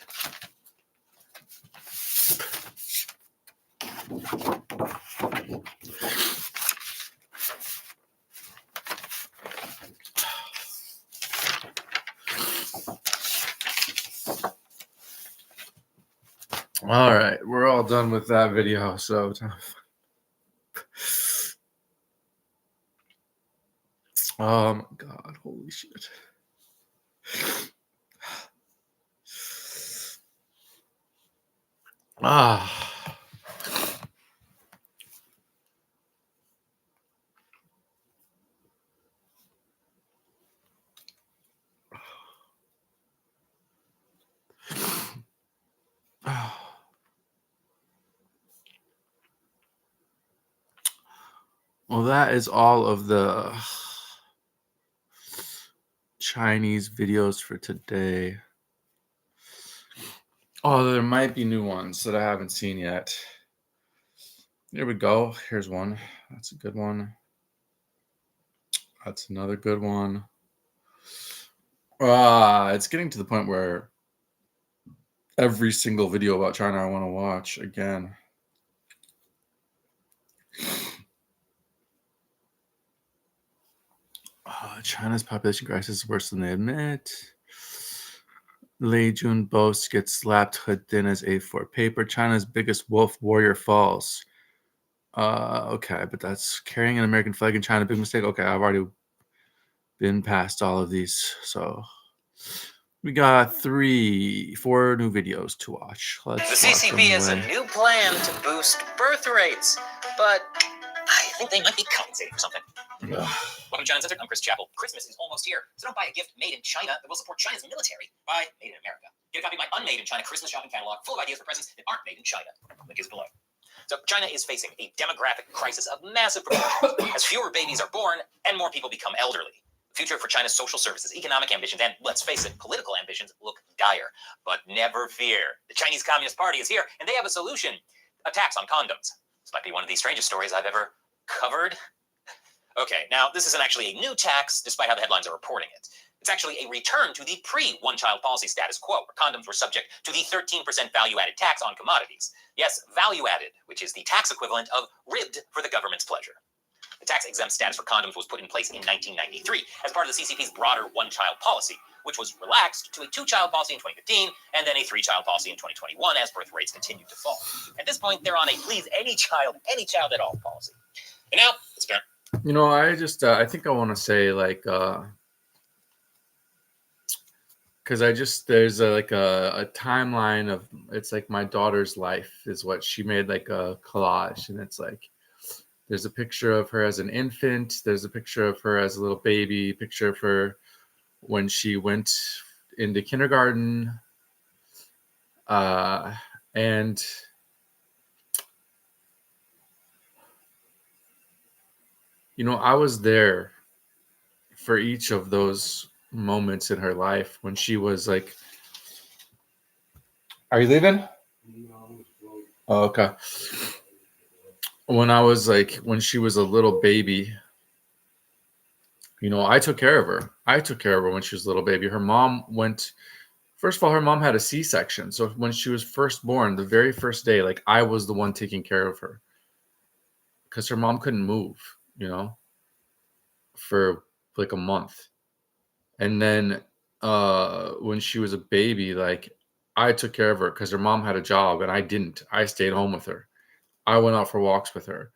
All right, we're all done with that video. So, oh my God, holy shit. Ah. Well, that is all of the Chinese videos for today. Oh, there might be new ones that I haven't seen yet. Here we go. Here's one. That's a good one. That's another good one. It's getting to the point where every single video about China I want to watch again. China's population crisis is worse than they admit. Lei Junbo gets slapped hood thin as A4 paper. China's biggest wolf warrior falls. Okay, but that's carrying an American flag in China. Big mistake. Okay, I've already been past all of these. So we got 4 new videos to watch. Let's The watch them CCP has a away. new plan to boost birth rates, but I think they might be compensating for something. Ugh. Welcome to China Uncensored. I'm Chris Chappell. Christmas is almost here, so don't buy a gift made in China that will support China's military. Buy Made in America. Get a copy of my Unmade in China Christmas shopping catalog full of ideas for presents that aren't made in China. Link is below. So China is facing a demographic crisis of massive proportions as fewer babies are born and more people become elderly. The future for China's social services, economic ambitions, and, let's face it, political ambitions look dire. But never fear. The Chinese Communist Party is here, and they have a solution. A tax on condoms. This might be one of the strangest stories I've ever covered. Okay, now this isn't actually a new tax, despite how the headlines are reporting it. It's actually a return to the pre-one-child policy status quo, where condoms were subject to the 13% value-added tax on commodities. Yes, value-added, which is the tax equivalent of ribbed for the government's pleasure. The tax-exempt status for condoms was put in place in 1993 as part of the CCP's broader one-child policy, which was relaxed to a two-child policy in 2015 and then a three-child policy in 2021 as birth rates continued to fall. At this point, they're on a please any child at all policy. And now, it's apparent. You know, I just I think I want to say like because there's a timeline of, it's like my daughter's life is what she made, like a collage, and it's like there's a picture of her as an infant, there's a picture of her as a little baby, picture of her when she went into kindergarten, and you know, I was there for each of those moments in her life when she was like, are you leaving? Oh, okay. When I was like, when she was a little baby, you know, I took care of her. I took care of her when she was a little baby. Her mom went, first of all, her mom had a C-section. So when she was first born, the very first day, like I was the one taking care of her because her mom couldn't move, you know, for like a month. And then when she was a baby, like I took care of her because her mom had a job and I didn't. I stayed home with her. I went out for walks with her.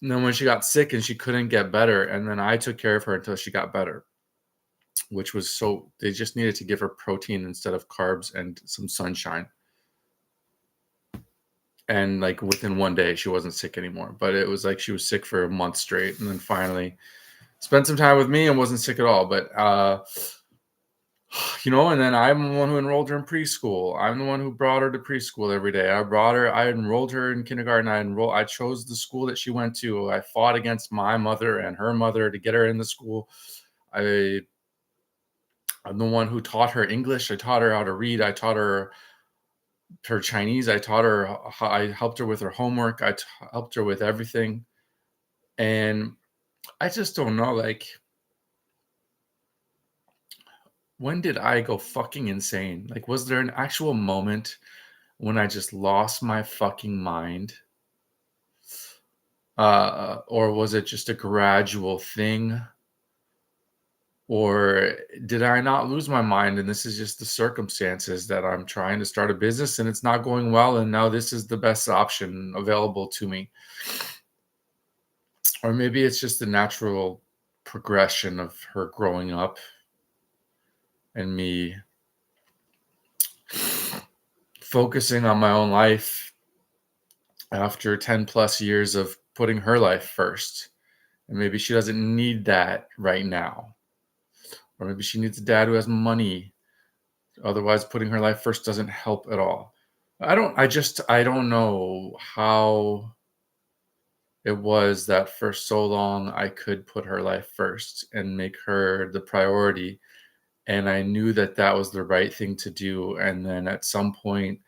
And then when she got sick and she couldn't get better, and then I took care of her until she got better, which was so, they just needed to give her protein instead of carbs and some sunshine. And like within one day, she wasn't sick anymore. But it was like she was sick for a month straight. And then finally spent some time with me and wasn't sick at all. But, you know, and then I'm the one who enrolled her in preschool. I'm the one who brought her to preschool every day. I enrolled her in kindergarten. I chose the school that she went to. I fought against my mother and her mother to get her in the school. I'm the one who taught her English. I taught her how to read. I taught her Chinese. I helped her with her homework. I helped her with everything. And I just don't know, like, when did I go fucking insane? Like, was there an actual moment when I just lost my fucking mind? Or was it just a gradual thing? Or did I not lose my mind and this is just the circumstances that I'm trying to start a business and it's not going well and now this is the best option available to me? Or maybe it's just the natural progression of her growing up and me focusing on my own life after 10 plus years of putting her life first. And maybe she doesn't need that right now. Or maybe she needs a dad who has money. Otherwise, putting her life first doesn't help at all. I don't know how it was that for so long I could put her life first and make her the priority. And I knew that that was the right thing to do. And then at some point,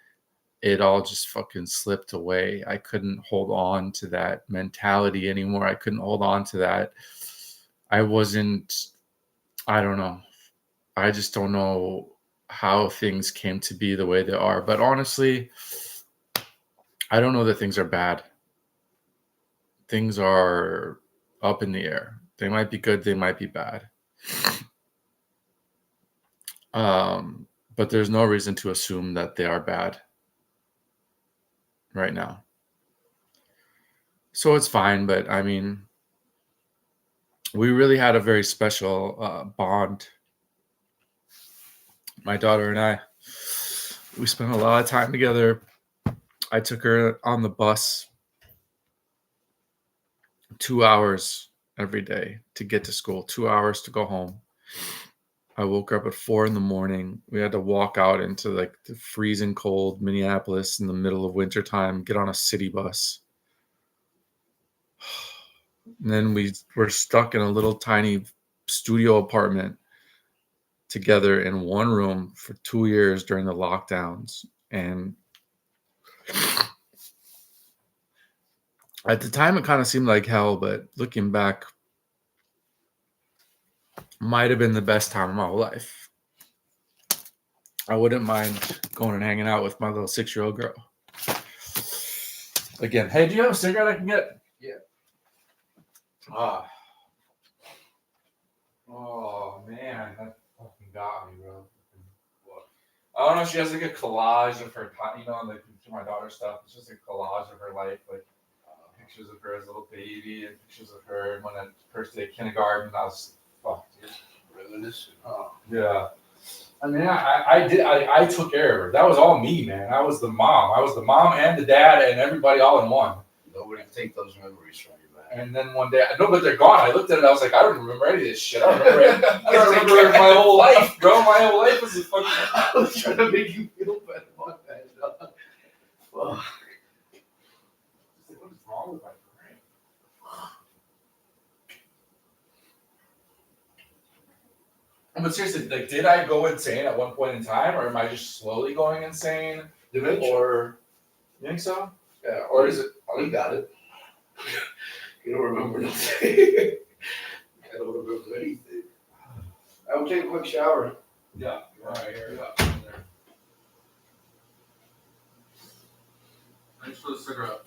it all just fucking slipped away. I couldn't hold on to that mentality anymore. I couldn't hold on to that. I don't know. I just don't know how things came to be the way they are. But honestly, I don't know that things are bad. Things are up in the air. They might be good, they might be bad. But there's no reason to assume that they are bad right now. So it's fine, but I mean, we really had a very special bond. My daughter and I, we spent a lot of time together. I took her on the bus 2 hours every day to get to school, 2 hours to go home. I woke her up at 4 a.m. We had to walk out into like the freezing cold Minneapolis in the middle of wintertime, get on a city bus. And then we were stuck in a little tiny studio apartment together in one room for 2 years during the lockdowns. And at the time, it kind of seemed like hell, but looking back, might have been the best time of my whole life. I wouldn't mind going and hanging out with my little 6-year-old girl. Again, hey, do you have a cigarette I can get? Yeah. Oh, man, that fucking got me, bro. I don't know, she has like a collage of her, like my daughter's stuff. It's just a collage of her life, like pictures of her as a little baby and pictures of her when at first day of kindergarten. I was fucked, dude. Reminiscent. Oh. Yeah. I mean, I took care of her. That was all me, man. I was the mom. I was the mom and the dad and everybody all in one. Nobody can take those memories from you, man. And then one day, no, but they're gone. I looked at it. I was like, I don't remember any of this shit. I don't remember it. I don't remember my whole life, bro. My whole life was a fucking. I was trying to make you feel better. My bad. Fuck. What is wrong with my brain? But seriously, like, did I go insane at one point in time, or am I just slowly going insane? Dementia. Or you think so? Yeah. Or is it? Oh, you got it. You don't remember anything. I don't remember anything. I will take a quick shower. Yeah. All right. Here we go. Thanks for the cigarette.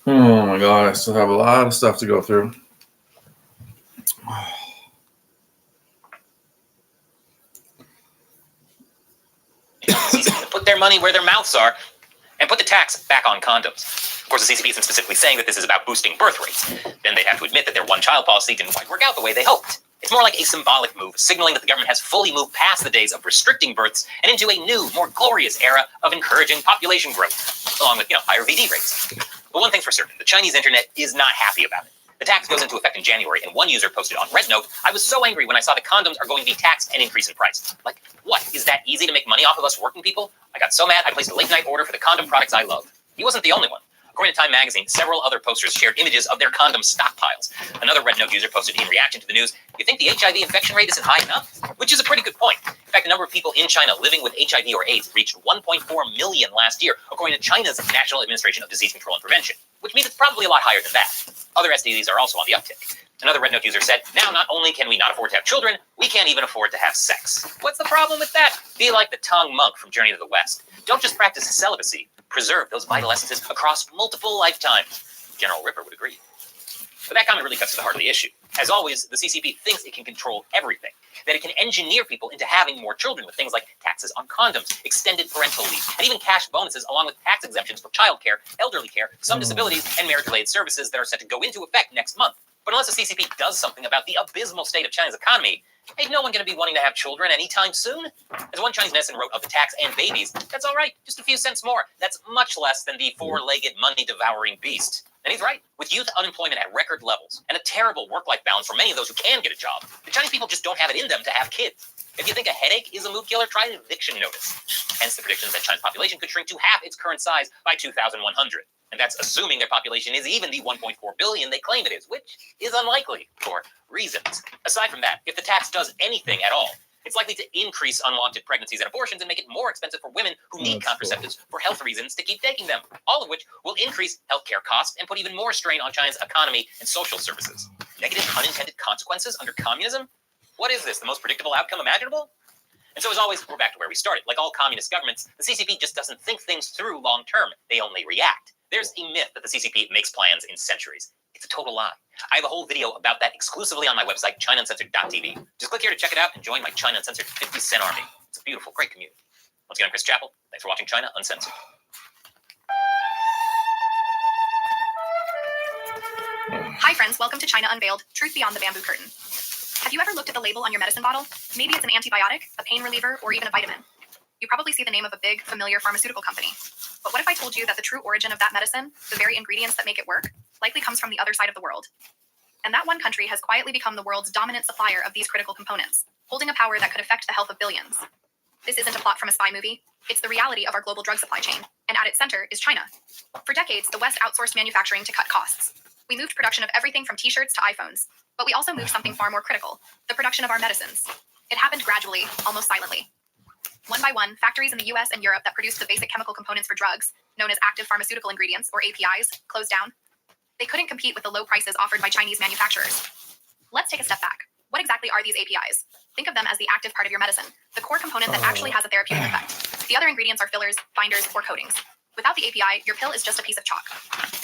Oh my god, I still have a lot of stuff to go through. To put their money where their mouths are and put the tax back on condoms. Of course, the CCP isn't specifically saying that this is about boosting birth rates. Then they'd have to admit that their one-child policy didn't quite work out the way they hoped. It's more like a symbolic move, signaling that the government has fully moved past the days of restricting births and into a new, more glorious era of encouraging population growth, along with, higher VD rates. But one thing's for certain, the Chinese internet is not happy about it. The tax goes into effect in January, and one user posted on RedNote, "I was so angry when I saw that condoms are going to be taxed and increase in price. Like, what? Is that easy to make money off of us working people? I got so mad I placed a late-night order for the condom products I love." He wasn't the only one. According to Time Magazine, several other posters shared images of their condom stockpiles. Another RedNote user posted in reaction to the news, "You think the HIV infection rate isn't high enough?" Which is a pretty good point. In fact, the number of people in China living with HIV or AIDS reached 1.4 million last year, according to China's National Administration of Disease Control and Prevention, which means it's probably a lot higher than that. Other STDs are also on the uptick. Another RedNote user said, "Now not only can we not afford to have children, we can't even afford to have sex." What's the problem with that? Be like the Tong monk from Journey to the West. Don't just practice celibacy. Preserve those vital essences across multiple lifetimes. General Ripper would agree. But that comment really cuts to the heart of the issue. As always, the CCP thinks it can control everything, that it can engineer people into having more children with things like taxes on condoms, extended parental leave, and even cash bonuses along with tax exemptions for childcare, elderly care, some disabilities, and marriage-related services that are set to go into effect next month. But unless the CCP does something about the abysmal state of China's economy, ain't no one going to be wanting to have children anytime soon. As one Chinese medicine wrote of the tax and babies, that's all right, just a few cents more. That's much less than the four-legged, money-devouring beast. And he's right. With youth unemployment at record levels and a terrible work-life balance for many of those who can get a job, the Chinese people just don't have it in them to have kids. If you think a headache is a mood killer, try an eviction notice. Hence the predictions that China's population could shrink to half its current size by 2100. And that's assuming their population is even the 1.4 billion they claim it is, which is unlikely for reasons. Aside from that, if the tax does anything at all, it's likely to increase unwanted pregnancies and abortions and make it more expensive for women who need contraceptives for health reasons to keep taking them, all of which will increase healthcare costs and put even more strain on China's economy and social services. Negative unintended consequences under communism? What is this, the most predictable outcome imaginable? And so as always, we're back to where we started. Like all communist governments, the CCP just doesn't think things through long term. They only react. There's a myth that the CCP makes plans in centuries. It's a total lie. I have a whole video about that exclusively on my website, ChinaUncensored.tv. Just click here to check it out and join my China Uncensored 50-cent army. It's a beautiful, great community. Once again, I'm Chris Chappell. Thanks for watching China Uncensored. Hi friends, welcome to China Unveiled, Truth Beyond the Bamboo Curtain. Have you ever looked at the label on your medicine bottle? Maybe it's an antibiotic, a pain reliever, or even a vitamin. You probably see the name of a big, familiar pharmaceutical company. But what if I told you that the true origin of that medicine, the very ingredients that make it work, likely comes from the other side of the world? And that one country has quietly become the world's dominant supplier of these critical components, holding a power that could affect the health of billions. This isn't a plot from a spy movie. It's the reality of our global drug supply chain, and at its center is China. For decades, the West outsourced manufacturing to cut costs. We moved production of everything from t-shirts to iPhones, but we also moved something far more critical, the production of our medicines. It happened gradually, almost silently. One by one, factories in the US and Europe that produced the basic chemical components for drugs, known as active pharmaceutical ingredients, or APIs, closed down. They couldn't compete with the low prices offered by Chinese manufacturers. Let's take a step back. What exactly are these APIs? Think of them as the active part of your medicine, the core component that actually has a therapeutic effect. The other ingredients are fillers, binders, or coatings. Without the API, your pill is just a piece of chalk.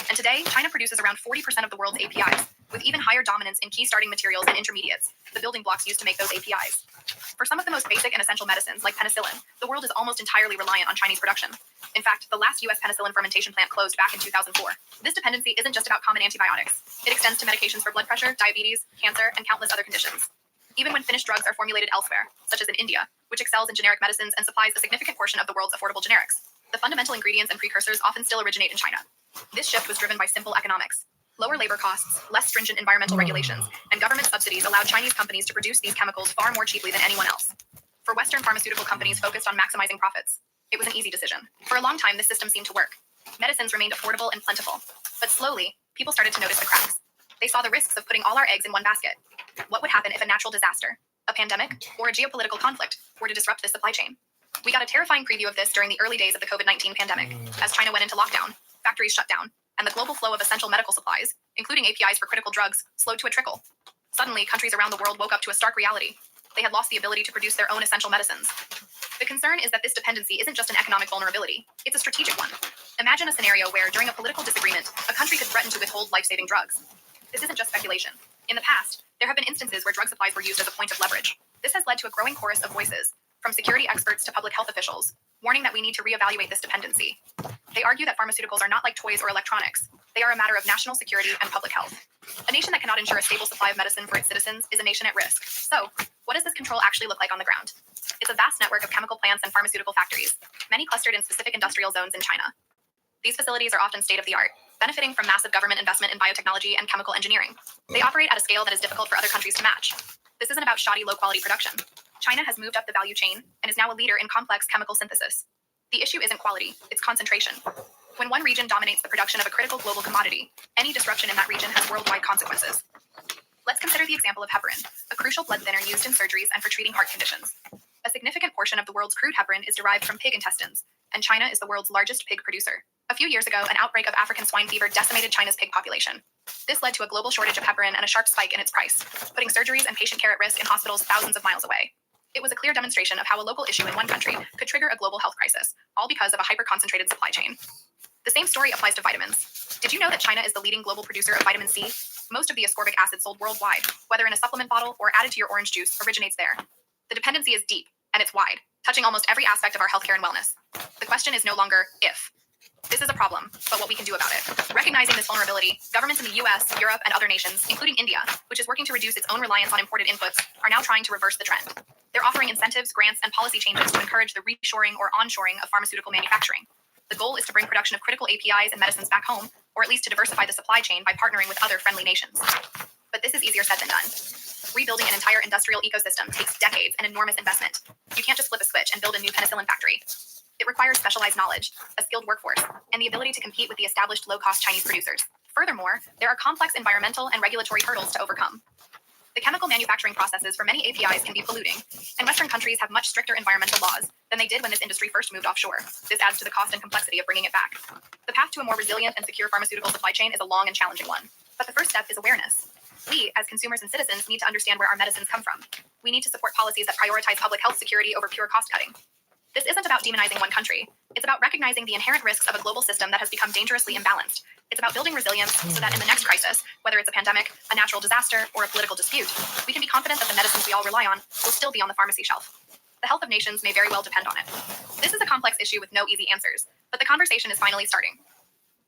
And today, China produces around 40% of the world's APIs, with even higher dominance in key starting materials and intermediates, the building blocks used to make those APIs. For some of the most basic and essential medicines, like penicillin, the world is almost entirely reliant on Chinese production. In fact, the last US penicillin fermentation plant closed back in 2004. This dependency isn't just about common antibiotics. It extends to medications for blood pressure, diabetes, cancer, and countless other conditions. Even when finished drugs are formulated elsewhere, such as in India, which excels in generic medicines and supplies a significant portion of the world's affordable generics, the fundamental ingredients and precursors often still originate in China. This shift was driven by simple economics. Lower labor costs, less stringent environmental regulations, and government subsidies allowed Chinese companies to produce these chemicals far more cheaply than anyone else. For Western pharmaceutical companies focused on maximizing profits, it was an easy decision. For a long time, this system seemed to work. Medicines remained affordable and plentiful. But slowly, people started to notice the cracks. They saw the risks of putting all our eggs in one basket. What would happen if a natural disaster, a pandemic, or a geopolitical conflict were to disrupt this supply chain? We got a terrifying preview of this during the early days of the COVID-19 pandemic. As China went into lockdown, factories shut down, and the global flow of essential medical supplies, including APIs for critical drugs, slowed to a trickle. Suddenly, countries around the world woke up to a stark reality. They had lost the ability to produce their own essential medicines. The concern is that this dependency isn't just an economic vulnerability, it's a strategic one. Imagine a scenario where, during a political disagreement, a country could threaten to withhold life-saving drugs. This isn't just speculation. In the past, there have been instances where drug supplies were used as a point of leverage. This has led to a growing chorus of voices, from security experts to public health officials, warning that we need to reevaluate this dependency. They argue that pharmaceuticals are not like toys or electronics. They are a matter of national security and public health. A nation that cannot ensure a stable supply of medicine for its citizens is a nation at risk. So, what does this control actually look like on the ground? It's a vast network of chemical plants and pharmaceutical factories, many clustered in specific industrial zones in China. These facilities are often state-of-the-art, benefiting from massive government investment in biotechnology and chemical engineering. They operate at a scale that is difficult for other countries to match. This isn't about shoddy, low-quality production. China has moved up the value chain and is now a leader in complex chemical synthesis. The issue isn't quality, it's concentration. When one region dominates the production of a critical global commodity, any disruption in that region has worldwide consequences. Let's consider the example of heparin, a crucial blood thinner used in surgeries and for treating heart conditions. A significant portion of the world's crude heparin is derived from pig intestines, and China is the world's largest pig producer. A few years ago, an outbreak of African swine fever decimated China's pig population. This led to a global shortage of heparin and a sharp spike in its price, putting surgeries and patient care at risk in hospitals thousands of miles away. It was a clear demonstration of how a local issue in one country could trigger a global health crisis, all because of a hyper-concentrated supply chain. The same story applies to vitamins. Did you know that China is the leading global producer of vitamin C? Most of the ascorbic acid sold worldwide, whether in a supplement bottle or added to your orange juice, originates there. The dependency is deep, and it's wide, touching almost every aspect of our healthcare and wellness. The question is no longer if. This is a problem, but what we can do about it. Recognizing this vulnerability, governments in the US, Europe, and other nations, including India, which is working to reduce its own reliance on imported inputs, are now trying to reverse the trend. They're offering incentives, grants, and policy changes to encourage the reshoring or onshoring of pharmaceutical manufacturing. The goal is to bring production of critical APIs and medicines back home, or at least to diversify the supply chain by partnering with other friendly nations. But this is easier said than done. Rebuilding an entire industrial ecosystem takes decades and enormous investment. You can't just flip a switch and build a new penicillin factory. It requires specialized knowledge, a skilled workforce, and the ability to compete with the established low-cost Chinese producers. Furthermore, there are complex environmental and regulatory hurdles to overcome. The chemical manufacturing processes for many APIs can be polluting, and Western countries have much stricter environmental laws than they did when this industry first moved offshore. This adds to the cost and complexity of bringing it back. The path to a more resilient and secure pharmaceutical supply chain is a long and challenging one. But the first step is awareness. We, as consumers and citizens, need to understand where our medicines come from. We need to support policies that prioritize public health security over pure cost cutting. This isn't about demonizing one country. It's about recognizing the inherent risks of a global system that has become dangerously imbalanced. It's about building resilience so that in the next crisis, whether it's a pandemic, a natural disaster, or a political dispute, we can be confident that the medicines we all rely on will still be on the pharmacy shelf. The health of nations may very well depend on it. This is a complex issue with no easy answers, but the conversation is finally starting.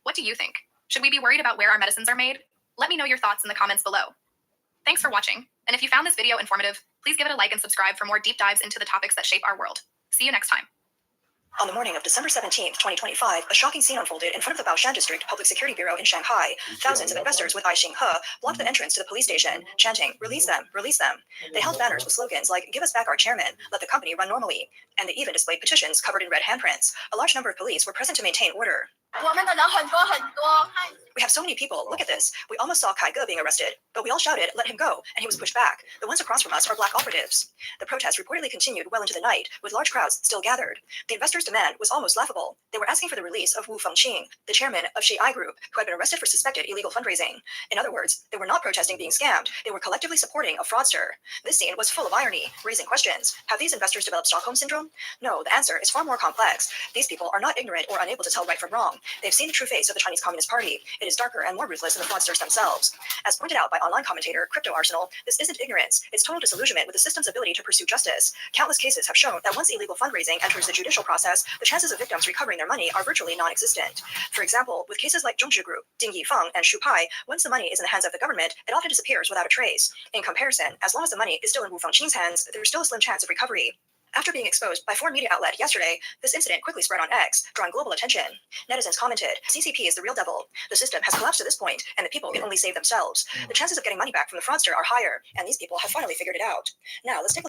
What do you think? Should we be worried about where our medicines are made? Let me know your thoughts in the comments below. Thanks for watching, and if you found this video informative, please give it a like and subscribe for more deep dives into the topics that shape our world. See you next time. On the morning of December 17, 2025, a shocking scene unfolded in front of the Baoshan District Public Security Bureau in Shanghai. Thousands of investors with Ai Xinghe blocked the entrance to the police station, chanting, "Release them, release them." They held banners with slogans like, "Give us back our chairman, let the company run normally," and they even displayed petitions covered in red handprints. A large number of police were present to maintain order. We have so many people. Look at this. We almost saw Kai Ge being arrested, but we all shouted, let him go, and he was pushed back. The ones across from us are black operatives. The protest reportedly continued well into the night, with large crowds still gathered. The investors' demand was almost laughable. They were asking for the release of Wu Fengqing, the chairman of Shi-I Group, who had been arrested for suspected illegal fundraising. In other words, they were not protesting being scammed. They were collectively supporting a fraudster. This scene was full of irony, raising questions. Have these investors developed Stockholm Syndrome? No, the answer is far more complex. These people are not ignorant or unable to tell right from wrong. They've seen the true face of the Chinese Communist Party. It is darker and more ruthless than the fraudsters themselves. As pointed out by online commentator Crypto Arsenal, this isn't ignorance, it's total disillusionment with the system's ability to pursue justice. Countless cases have shown that once illegal fundraising enters the judicial process, the chances of victims recovering their money are virtually non-existent. For example, with cases like Zhongzhi Group, Ding Yifeng, and Shu Pai, once the money is in the hands of the government, it often disappears without a trace. In comparison, as long as the money is still in Wu Fengqing's hands, there's still a slim chance of recovery. After being exposed by foreign media outlet yesterday, this incident quickly spread on X, drawing global attention. Netizens commented, CCP is the real devil. The system has collapsed to this point, and the people can only save themselves. The chances of getting money back from the fraudster are higher, and these people have finally figured it out. Now, let's take a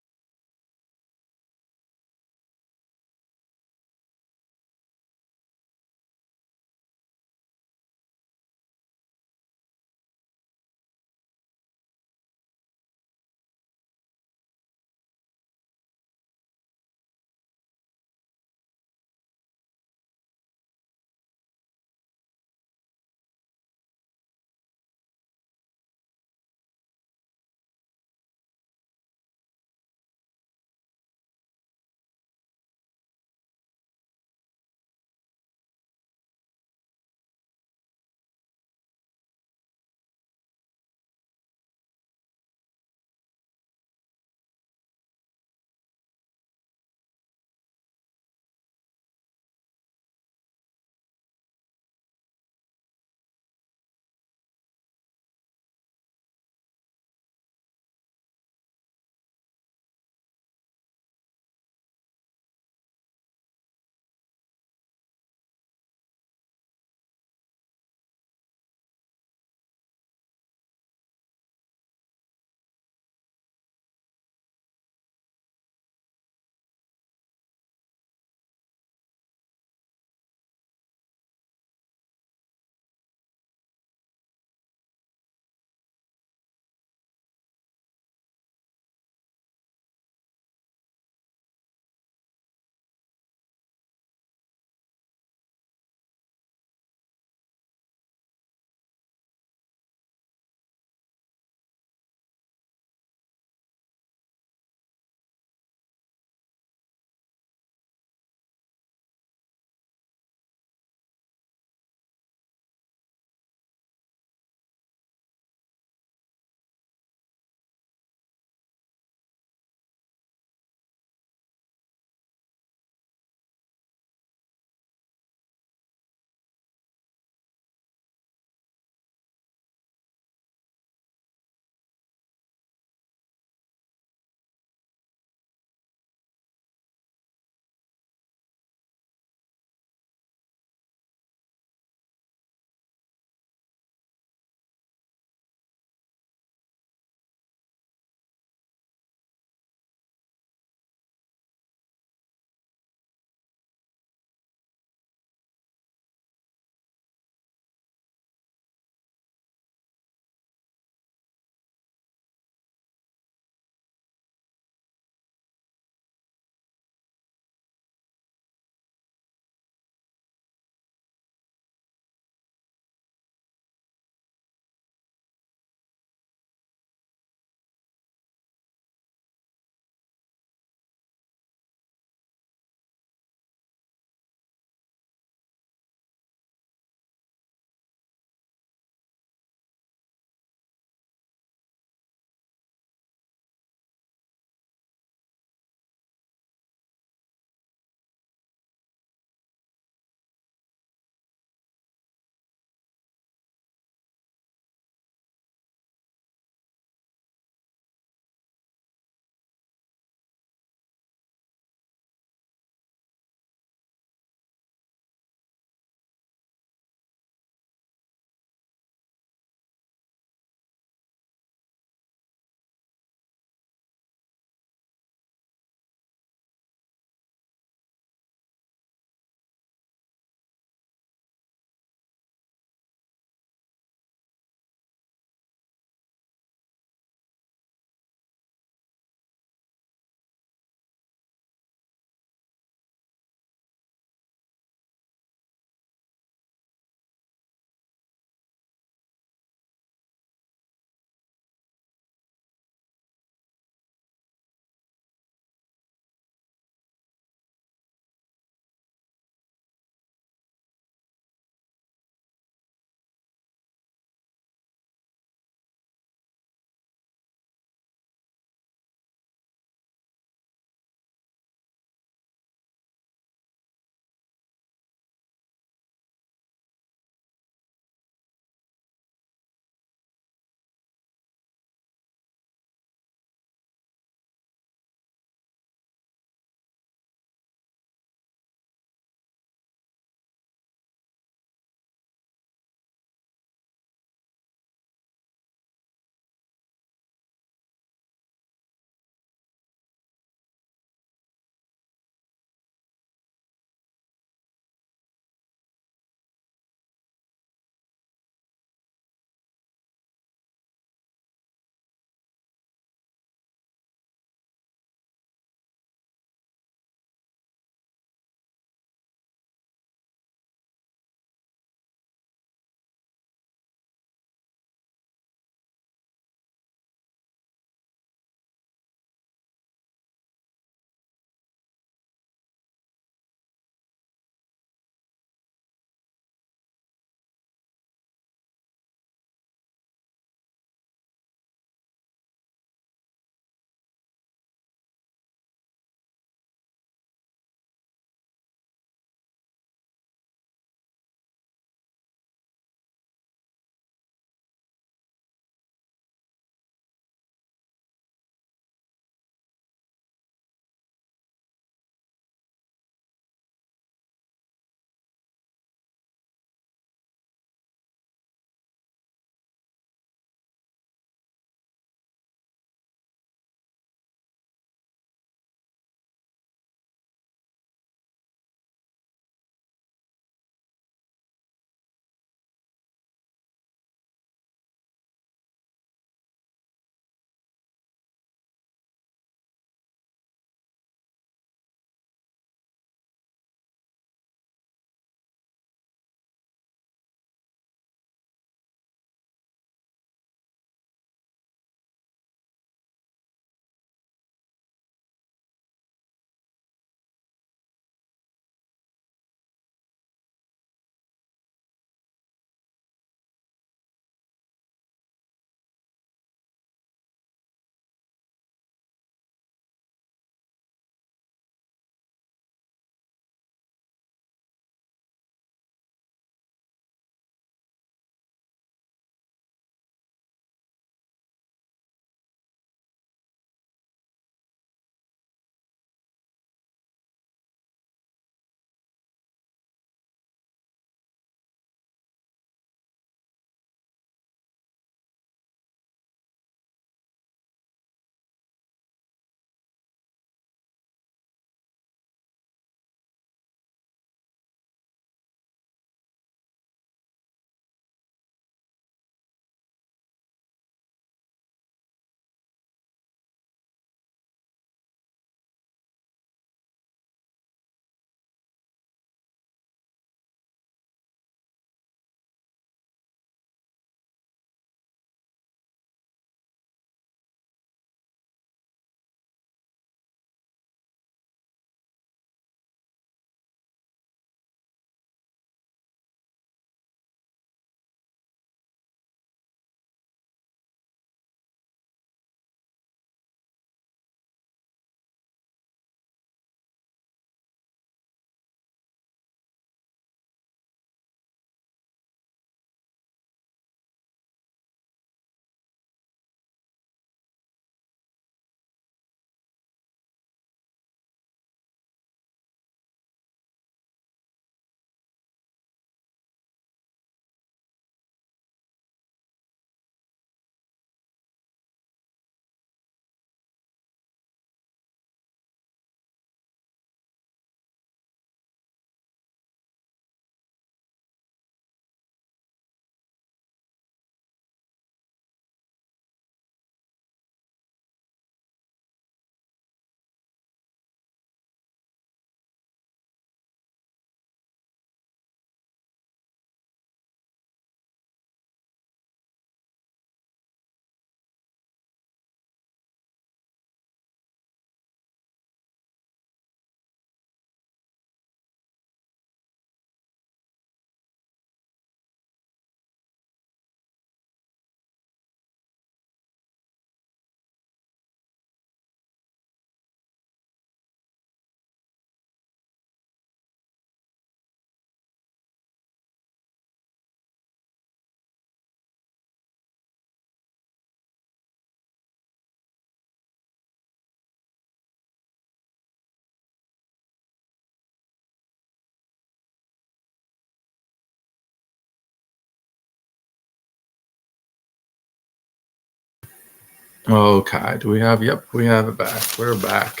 Okay, do we have? Yep, we have it back. We're back.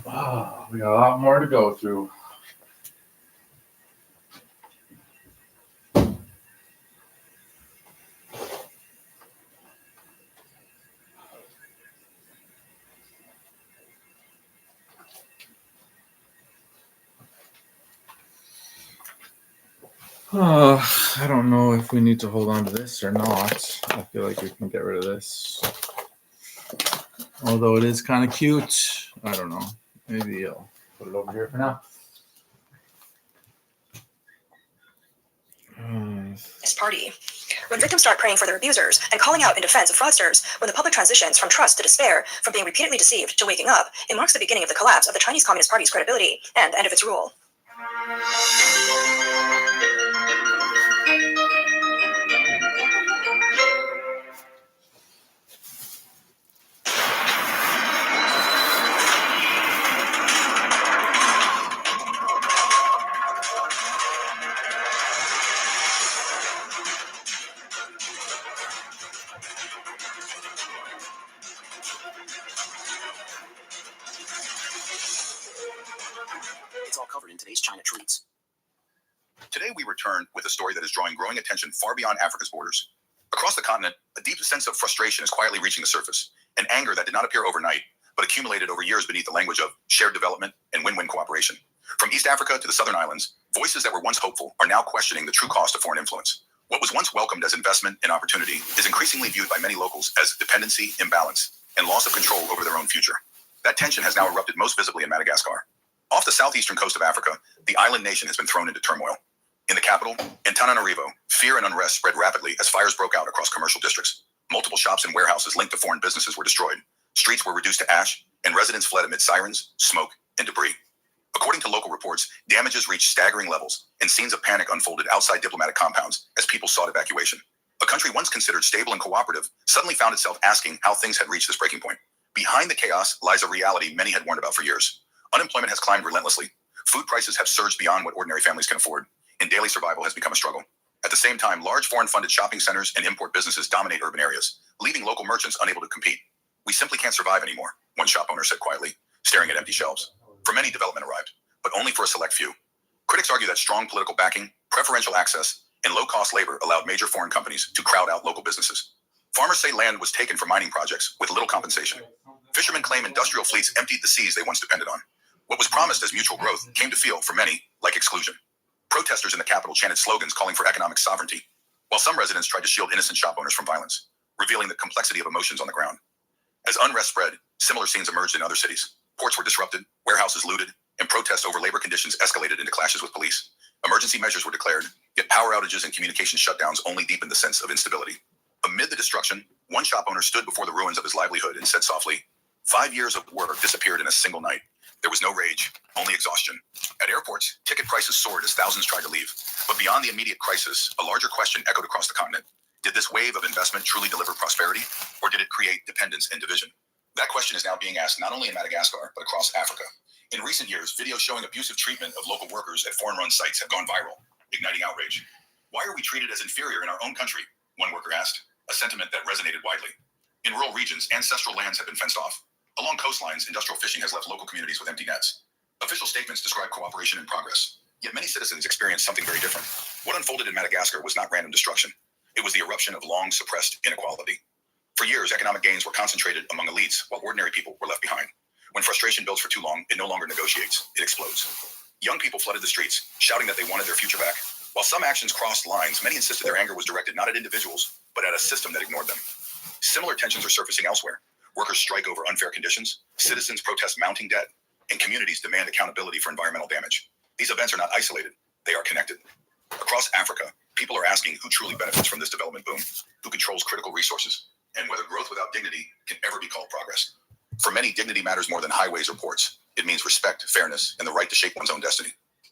Oh, we got a lot more to go through. I don't know if we need to hold on to this or not. I feel like we can get rid of this. Although it is kind of cute. I don't know. Maybe I'll put it over here for now. This party. When victims start praying for their abusers and calling out in defense of fraudsters, when the public transitions from trust to despair, from being repeatedly deceived to waking up, it marks the beginning of the collapse of the Chinese Communist Party's credibility and the end of its rule. It's all covered in today's China Treats. Today we return with a story that is drawing growing attention far beyond Africa's borders. Across the continent, a deep sense of frustration is quietly reaching the surface, an anger that did not appear overnight, but accumulated over years beneath the language of shared development and win-win cooperation. From East Africa to the Southern Islands, voices that were once hopeful are now questioning the true cost of foreign influence. What was once welcomed as investment and opportunity is increasingly viewed by many locals as dependency, imbalance, and loss of control over their own future. That tension has now erupted most visibly in Madagascar. Off the southeastern coast of Africa, the island nation has been thrown into turmoil. In the capital, Antananarivo, fear and unrest spread rapidly as fires broke out across commercial districts. Multiple shops and warehouses linked to foreign businesses were destroyed. Streets were reduced to ash, and residents fled amid sirens, smoke, and debris. According to local reports, damages reached staggering levels, and scenes of panic unfolded outside diplomatic compounds as people sought evacuation. A country once considered stable and cooperative suddenly found itself asking how things had reached this breaking point. Behind the chaos lies a reality many had warned about for years. Unemployment has climbed relentlessly. Food prices have surged beyond what ordinary families can afford, and daily survival has become a struggle. At the same time, large foreign-funded shopping centers and import businesses dominate urban areas, leaving local merchants unable to compete. We simply can't survive anymore, one shop owner said quietly, staring at empty shelves. For many, development arrived, but only for a select few. Critics argue that strong political backing, preferential access, and low-cost labor allowed major foreign companies to crowd out local businesses. Farmers say land was taken for mining projects with little compensation. Fishermen claim industrial fleets emptied the seas they once depended on. What was promised as mutual growth came to feel, for many, like exclusion. Protesters in the capital chanted slogans calling for economic sovereignty, while some residents tried to shield innocent shop owners from violence, revealing the complexity of emotions on the ground. As unrest spread, similar scenes emerged in other cities. Ports were disrupted, warehouses looted, and protests over labor conditions escalated into clashes with police. Emergency measures were declared, yet power outages and communication shutdowns only deepened the sense of instability. Amid the destruction, one shop owner stood before the ruins of his livelihood and said softly, 5 years of work disappeared in a single night. There was no rage, only exhaustion. At airports, ticket prices soared as thousands tried to leave. But beyond the immediate crisis, a larger question echoed across the continent. Did this wave of investment truly deliver prosperity, or did it create dependence and division? That question is now being asked not only in Madagascar, but across Africa. In recent years, videos showing abusive treatment of local workers at foreign-run sites have gone viral, igniting outrage. Why are we treated as inferior in our own country? One worker asked, a sentiment that resonated widely. In rural regions, ancestral lands have been fenced off. Along coastlines, industrial fishing has left local communities with empty nets. Official statements describe cooperation and progress, yet many citizens experienced something very different. What unfolded in Madagascar was not random destruction. It was the eruption of long-suppressed inequality. For years, economic gains were concentrated among elites, while ordinary people were left behind. When frustration builds for too long, it no longer negotiates, it explodes. Young people flooded the streets, shouting that they wanted their future back. While some actions crossed lines, many insisted their anger was directed not at individuals, but at a system that ignored them. Similar tensions are surfacing elsewhere. Workers strike over unfair conditions, citizens protest mounting debt, and communities demand accountability for environmental damage. These events are not isolated, they are connected. Across Africa, people are asking who truly benefits from this development boom, who controls critical resources, and whether growth without dignity can ever be called progress. For many, dignity matters more than highways or ports. It means respect, fairness, and the right to shape one's own destiny.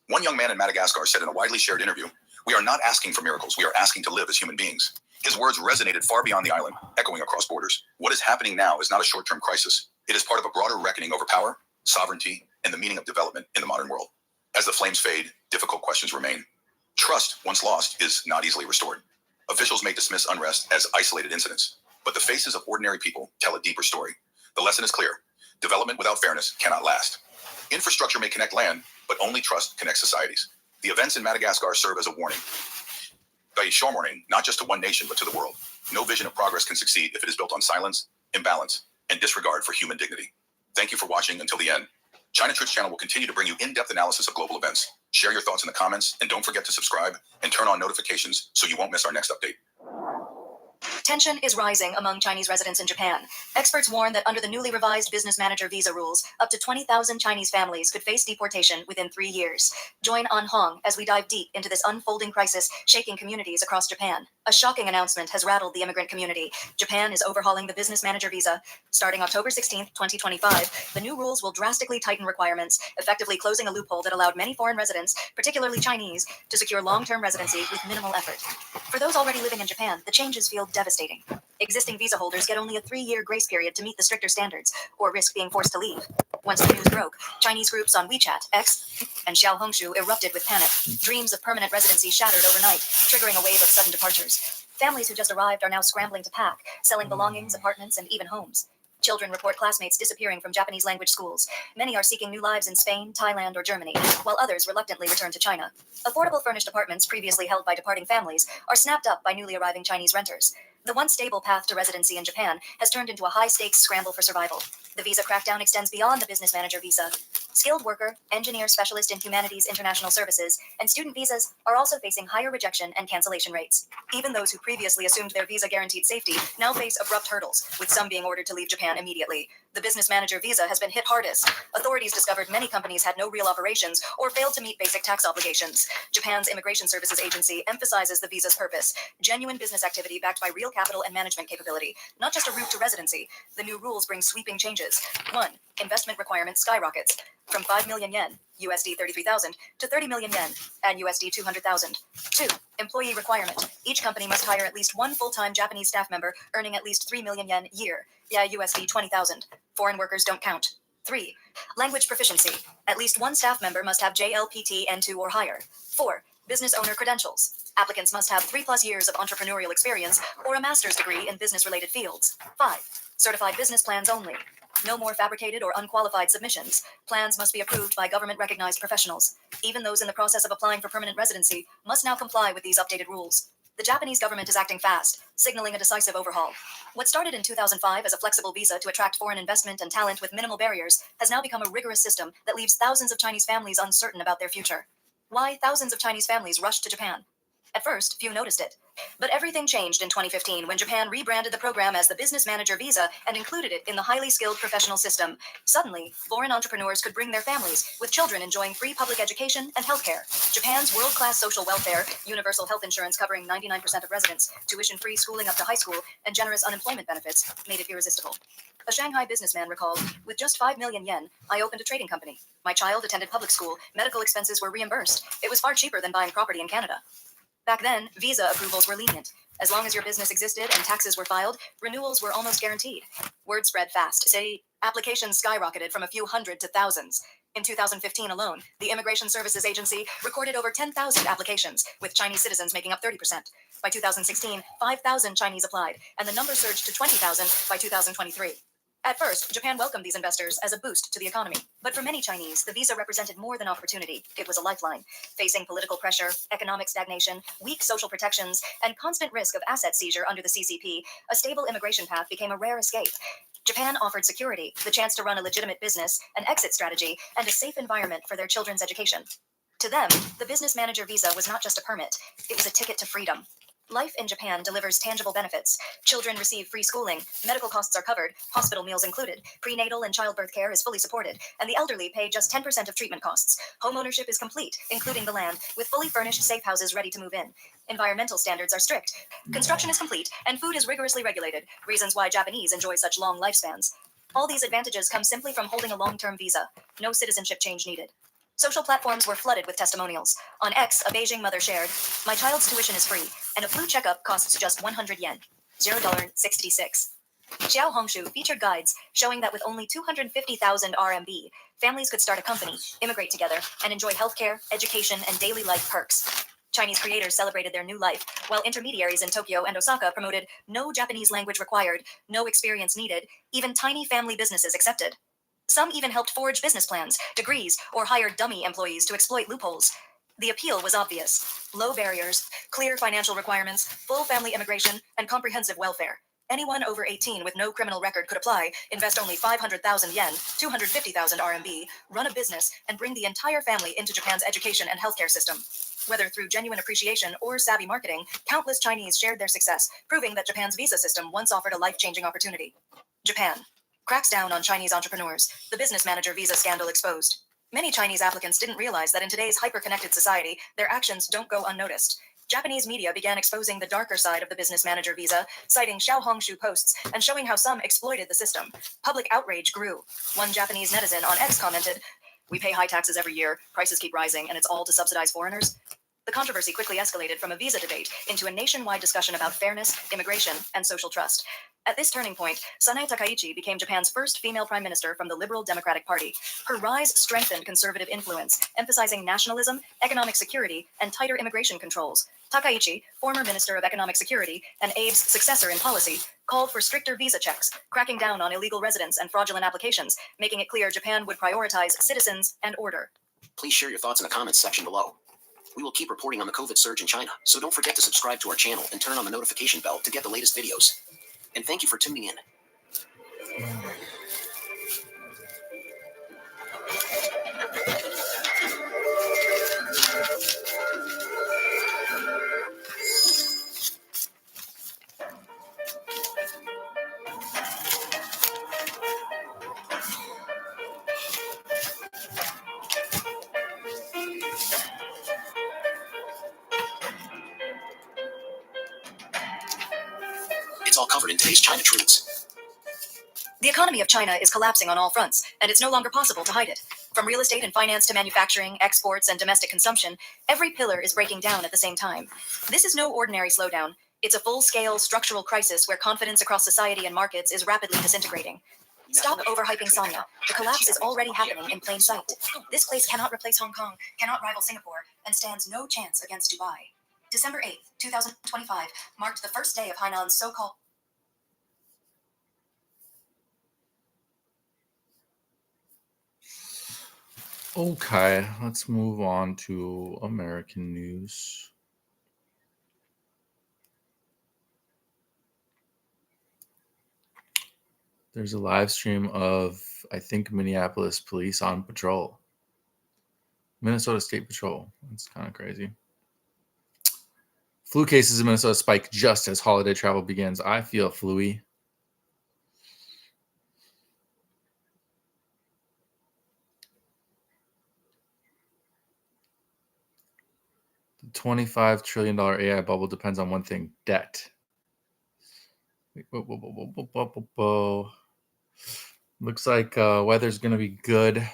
One young man in Madagascar said in a widely shared interview, "We are not asking for miracles, we are asking to live as human beings." His words resonated far beyond the island, echoing across borders. What is happening now is not a short-term crisis. It is part of a broader reckoning over power, sovereignty, and the meaning of development in the modern world. As the flames fade, difficult questions remain. Trust, once lost, is not easily restored. Officials may dismiss unrest as isolated incidents, But the faces of ordinary people tell a deeper story. The lesson is clear. Development without fairness cannot last. Infrastructure may connect land, but only trust connects societies. The events in Madagascar serve as a warning. A sure warning, not just to one nation, but to the world. No vision of progress can succeed if it is built on silence, imbalance, and disregard for human dignity. Thank you for watching until the end. China Truths Channel will continue to bring you in-depth analysis of global events. Share your thoughts in the comments, and don't forget to subscribe and turn on notifications so you won't miss our next update. Tension is rising among Chinese residents in Japan. Experts warn that under the newly revised business manager visa rules, up to 20,000 Chinese families could face deportation within 3 years. Join An Hong as we dive deep into this unfolding crisis shaking communities across Japan. A shocking announcement has rattled the immigrant community. Japan is overhauling the business manager visa. Starting October 16, 2025, the new rules will drastically tighten requirements, effectively closing a loophole that allowed many foreign residents, particularly Chinese, to secure long-term residency with minimal effort. For those already living in Japan, the changes feel devastating. Existing visa holders get only a 3-year grace period to meet the stricter standards, or risk being forced to leave. Once the news broke, Chinese groups on WeChat, X, and Xiaohongshu erupted with panic. Dreams of permanent residency shattered overnight, triggering a wave of sudden departures. Families who just arrived are now scrambling to pack, selling belongings, apartments, and even homes. Children report classmates disappearing from Japanese language schools. Many are seeking new lives in Spain, Thailand, or Germany, while others reluctantly return to China. Affordable furnished apartments previously held by departing families are snapped up by newly arriving Chinese renters. The once stable path to residency in Japan has turned into a high-stakes scramble for survival. The visa crackdown extends beyond the business manager visa. Skilled worker, engineer specialist in humanities international services, and student visas are also facing higher rejection and cancellation rates. Even those who previously assumed their visa guaranteed safety now face abrupt hurdles, with some being ordered to leave Japan immediately. The business manager visa has been hit hardest. Authorities discovered many companies had no real operations or failed to meet basic tax obligations. Japan's Immigration Services Agency emphasizes the visa's purpose: genuine business activity backed by real capital and management capability, not just a route to residency. The new rules bring sweeping changes. 1. Investment requirement skyrockets from 5 million yen, USD 33,000, to 30 million yen, and USD 200,000. 2. Employee requirement. Each company must hire at least one full-time Japanese staff member earning at least 3 million yen a year, USD 20,000. Foreign workers don't count. 3. Language proficiency. At least one staff member must have JLPT N2 or higher. 4. Business owner credentials. Applicants must have 3+ years of entrepreneurial experience or a master's degree in business-related fields. 5. Certified business plans only. No more fabricated or unqualified submissions. Plans must be approved by government-recognized professionals. Even those in the process of applying for permanent residency must now comply with these updated rules. The Japanese government is acting fast, signaling a decisive overhaul. What started in 2005 as a flexible visa to attract foreign investment and talent with minimal barriers has now become a rigorous system that leaves thousands of Chinese families uncertain about their future. Why thousands of Chinese families rushed to Japan? At first, few noticed it. But everything changed in 2015 when Japan rebranded the program as the Business Manager Visa and included it in the highly skilled professional system. Suddenly, foreign entrepreneurs could bring their families, with children enjoying free public education and healthcare. Japan's world-class social welfare, universal health insurance covering 99% of residents, tuition-free schooling up to high school, and generous unemployment benefits made it irresistible. A Shanghai businessman recalled, "With just 5 million yen, I opened a trading company. My child attended public school, medical expenses were reimbursed. It was far cheaper than buying property in Canada." Back then, visa approvals were lenient. As long as your business existed and taxes were filed, renewals were almost guaranteed. Word spread fast. Say, applications skyrocketed from a few hundred to thousands. In 2015 alone, the Immigration Services Agency recorded over 10,000 applications, with Chinese citizens making up 30%. By 2016, 5,000 Chinese applied, and the number surged to 20,000 by 2023. At first, Japan welcomed these investors as a boost to the economy. But for many Chinese, the visa represented more than opportunity. It was a lifeline. Facing political pressure, economic stagnation, weak social protections, and constant risk of asset seizure under the CCP, a stable immigration path became a rare escape. Japan offered security, the chance to run a legitimate business, an exit strategy, and a safe environment for their children's education. To them, the business manager visa was not just a permit, it was a ticket to freedom. Life in Japan delivers tangible benefits. Children receive free schooling, medical costs are covered, hospital meals included, prenatal and childbirth care is fully supported, and the elderly pay just 10% of treatment costs. Home ownership is complete, including the land, with fully furnished safe houses ready to move in. Environmental standards are strict. Construction is complete, and food is rigorously regulated, reasons why Japanese enjoy such long lifespans. All these advantages come simply from holding a long-term visa. No citizenship change needed. Social platforms were flooded with testimonials. On X, a Beijing mother shared, "My child's tuition is free, and a flu checkup costs just 100 yen, $0.66. Xiaohongshu featured guides showing that with only 250,000 RMB, families could start a company, immigrate together, and enjoy healthcare, education, and daily life perks. Chinese creators celebrated their new life, while intermediaries in Tokyo and Osaka promoted no Japanese language required, no experience needed, even tiny family businesses accepted. Some even helped forge business plans, degrees, or hired dummy employees to exploit loopholes. The appeal was obvious: low barriers, clear financial requirements, full family immigration, and comprehensive welfare. Anyone over 18 with no criminal record could apply, invest only 500,000 yen, 250,000 RMB, run a business, and bring the entire family into Japan's education and healthcare system. Whether through genuine appreciation or savvy marketing, countless Chinese shared their success, proving that Japan's visa system once offered a life-changing opportunity. Japan cracks down on Chinese entrepreneurs. The business manager visa scandal exposed. Many Chinese applicants didn't realize that in today's hyper-connected society, their actions don't go unnoticed. Japanese media began exposing the darker side of the business manager visa, citing Xiaohongshu posts and showing how some exploited the system. Public outrage grew. One Japanese netizen on X commented, "We pay high taxes every year, prices keep rising, and it's all to subsidize foreigners." The controversy quickly escalated from a visa debate into a nationwide discussion about fairness, immigration, and social trust. At this turning point, Sanae Takaichi became Japan's first female prime minister from the Liberal Democratic Party. Her rise strengthened conservative influence, emphasizing nationalism, economic security, and tighter immigration controls. Takaichi, former Minister of Economic Security and Abe's successor in policy, called for stricter visa checks, cracking down on illegal residents and fraudulent applications, making it clear Japan would prioritize citizens and order. Please share your thoughts in the comments section below. We will keep reporting on the COVID surge in China, so don't forget to subscribe to our channel and turn on the notification bell to get the latest videos. And thank you for tuning in. It's all covered in today's China Truths. The economy of China is collapsing on all fronts, and it's no longer possible to hide it. From real estate and finance to manufacturing, exports, and domestic consumption, every pillar is breaking down at the same time. This is no ordinary slowdown. It's a full-scale structural crisis where confidence across society and markets is rapidly disintegrating. Stop overhyping Sanya. The collapse is already happening in plain sight. This place cannot replace Hong Kong, cannot rival Singapore, and stands no chance against Dubai. December 8th, 2025, marked the first day of Hainan's so-called... Okay, let's move on to American news. There's a live stream of, I think, Minneapolis police on patrol. Minnesota State Patrol. That's kind of crazy. Flu cases in Minnesota spike just as holiday travel begins. I feel flu-y. The $25 trillion AI bubble depends on one thing: debt. Looks like weather's going to be good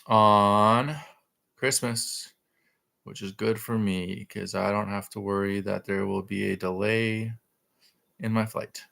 on Christmas, which is good for me because I don't have to worry that there will be a delay in my flight.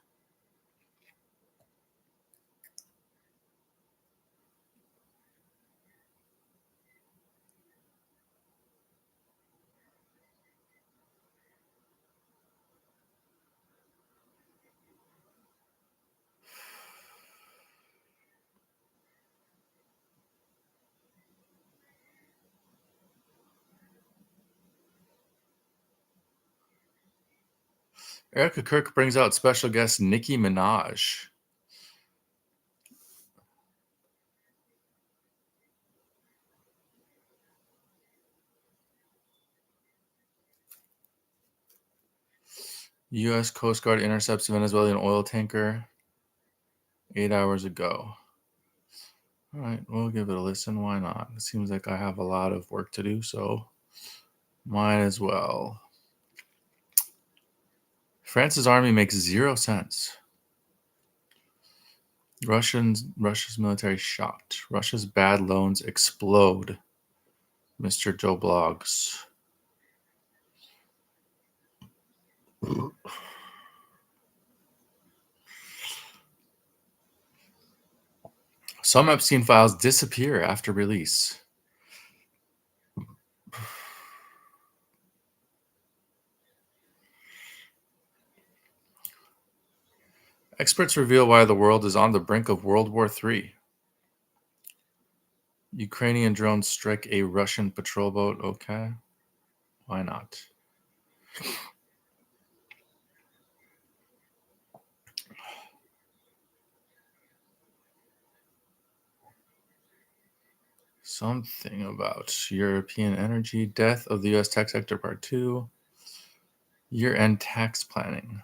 Erica Kirk brings out special guest Nicki Minaj. U.S. Coast Guard intercepts Venezuelan oil tanker 8 hours ago. All right, we'll give it a listen. Why not? It seems like I have a lot of work to do, so might as well. France's army makes 0 cents. Russia's military shocked. Russia's bad loans explode. Mr. Joe blogs. Some Epstein files disappear after release. Experts reveal why the world is on the brink of World War III. Ukrainian drones strike a Russian patrol boat. Okay. Why not? Something about European energy, death of the U.S. tax sector, part 2, year-end tax planning.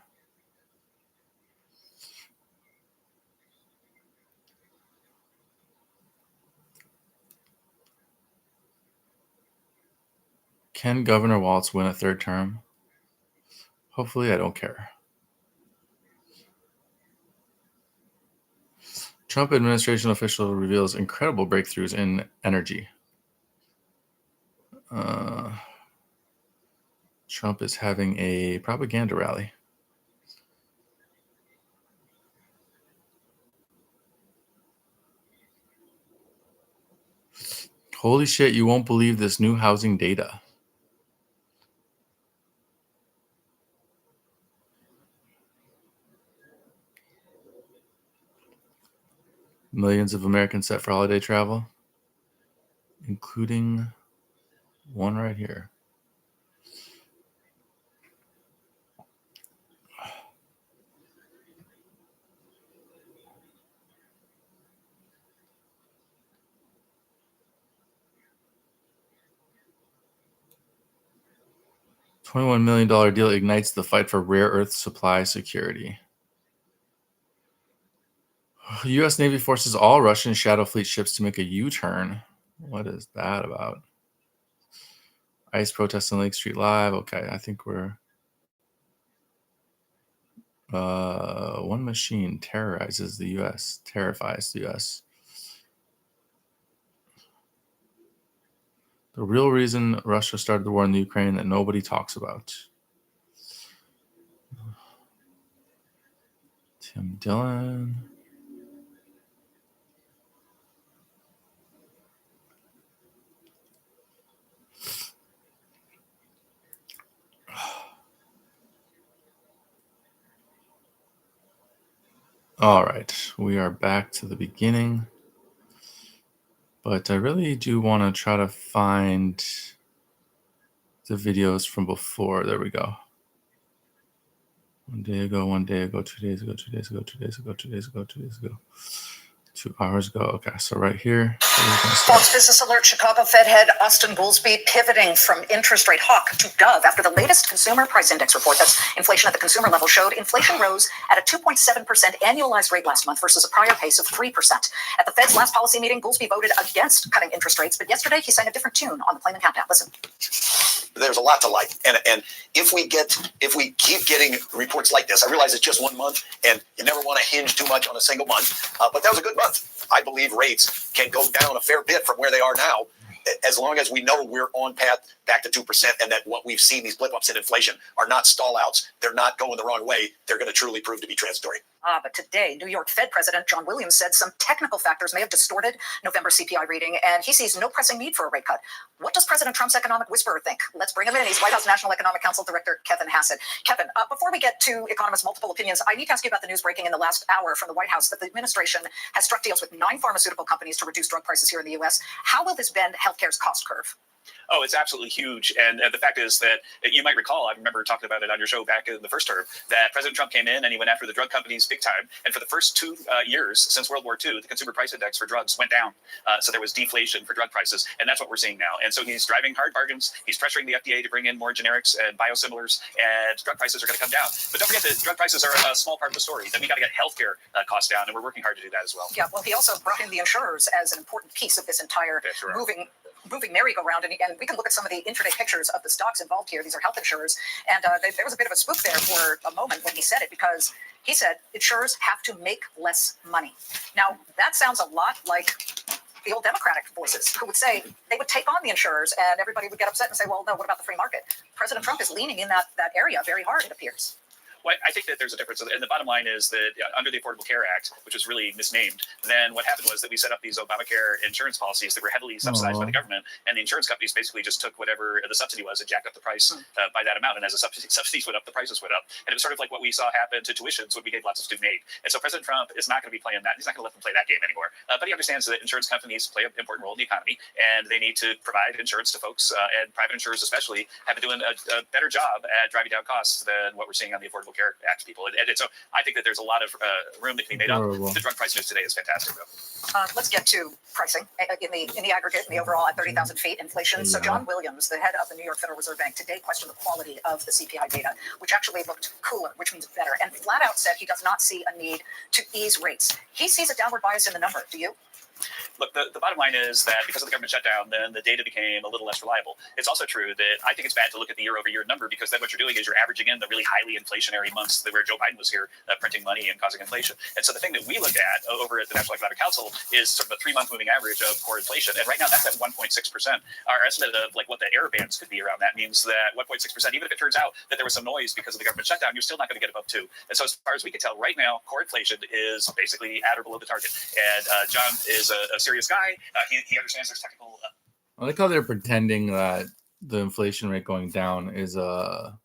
Can Governor Walz win a third term? Hopefully, I don't care. Trump administration official reveals incredible breakthroughs in energy. Trump is having a propaganda rally. Holy shit, you won't believe this new housing data. Millions of Americans set for holiday travel, including one right here. $21 million deal ignites the fight for rare earth supply security. U.S. Navy forces all Russian Shadow Fleet ships to make a U-turn. What is that about? ICE protests on Lake Street Live. Okay, I think we're... one machine terrorizes the U.S., terrifies the U.S. The real reason Russia started the war in the Ukraine that nobody talks about. Tim Dillon. All right, we are back to the beginning. But I really do want to try to find the videos from before. There we go. 1 day ago, 1 day ago, 2 days ago, 2 days ago, 2 days ago, 2 days ago, 2 days ago, 2 hours ago. Okay, so right here. Fox Business Alert: Chicago Fed head Austin Goolsbee pivoting from interest rate hawk to dove after the latest consumer price index report. That's inflation at the consumer level showed inflation rose at a 2.7% annualized rate last month versus a prior pace of 3%. At the Fed's last policy meeting, Goolsbee voted against cutting interest rates, but yesterday he sang a different tune on the Playman Countdown. Listen. There's a lot to like, and if we keep getting reports like this, I realize it's just 1 month, and you never want to hinge too much on a single month, but that was a good month. I believe rates can go down a fair bit from where they are now, as long as we know we're on path back to 2%, and that what we've seen, these blip ups in inflation, are not stall outs. They're not going the wrong way. They're going to truly prove to be transitory. But today, New York Fed President John Williams said some technical factors may have distorted November CPI reading, and he sees no pressing need for a rate cut. What does President Trump's economic whisperer think? Let's bring him in. He's White House National Economic Council Director Kevin Hassett. Kevin, before we get to economists' multiple opinions, I need to ask you about the news breaking in the last hour from the White House that the administration has struck deals with 9 pharmaceutical companies to reduce drug prices here in the U.S. How will this bend healthcare's cost curve? Oh, it's absolutely huge. And the fact is that you might recall, I remember talking about it on your show back in the first term, that President Trump came in and he went after the drug companies big time. And for the first 2 years since World War II, the consumer price index for drugs went down. So there was deflation for drug prices. And that's what we're seeing now. And so he's driving hard bargains. He's pressuring the FDA to bring in more generics and biosimilars, and drug prices are going to come down. But don't forget that drug prices are a small part of the story. Then we got to get healthcare costs down, and we're working hard to do that as well. Yeah, well, he also brought in the insurers as an important piece of this entire moving merry-go-round, and we can look at some of the intraday pictures of the stocks involved here. These are health insurers, and there was a bit of a spook there for a moment when he said it, because he said insurers have to make less money. Now, that sounds a lot like the old Democratic voices who would say they would take on the insurers, and everybody would get upset and say, well, no, what about the free market? President Trump is leaning in that area very hard, it appears. Well, I think that there's a difference. And the bottom line is that under the Affordable Care Act, which was really misnamed, then what happened was that we set up these Obamacare insurance policies that were heavily subsidized by the government. And the insurance companies basically just took whatever the subsidy was and jacked up the price by that amount. And as the subsidies went up, the prices went up. And it was sort of like what we saw happen to tuitions when we gave lots of student aid. And so President Trump is not going to be playing that. He's not going to let them play that game anymore. But he understands that insurance companies play an important role in the economy, and they need to provide insurance to folks, and private insurers especially have been doing a better job at driving down costs than what we're seeing on the Affordable Care Act people. And so I think that there's a lot of room that can be made up. The drug price news today is fantastic, though. Let's get to pricing in the aggregate, in the overall at 30,000 feet inflation. So John Williams, the head of the New York Federal Reserve Bank, today questioned the quality of the CPI data, which actually looked cooler, which means better, and flat out said he does not see a need to ease rates. He sees a downward bias in the number. Do you? Look, the bottom line is that because of the government shutdown, then the data became a little less reliable. It's also true that I think it's bad to look at the year-over-year number, because then what you're doing is you're averaging in the really highly inflationary months where Joe Biden was here printing money and causing inflation. And so the thing that we look at over at the National Economic Council is sort of a 3-month moving average of core inflation. And right now that's at 1.6%. Our estimate of like what the error bands could be around that means that 1.6%, even if it turns out that there was some noise because of the government shutdown, you're still not going to get above 2. And so as far as we can tell right now, core inflation is basically at or below the target. And John is a serious guy. He understands there's technical. I like how they're pretending that the inflation rate going down is a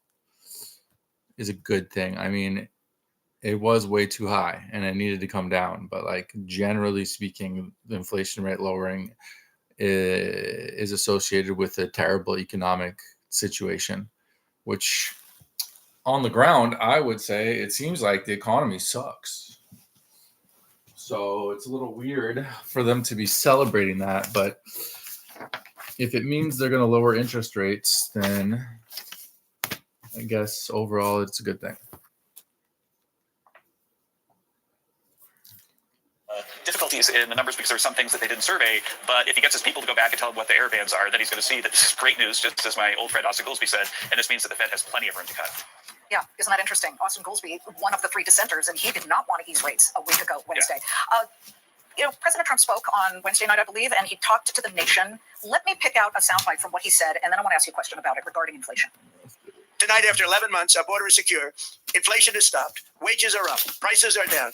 good thing. I mean, it was way too high and it needed to come down. But like generally speaking, the inflation rate lowering is associated with a terrible economic situation, which on the ground, I would say it seems like the economy sucks. So it's a little weird for them to be celebrating that. But if it means they're going to lower interest rates, then I guess overall it's a good thing. Difficulties in the numbers because there are some things that they didn't survey, but if he gets his people to go back and tell him what the error bands are, then he's going to see that this is great news, just as my old friend Austin Goolsbee said, and this means that the Fed has plenty of room to cut. Yeah, isn't that interesting? Austin Goolsbee, one of the 3 dissenters, and he did not want to ease rates a week ago Wednesday. Yeah. President Trump spoke on Wednesday night, I believe, and he talked to the nation. Let me pick out a soundbite from what he said, and then I want to ask you a question about it regarding inflation. Tonight, after 11 months, our border is secure. Inflation has stopped. Wages are up. Prices are down.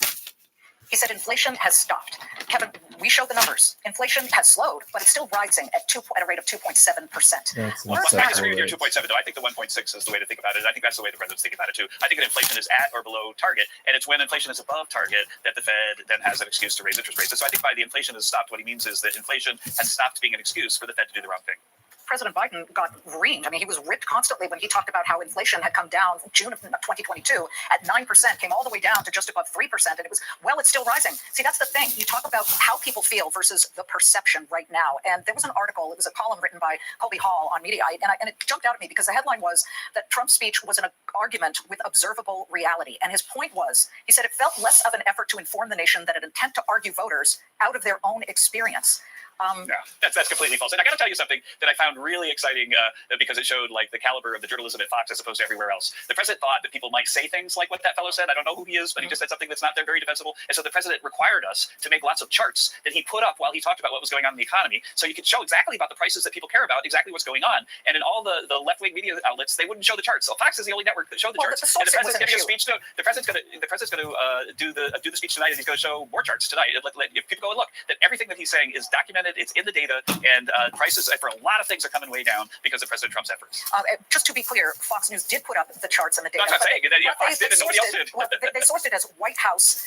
He said inflation has stopped. Kevin, we showed the numbers. Inflation has slowed, but it's still rising at a rate of 2.7%. Well, I disagree with your 2.7, though. I think the 1.6 is the way to think about it. I think that's the way the president's thinking about it, too. I think that inflation is at or below target, and it's when inflation is above target that the Fed then has an excuse to raise interest rates. And so I think by the inflation has stopped, what he means is that inflation has stopped being an excuse for the Fed to do the wrong thing. President Biden got reamed. I mean, he was ripped constantly when he talked about how inflation had come down June of 2022 at 9%, came all the way down to just above 3%. And it was, well, it's still rising. See, that's the thing. You talk about how people feel versus the perception right now. And there was an article, it was a column written by Colby Hall on Mediaite, and it jumped out at me because the headline was that Trump's speech was an argument with observable reality. And his point was, he said it felt less of an effort to inform the nation than an intent to argue voters out of their own experience. No, that's completely false. And I got to tell you something that I found really exciting because it showed like the caliber of the journalism at Fox as opposed to everywhere else. The president thought that people might say things like what that fellow said. I don't know who he is, but he just said something that's not very defensible. And so the president required us to make lots of charts that he put up while he talked about what was going on in the economy, so you could show exactly about the prices that people care about, exactly what's going on. And in all the left-wing media outlets, they wouldn't show the charts. So Fox is the only network that showed the charts. And the president's giving a speech. The president's going to do the speech tonight, and he's going to show more charts tonight. If people go and look, that everything that he's saying is documented. It's in the data. And prices for a lot of things are coming way down because of President Trump's efforts. Just to be clear, Fox News did put up the charts and the data. No, I'm saying that Fox did and nobody else did. Well, they sourced it as White House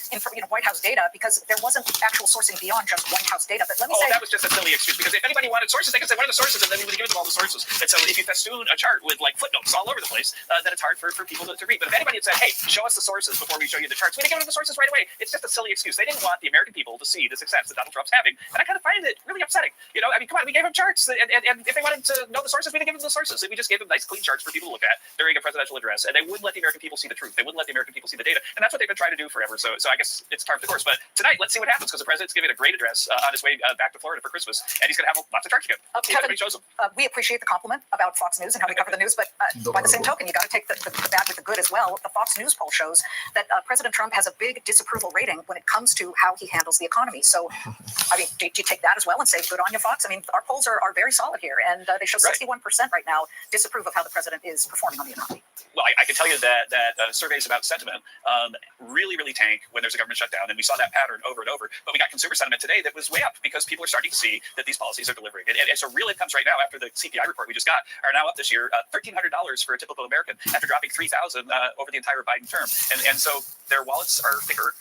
data because there wasn't actual sourcing beyond just White House data. But let me say, that was just a silly excuse, because if anybody wanted sources, they could say what are the sources, and then we would give them all the sources. And so if you festoon a chart with like footnotes all over the place, then it's hard for people to read. But if anybody had said, hey, show us the sources before we show you the charts, we'd have given them the sources right away. It's just a silly excuse. They didn't want the American people to see the success that Donald Trump's having, and I kind of find it really upsetting. I mean, come on, we gave them charts, and if they wanted to know the sources, we didn't give them the sources. We just gave them nice, clean charts for people to look at during a presidential address, and they wouldn't let the American people see the truth. They wouldn't let the American people see the data, and that's what they've been trying to do forever. So I guess it's par for the course. But tonight, let's see what happens, because the president's giving a great address on his way back to Florida for Christmas, and he's going to have lots of charts again. Kevin, we appreciate the compliment about Fox News and how we cover the news, but by the same token, you got to take the bad with the good as well. The Fox News poll shows that President Trump has a big disapproval rating when it comes to how he handles the economy. So, I mean, do you take that as well and say, good on you, Fox. I mean, our polls are very solid here, and they show 61% right now disapprove of how the president is performing on the economy. Well, I can tell you that surveys about sentiment really tank when there's a government shutdown, and we saw that pattern over and over. But we got consumer sentiment today that was way up because people are starting to see that these policies are delivering. And so real incomes right now, after the CPI report we just got, are now up this year $1,300 for a typical American after dropping $3,000 over the entire Biden term. And so their wallets are thicker,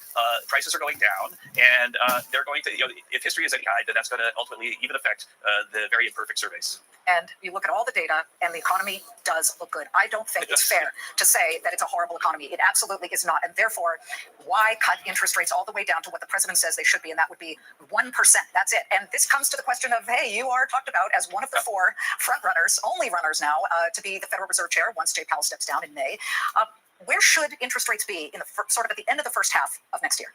prices are going down, and they're going to, if history is any guide, then that's going to ultimately even affect the very imperfect surveys. And you look at all the data, and the economy does look good. I don't think it's fair to say that it's a horrible economy. It absolutely is not. And therefore, why cut interest rates all the way down to what the president says they should be? And that would be 1%. That's it. And this comes to the question of, hey, you are talked about as one of the 4 front runners, only runners now, to be the Federal Reserve Chair once Jay Powell steps down in May. Where should interest rates be in the sort of at the end of the first half of next year?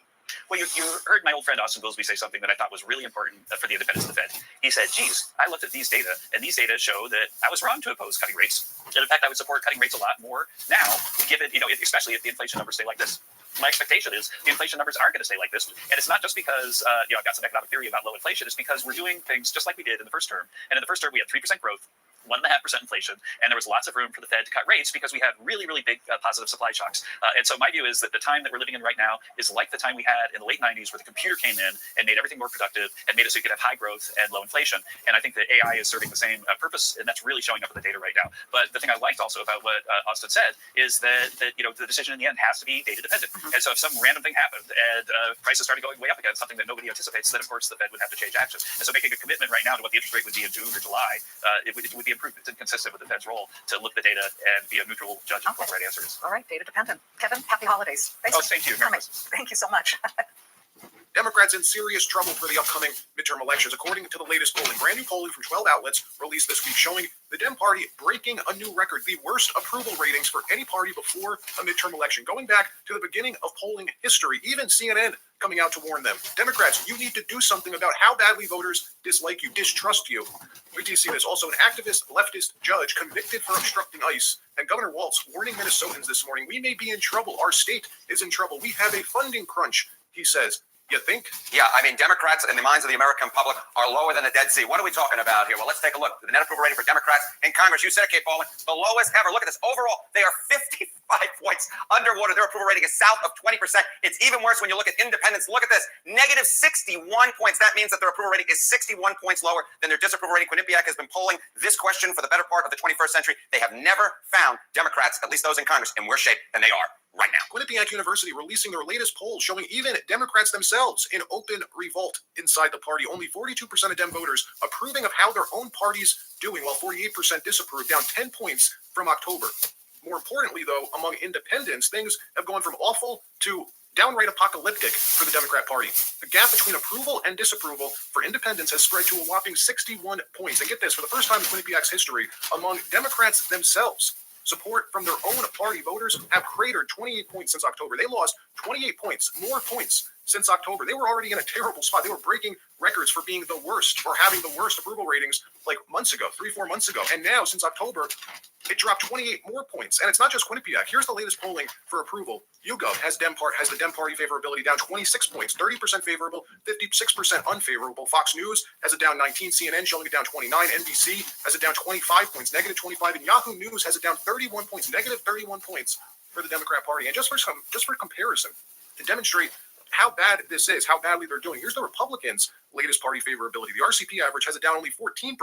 Well, you heard my old friend Austin Goolsbee say something that I thought was really important for the independence of the Fed. He said, geez, I looked at these data, and these data show that I was wrong to oppose cutting rates. And in fact, I would support cutting rates a lot more now, given, especially if the inflation numbers stay like this. My expectation is the inflation numbers are going to stay like this. And it's not just because, I've got some economic theory about low inflation. It's because we're doing things just like we did in the first term. And in the first term, we had 3% growth, 1.5% inflation, and there was lots of room for the Fed to cut rates because we had really big positive supply shocks. And so my view is that the time that we're living in right now is like the time we had in the late 90s where the computer came in and made everything more productive and made it so you could have high growth and low inflation. And I think that AI is serving the same purpose, and that's really showing up in the data right now. But the thing I liked also about what Austin said is that the decision in the end has to be data dependent. And so if some random thing happened and prices started going way up again, something that nobody anticipates, then of course the Fed would have to change action. And so making a commitment right now to what the interest rate would be in June or July, it would be improvement and consistent with the Fed's role to look at the data and be a neutral judge of what the right answer is. All right, data dependent. Kevin, happy holidays. Thanks same to you. Merry Christmas. Thank you so much. Democrats in serious trouble for the upcoming midterm elections, according to the latest polling. Brand new polling from 12 outlets released this week showing the Dem Party breaking a new record, the worst approval ratings for any party before a midterm election, going back to the beginning of polling history. Even CNN coming out to warn them. Democrats, you need to do something about how badly voters dislike you, distrust you. Wait till you see this. Also, an activist leftist judge convicted for obstructing ICE. And Governor Walz warning Minnesotans this morning, we may be in trouble. Our state is in trouble. We have a funding crunch, he says. You think? Yeah, I mean, Democrats in the minds of the American public are lower than the Dead Sea. What are we talking about here? Well, let's take a look. The net approval rating for Democrats in Congress, you said it, Kate Baldwin, the lowest ever. Look at this. Overall, they are 55 points underwater. Their approval rating is south of 20%. It's even worse when you look at independents. Look at this. Negative 61 points. That means that their approval rating is 61 points lower than their disapproval rating. Quinnipiac has been polling this question for the better part of the 21st century. They have never found Democrats, at least those in Congress, in worse shape than they are right now. Quinnipiac University releasing their latest poll showing even Democrats themselves in open revolt inside the party. Only 42% of Dem voters approving of how their own party's doing, while 48% disapprove, down 10 points from October. More importantly, though, among independents, things have gone from awful to downright apocalyptic for the Democrat Party. The gap between approval and disapproval for independents has spread to a whopping 61 points. And get this, for the first time in Quinnipiac's history, among Democrats themselves, support from their own party voters have cratered 28 points since October. They lost 28 points, more points since October. They were already in a terrible spot. They were breaking records for being the worst or having the worst approval ratings like months ago, 3-4 months ago. And now, since October, it dropped 28 more points. And it's not just Quinnipiac. Here's the latest polling for approval. YouGov has the Dem Party favorability down 26 points, 30% favorable, 56% unfavorable. Fox News has it down 19, CNN showing it down 29, NBC has it down 25 points, negative 25, and Yahoo News has it down 31 points, negative 31 points for the Democrat Party. And just for comparison, to demonstrate how bad this is, how badly they're doing, here's the Republicans' latest party favorability. The RCP average has it down only 14%.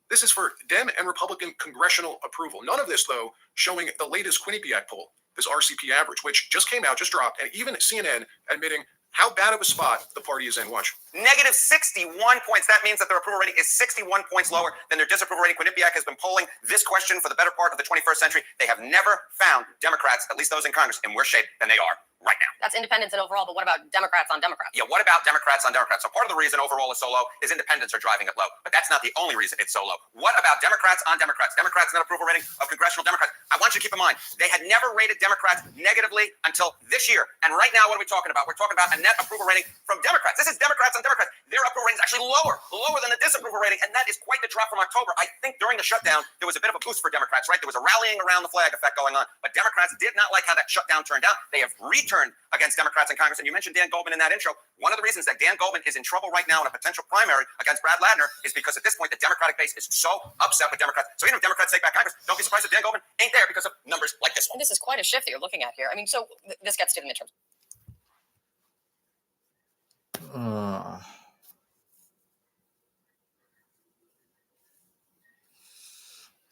This is for Dem and Republican congressional approval. None of this, though, showing the latest Quinnipiac poll, this RCP average, which just came out, just dropped, and even CNN admitting how bad of a spot the party is in. Watch. Negative 61 points. That means that their approval rating is 61 points lower than their disapproval rating. Quinnipiac has been polling this question for the better part of the 21st century. They have never found Democrats, at least those in Congress, in worse shape than they are right now. That's independents and overall, but what about Democrats on Democrats? Yeah, what about Democrats on Democrats? So part of the reason overall is so low is independents are driving it low, but that's not the only reason it's so low. What about Democrats on Democrats? Democrats net approval rating of congressional Democrats. I want you to keep in mind, they had never rated Democrats negatively until this year. And right now, what are we talking about? We're talking about a net approval rating from Democrats. This is Democrats on Democrats. Their approval rating is actually lower than the disapproval rating, and that is quite the drop from October. I think during the shutdown, there was a bit of a boost for Democrats, right? There was a rallying around the flag effect going on, but Democrats did not like how that shutdown turned out. They have turned against Democrats in Congress. And you mentioned Dan Goldman in that intro. One of the reasons that Dan Goldman is in trouble right now in a potential primary against Brad Ladner is because at this point, the Democratic base is so upset with Democrats. So even if Democrats take back Congress, don't be surprised if Dan Goldman ain't there because of numbers like this one. And this is quite a shift that you're looking at here. I mean, so this gets to the midterms.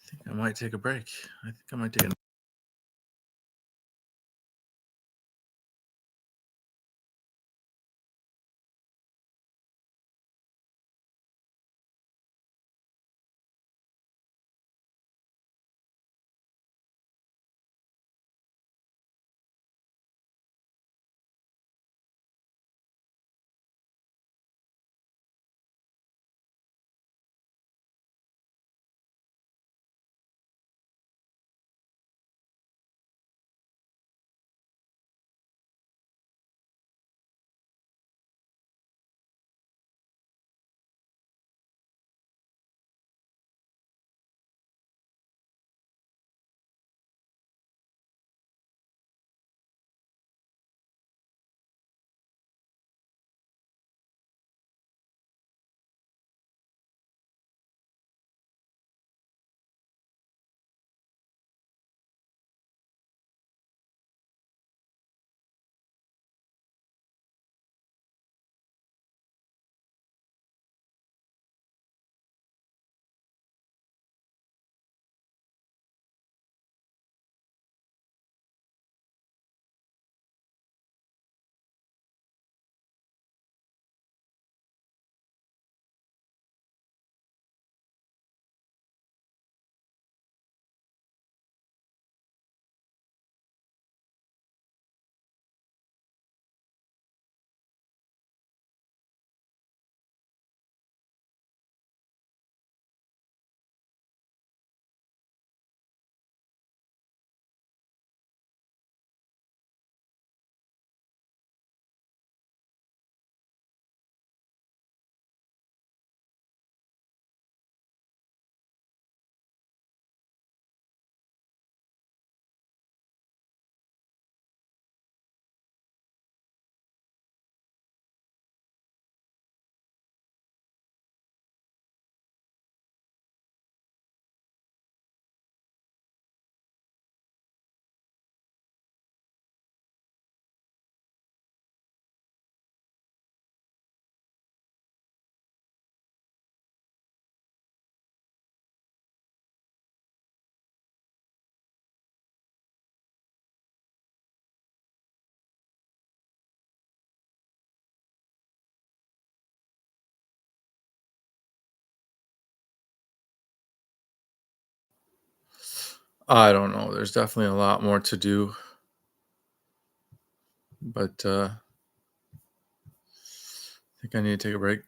I think I might take a break. I think I might take a I don't know. There's definitely a lot more to do. But I think I need to take a break.